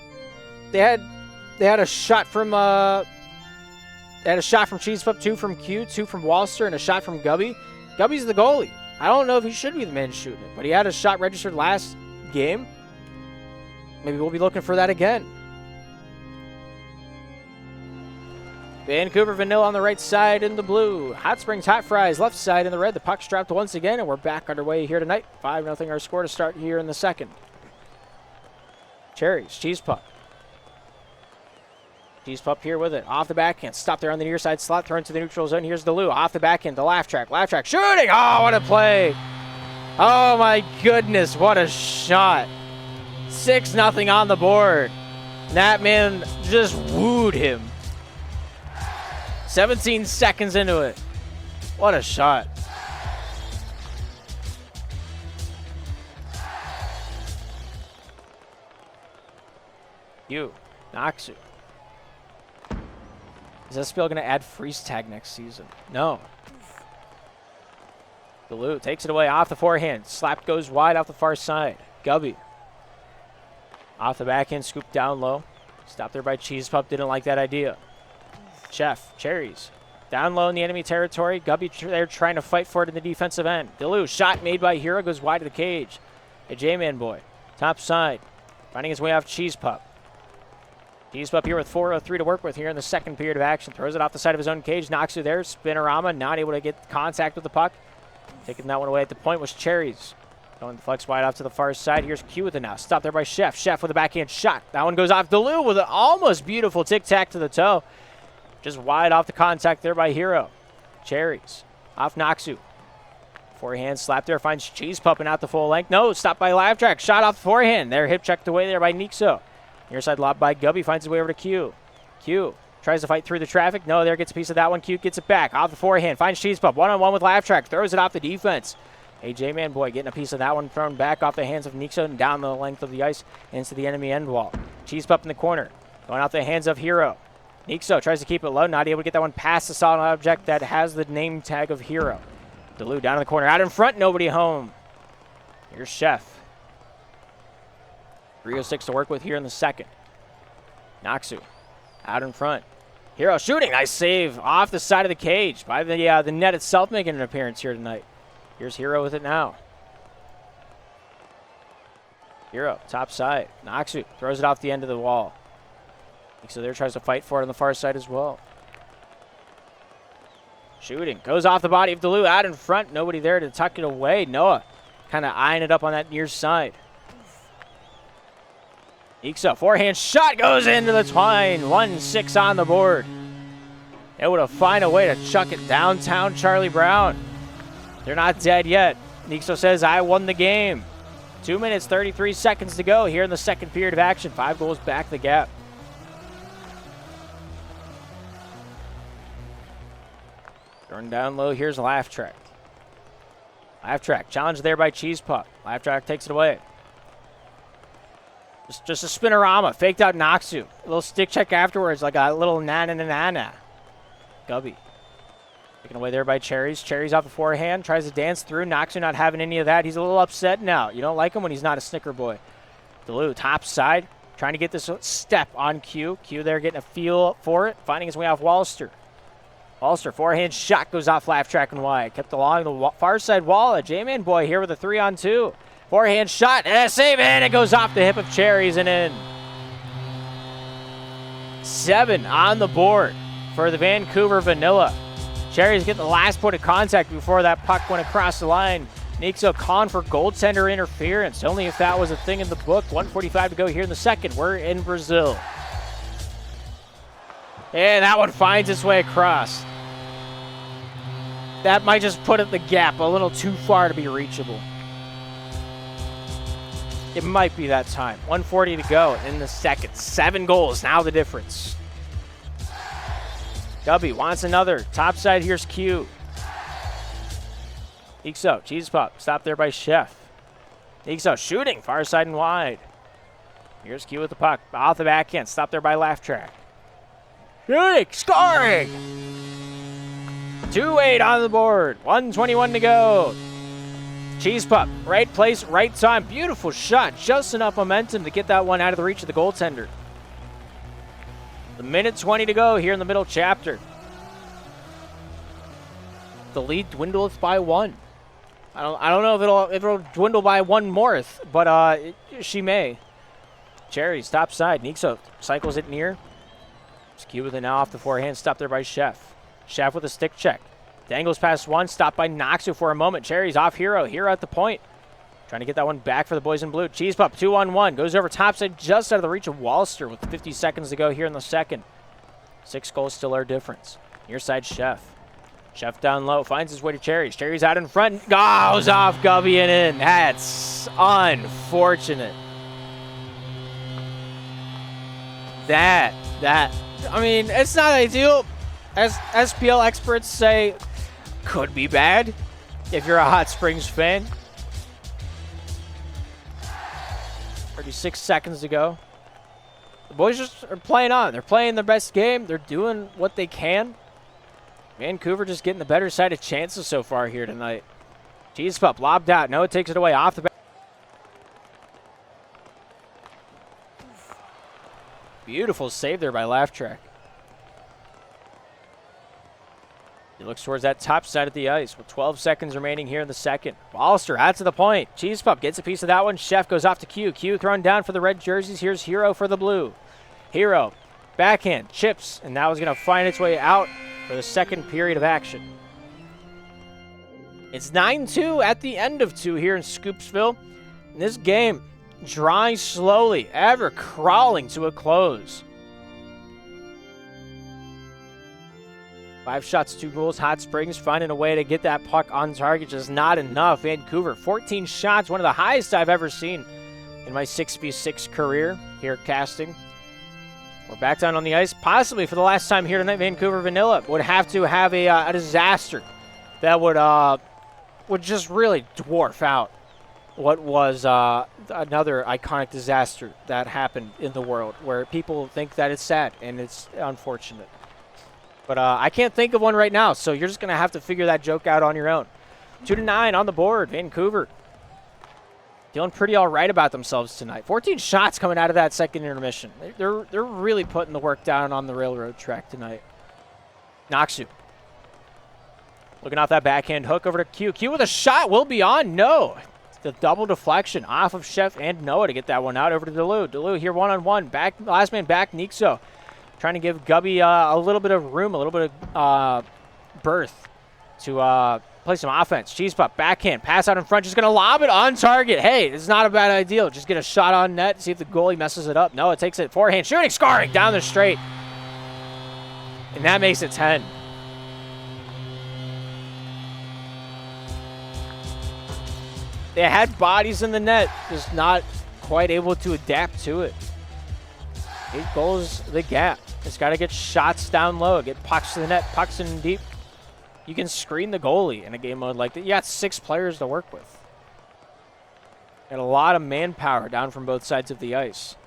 they had a shot from Cheese Pup, 2 from Q, 2 from Walster, and a shot from Gubby. Gubby's the goalie. I don't know if he should be the man shooting it, but he had a shot registered last game. Maybe we'll be looking for that again. Vancouver Vanilla on the right side in the blue. Hot Springs Hot Fries left side in the red. The puck's dropped once again, and we're back underway here tonight. 5-0 our score to start here in the second. Cherries, Cheese Pup. Cheese Pup here with it. Off the backhand. Stop there on the near side slot. Thrown to the neutral zone. Here's DeLu. Off the backhand. The Laugh Track. Laugh Track shooting. Oh, what a play. Oh, my goodness. What a shot. 6-0 on the board. That man just wooed him. 17 seconds into it. What a shot. Noxu. Is SPL going to add freeze tag next season? No. Baloo takes it away off the forehand. Slap goes wide off the far side. Gubby. Off the backhand, scoop down low. Stopped there by Cheese Pup. Didn't like that idea. Chef, Cherries. Down low in the enemy territory. Gubby there trying to fight for it in the defensive end. Baloo, shot made by Hero, goes wide of the cage. A J-Man boy. Top side. Finding his way off Cheese Pup. Cheese Pup here with 4:03 to work with here in the second period of action. Throws it off the side of his own cage. Noxu there. Spinorama not able to get contact with the puck. Taking that one away at the point was Cherries. Going the flex wide off to the far side. Here's Q with it now. Stopped there by Chef. Chef with a backhand shot. That one goes off Daloo with an almost beautiful tic-tac to the toe. Just wide off the contact there by Hero. Cherries. Off Noxu. Forehand slap there. Finds Cheese Pup and out the full length. No, stopped by Laugh Track. Shot off the forehand. There, hip checked away there by Nixo. Near side lob by Gubby. Finds his way over to Q. Q tries to fight through the traffic. No, there gets a piece of that one. Q gets it back. Off the forehand. Finds Cheese Pup. One-on-one with Laugh Track. Throws it off the defense. A J-Man boy getting a piece of that one thrown back off the hands of Nixo and down the length of the ice into the enemy end wall. Cheese Pup in the corner. Going out the hands of Hero. Nixo tries to keep it low. Not able to get that one past the solid object that has the name tag of Hero. Daloo down in the corner. Out in front. Nobody home. Here's Chef. 3:06 to work with here in the second. Noxu out in front. Hero shooting. Nice save off the side of the cage by the net itself making an appearance here tonight. Here's Hero with it now. Hero, top side. Noxu throws it off the end of the wall. So there tries to fight for it on the far side as well. Shooting. Goes off the body of Daloo out in front. Nobody there to tuck it away. Noah kind of eyeing it up on that near side. Ekes up. Forehand shot goes into the twine. 1-6 on the board. Able to find a way to chuck it downtown Charlie Brown. They're not dead yet. Nixo says, I won the game. 2 minutes, 33 seconds to go here in the second period of action. 5 goals back the gap. Turned down low. Here's Laugh Track. Laugh Track. Challenge there by Cheese Pup. Laugh Track takes it away. Just a spinorama. Faked out Noxu. A little stick check afterwards, like a little na-na-na-na-na. Gubby. Taken away there by Cherries. Cherries off the forehand. Tries to dance through. Noxu not having any of that. He's a little upset now. You don't like him when he's not a snicker boy. Daloo, top side. Trying to get this step on Q. Q there getting a feel for it. Finding his way off Wallster. Wallster, forehand shot goes off Laugh Track and wide. Kept along the far side wall. A J-Man boy here with a 3-on-2. Forehand shot and a save, and it goes off the hip of Cherries and in. 7 on the board for the Vancouver Vanilla. Cherries get the last point of contact before that puck went across the line. Nixo calling for goaltender interference. Only if that was a thing in the book. 1:45 to go here in the second. We're in Brazil. And that one finds its way across. That might just put it the gap a little too far to be reachable. It might be that time. 1:40 to go in the second. 7 goals, now the difference. Gubby wants another. Top side, here's Q. Ekes Cheese Pup. Stopped there by Chef. Ekes shooting. Far side and wide. Here's Q with the puck. Off the backhand. Stopped there by Laugh Track. Shooting. Scoring! 2-8 on the board. 1:21 to go. Cheese Pup. Right place, right time. Beautiful shot. Just enough momentum to get that one out of the reach of the goaltender. The minute 20 to go here in the middle chapter. The lead dwindleth by 1. I don't know if it'll dwindle by 1 more, but she may. Cherries top side. Nixo cycles it near. Q with it now off the forehand. Stopped there by Chef. Chef with a stick check. Dangles past one. Stopped by Noxu for a moment. Cherries off Hero. Hero at the point. Trying to get that one back for the boys in blue. Cheese Pup 2-on-1. Goes over topside just out of the reach of Wallster with 50 seconds to go here in the second. 6 goals still our difference. Near side Chef. Chef down low. Finds his way to Cherries. Cherries out in front. Goes off Gubby and in. That's unfortunate. I mean, it's not ideal. As SPL experts say, could be bad if you're a Hot Springs fan. 36 seconds to go. The boys just are playing on. They're playing their best game. They're doing what they can. Vancouver just getting the better side of chances so far here tonight. Cheese Pup lobbed out. Noah takes it away off the back. Beautiful save there by Laugh Track. He looks towards that top side of the ice with 12 seconds remaining here in the second. Ballister out to the point. Cheese Pup gets a piece of that one. Chef goes off to Q. Q thrown down for the red jerseys. Here's Hero for the blue. Hero, backhand, chips, and that was going to find its way out for the second period of action. It's 9-2 at the end of 2 here in Scoopsville. And this game drawing slowly, ever crawling to a close. 5 shots, 2 goals. Hot Springs finding a way to get that puck on target, just not enough. Vancouver, 14 shots, one of the highest I've ever seen in my 6v6 career here casting. We're back down on the ice, possibly for the last time here tonight. Vancouver Vanilla would have to have a disaster that would just really dwarf out what was another iconic disaster that happened in the world, where people think that it's sad and it's unfortunate. But I can't think of one right now, so you're just going to have to figure that joke out on your own. 2-9 on the board. Vancouver feeling pretty all right about themselves tonight. 14 shots coming out of that second intermission. They're really putting the work down on the railroad track tonight. Noxu looking off that backhand hook over to Q. Q with a shot will be on. No. The double deflection off of Chef and Noah to get that one out over to Delu. Delu here one-on-one. Back, last man back, Nixo. Trying to give Gubby a little bit of room, a little bit of berth to play some offense. Cheese Pup, backhand, pass out in front, just going to lob it on target. Hey, it's not a bad idea. Just get a shot on net, see if the goalie messes it up. No, it takes it forehand, shooting, scoring down the straight. And that makes it 10. They had bodies in the net, just not quite able to adapt to it. 8 goals the gap. It's got to get shots down low, get pucks to the net, pucks in deep. You can screen the goalie in a game mode like that. You got 6 players to work with. Got a lot of manpower down from both sides of the ice.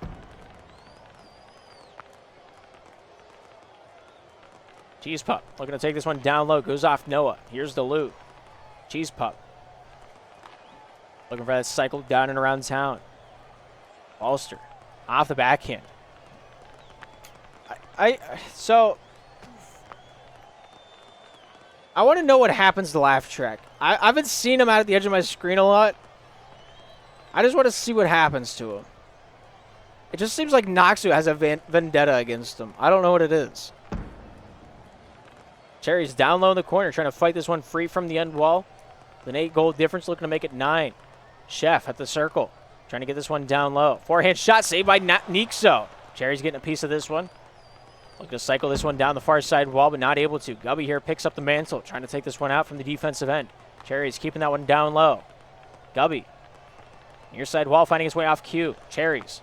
Cheese Pup looking to take this one down low, goes off Noah. Here's the loot. Cheese Pup looking for that cycle down and around town. Ballister off the backhand. So I want to know what happens to Laugh Track. I haven't seen him out at the edge of my screen a lot. I just want to see what happens to him. It just seems like Noxu has a vendetta against him. I don't know what it is. Cherry's down low in the corner, trying to fight this one free from the end wall. With an 8-goal difference, looking to make it 9. Chef at the circle, trying to get this one down low. Forehand shot saved by Nixo. Cherry's getting a piece of this one. Looking to cycle this one down the far side wall, but not able to. Gubby here picks up the mantle, trying to take this one out from the defensive end. Cherry's keeping that one down low. Gubby, near side wall, finding his way off Q. Cherry's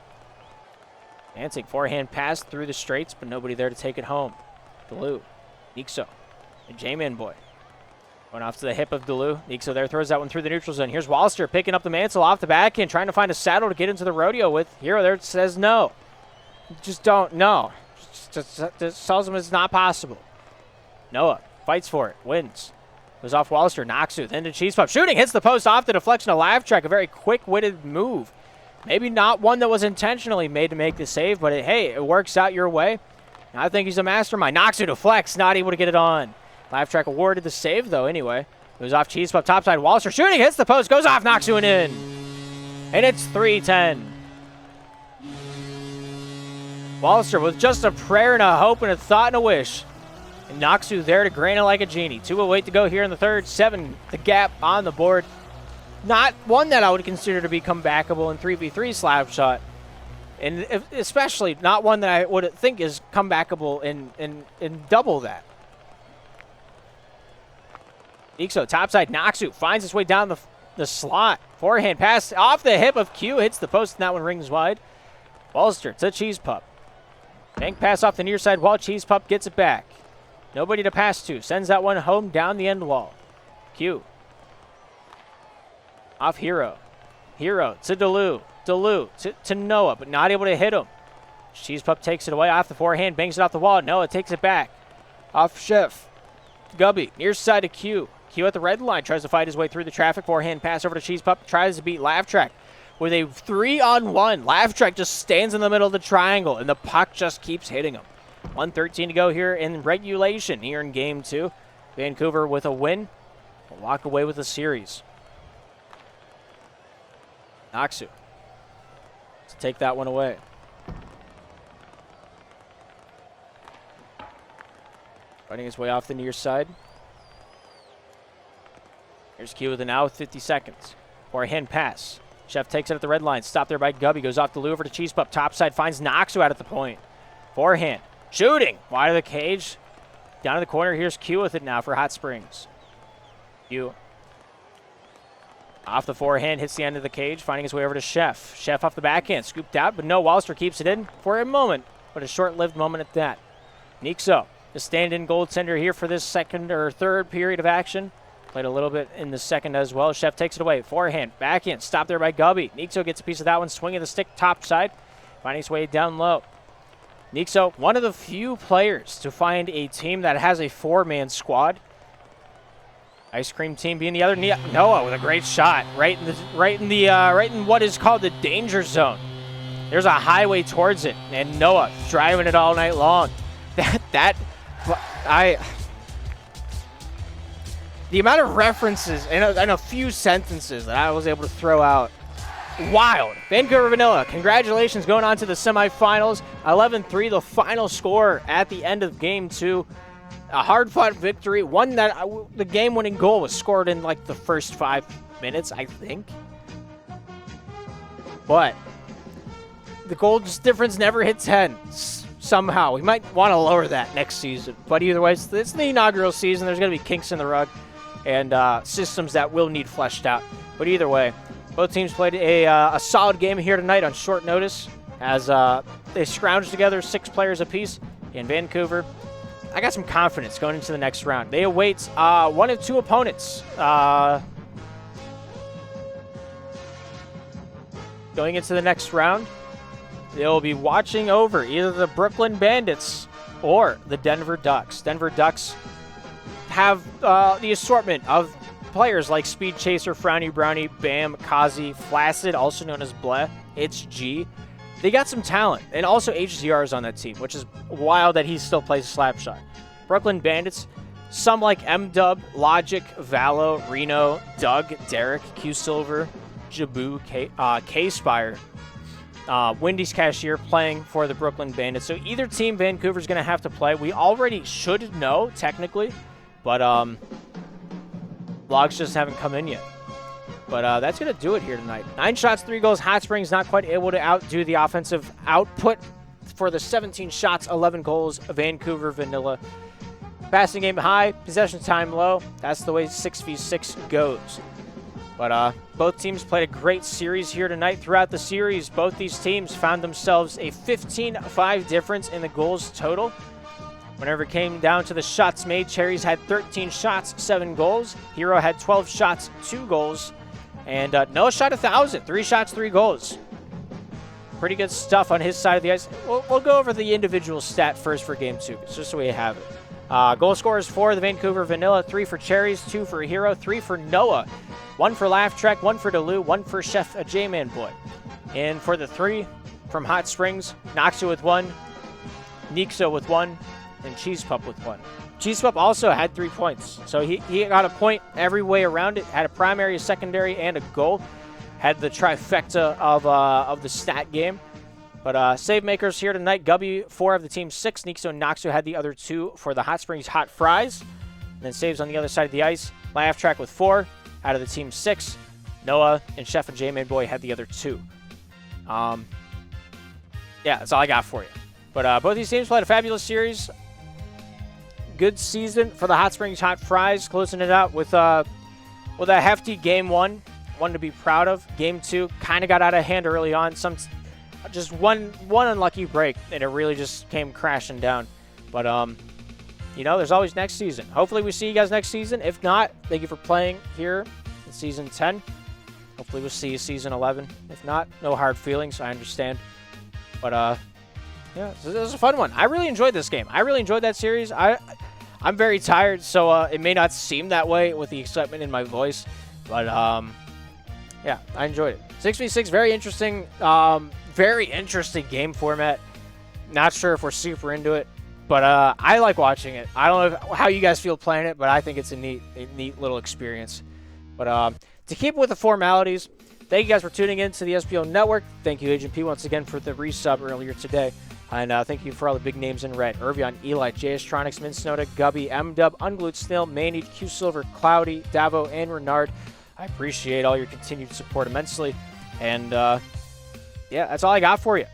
dancing forehand pass through the straights, but nobody there to take it home. Delu, Nixo, the J-Man boy. Going off to the hip of Delu. Nixo there throws that one through the neutral zone. Here's Wallister picking up the mantle off the backhand, trying to find a saddle to get into the rodeo with. Hero there says no. Just don't, no. Just tells him it's not possible. Noah fights for it, wins. Goes off Wallister, Noxu, then to Cheese Pup. Shooting, hits the post off the deflection of Laugh Track. A very quick-witted move. Maybe not one that was intentionally made to make the save, but hey, it works out your way. I think he's a mastermind. Noxu deflects, not able to get it on. Laugh Track awarded the save, though, anyway. Goes off Cheese Pup, topside. Wallister shooting, hits the post, goes off Noxu and in. And it's 3-10. Wallister with just a prayer and a hope and a thought and a wish. And Noxu there to grant it like a genie. 2:08 to go here in the third. 7 the gap on the board. Not one that I would consider to be comebackable in 3v3 slap shot. And especially not one that I would think is comebackable in double that. Nixo, topside, Noxu finds his way down the slot. Forehand pass off the hip of Q, hits the post, and that one rings wide. Wallister to Cheese Pup. Bank pass off the near side wall. Cheese Pup gets it back. Nobody to pass to. Sends that one home down the end wall. Q. Off Hero. Hero to Delu. Delu to Noah, but not able to hit him. Cheese Pup takes it away off the forehand, bangs it off the wall. Noah takes it back. Off Chef. Gubby, near side of Q. Q at the red line, tries to fight his way through the traffic. Forehand pass over to Cheese Pup, tries to beat Laugh Track with a 3-on-1. Laugh Track just stands in the middle of the triangle, and the puck just keeps hitting him. 1:13 to go here in regulation here in Game 2. Vancouver with a win. Will walk away with the series. Naksu to take that one away. Fighting his way off the near side. Here's Q with an out with 50 seconds. Forehand pass. Chef takes it at the red line. Stopped there by Gubby. Goes off the loo over to Cheese Pup. Topside finds Naksu out at the point. Forehand. Shooting. Wide of the cage. Down to the corner. Here's Q with it now for Hot Springs. Q. Off the forehand. Hits the end of the cage. Finding his way over to Chef. Chef off the backhand. Scooped out, but no. Wallster keeps it in for a moment. But a short-lived moment at that. Nixo, the stand-in goaltender here for this second or third period of action. Played a little bit in the second as well. Chef takes it away. Forehand. Backhand. Stopped there by Gubby. Nixo gets a piece of that one. Swinging the stick top side. Finding his way down low. Nixo, one of the few players to find a team that has a 4-man squad. Ice Cream Team being the other. Noah with a great shot right in what is called the danger zone. There's a highway towards it, and Noah driving it all night long. The amount of references and a few sentences that I was able to throw out. Wild. Vancouver Vanilla, congratulations going on to the semifinals. 11-3, the final score at the end of Game 2. A hard-fought victory, one that the game-winning goal was scored in like the first 5 minutes, I think. But the goal difference never hit 10 somehow. We might want to lower that next season. But either way, it's the inaugural season. There's going to be kinks in the rug and systems that will need fleshed out. But either way, both teams played a solid game here tonight on short notice as they scrounged together 6 players apiece in Vancouver. I got some confidence going into the next round. They await one of 2 opponents. Going into the next round, they'll be watching over either the Brooklyn Bandits or the Denver Ducks. Denver Ducks have the assortment of players like Speed Chaser, Frowny Brownie, Bam, Kazi, Flaccid, also known as Bleh, It's G. They got some talent, and also HZR is on that team, which is wild that he still plays Slapshot. Brooklyn Bandits, some like M-Dub, Logic, Valo, Reno, Doug, Derek, Q Silver, Jabu, K-Spire, Wendy's Cashier playing for the Brooklyn Bandits. So either team Vancouver's going to have to play. We already should know, technically, but logs just haven't come in yet. But that's going to do it here tonight. 9 shots, 3 goals. Hot Springs not quite able to outdo the offensive output for the 17 shots, 11 goals. Vancouver Vanilla. Passing game high, possession time low. That's the way 6v6 goes. But both teams played a great series here tonight. Throughout the series, both these teams found themselves a 15-5 difference in the goals total. Whenever it came down to the shots made, Cherries had 13 shots, 7 goals. Hero had 12 shots, 2 goals. And Noah shot 1,000, 3 shots, 3 goals. Pretty good stuff on his side of the ice. We'll go over the individual stat first for Game 2, just so we have it. Goal scorers for the Vancouver Vanilla, 3 for Cherries, 2 for Hero, 3 for Noah, 1 for Laugh Track, 1 for Delu, 1 for Chef, a J-Man boy. And for the 3 from Hot Springs, Noxu with 1, Nixo with 1, and Cheese Pup with 1. Cheese Pup also had 3 points, so he got a point every way around it. Had a primary, a secondary, and a goal. Had the trifecta of the stat game. But save makers here tonight. Gubby, 4 of the team's 6. Nixo and Noxo had the other 2 for the Hot Springs Hot Fries. And then saves on the other side of the ice. Laugh Track with 4 out of the team's 6. Noah and Chef and J-Man Boy had the other 2. Yeah, that's all I got for you. But both these teams played a fabulous series. Good season for the Hot Springs Hot Fries, closing it out with a hefty Game 1. One to be proud of. Game 2 kind of got out of hand early on. Just one unlucky break, and it really just came crashing down. But, there's always next season. Hopefully we see you guys next season. If not, thank you for playing here in Season 10. Hopefully we'll see you Season 11. If not, no hard feelings. I understand. But, Yeah, so this was a fun one. I really enjoyed this game. I really enjoyed that series. I'm very tired, so it may not seem that way with the excitement in my voice, but yeah, I enjoyed it. 6v6, very interesting game format. Not sure if we're super into it, but I like watching it. I don't know how you guys feel playing it, but I think it's a neat little experience. But to keep with the formalities, thank you guys for tuning in to the SPL Network. Thank you, Agent P, once again for the resub earlier today. And thank you for all the big names in red. Irvion, Eli, JStronics, Minsnoda, Gubby, M-Dub, Unglued Snail, Manny, Q-Silver, Cloudy, Davo, and Renard. I appreciate all your continued support immensely. And yeah, that's all I got for you.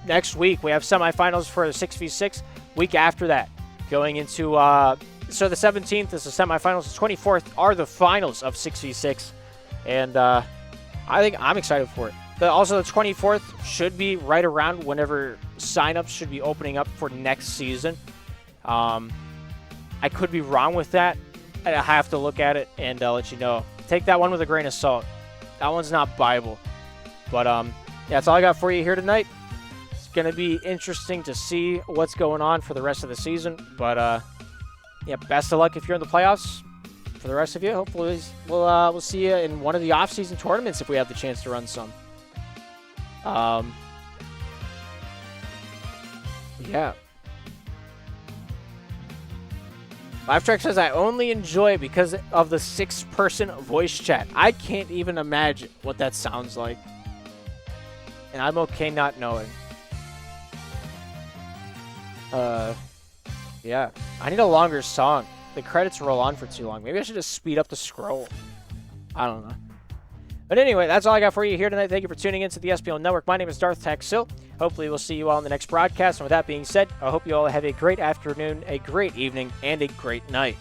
Next week, we have semifinals for the 6v6. Week after that, going into so the 17th is the semifinals. The 24th are the finals of 6v6. And I think I'm excited for it. Also, the 24th should be right around whenever signups should be opening up for next season. I could be wrong with that. I have to look at it and let you know. Take that one with a grain of salt. That one's not Bible. But yeah, that's all I got for you here tonight. It's going to be interesting to see what's going on for the rest of the season. But yeah, best of luck if you're in the playoffs. For the rest of you, hopefully we'll see you in one of the off-season tournaments if we have the chance to run some. Yeah. LiveTrack says, I only enjoy it because of the 6-person voice chat. I can't even imagine what that sounds like. And I'm okay not knowing. Yeah. I need a longer song. The credits roll on for too long. Maybe I should just speed up the scroll. I don't know. But anyway, that's all I got for you here tonight. Thank you for tuning in to the SPL Network. My name is Darth Taxil. Hopefully we'll see you all in the next broadcast. And with that being said, I hope you all have a great afternoon, a great evening, and a great night.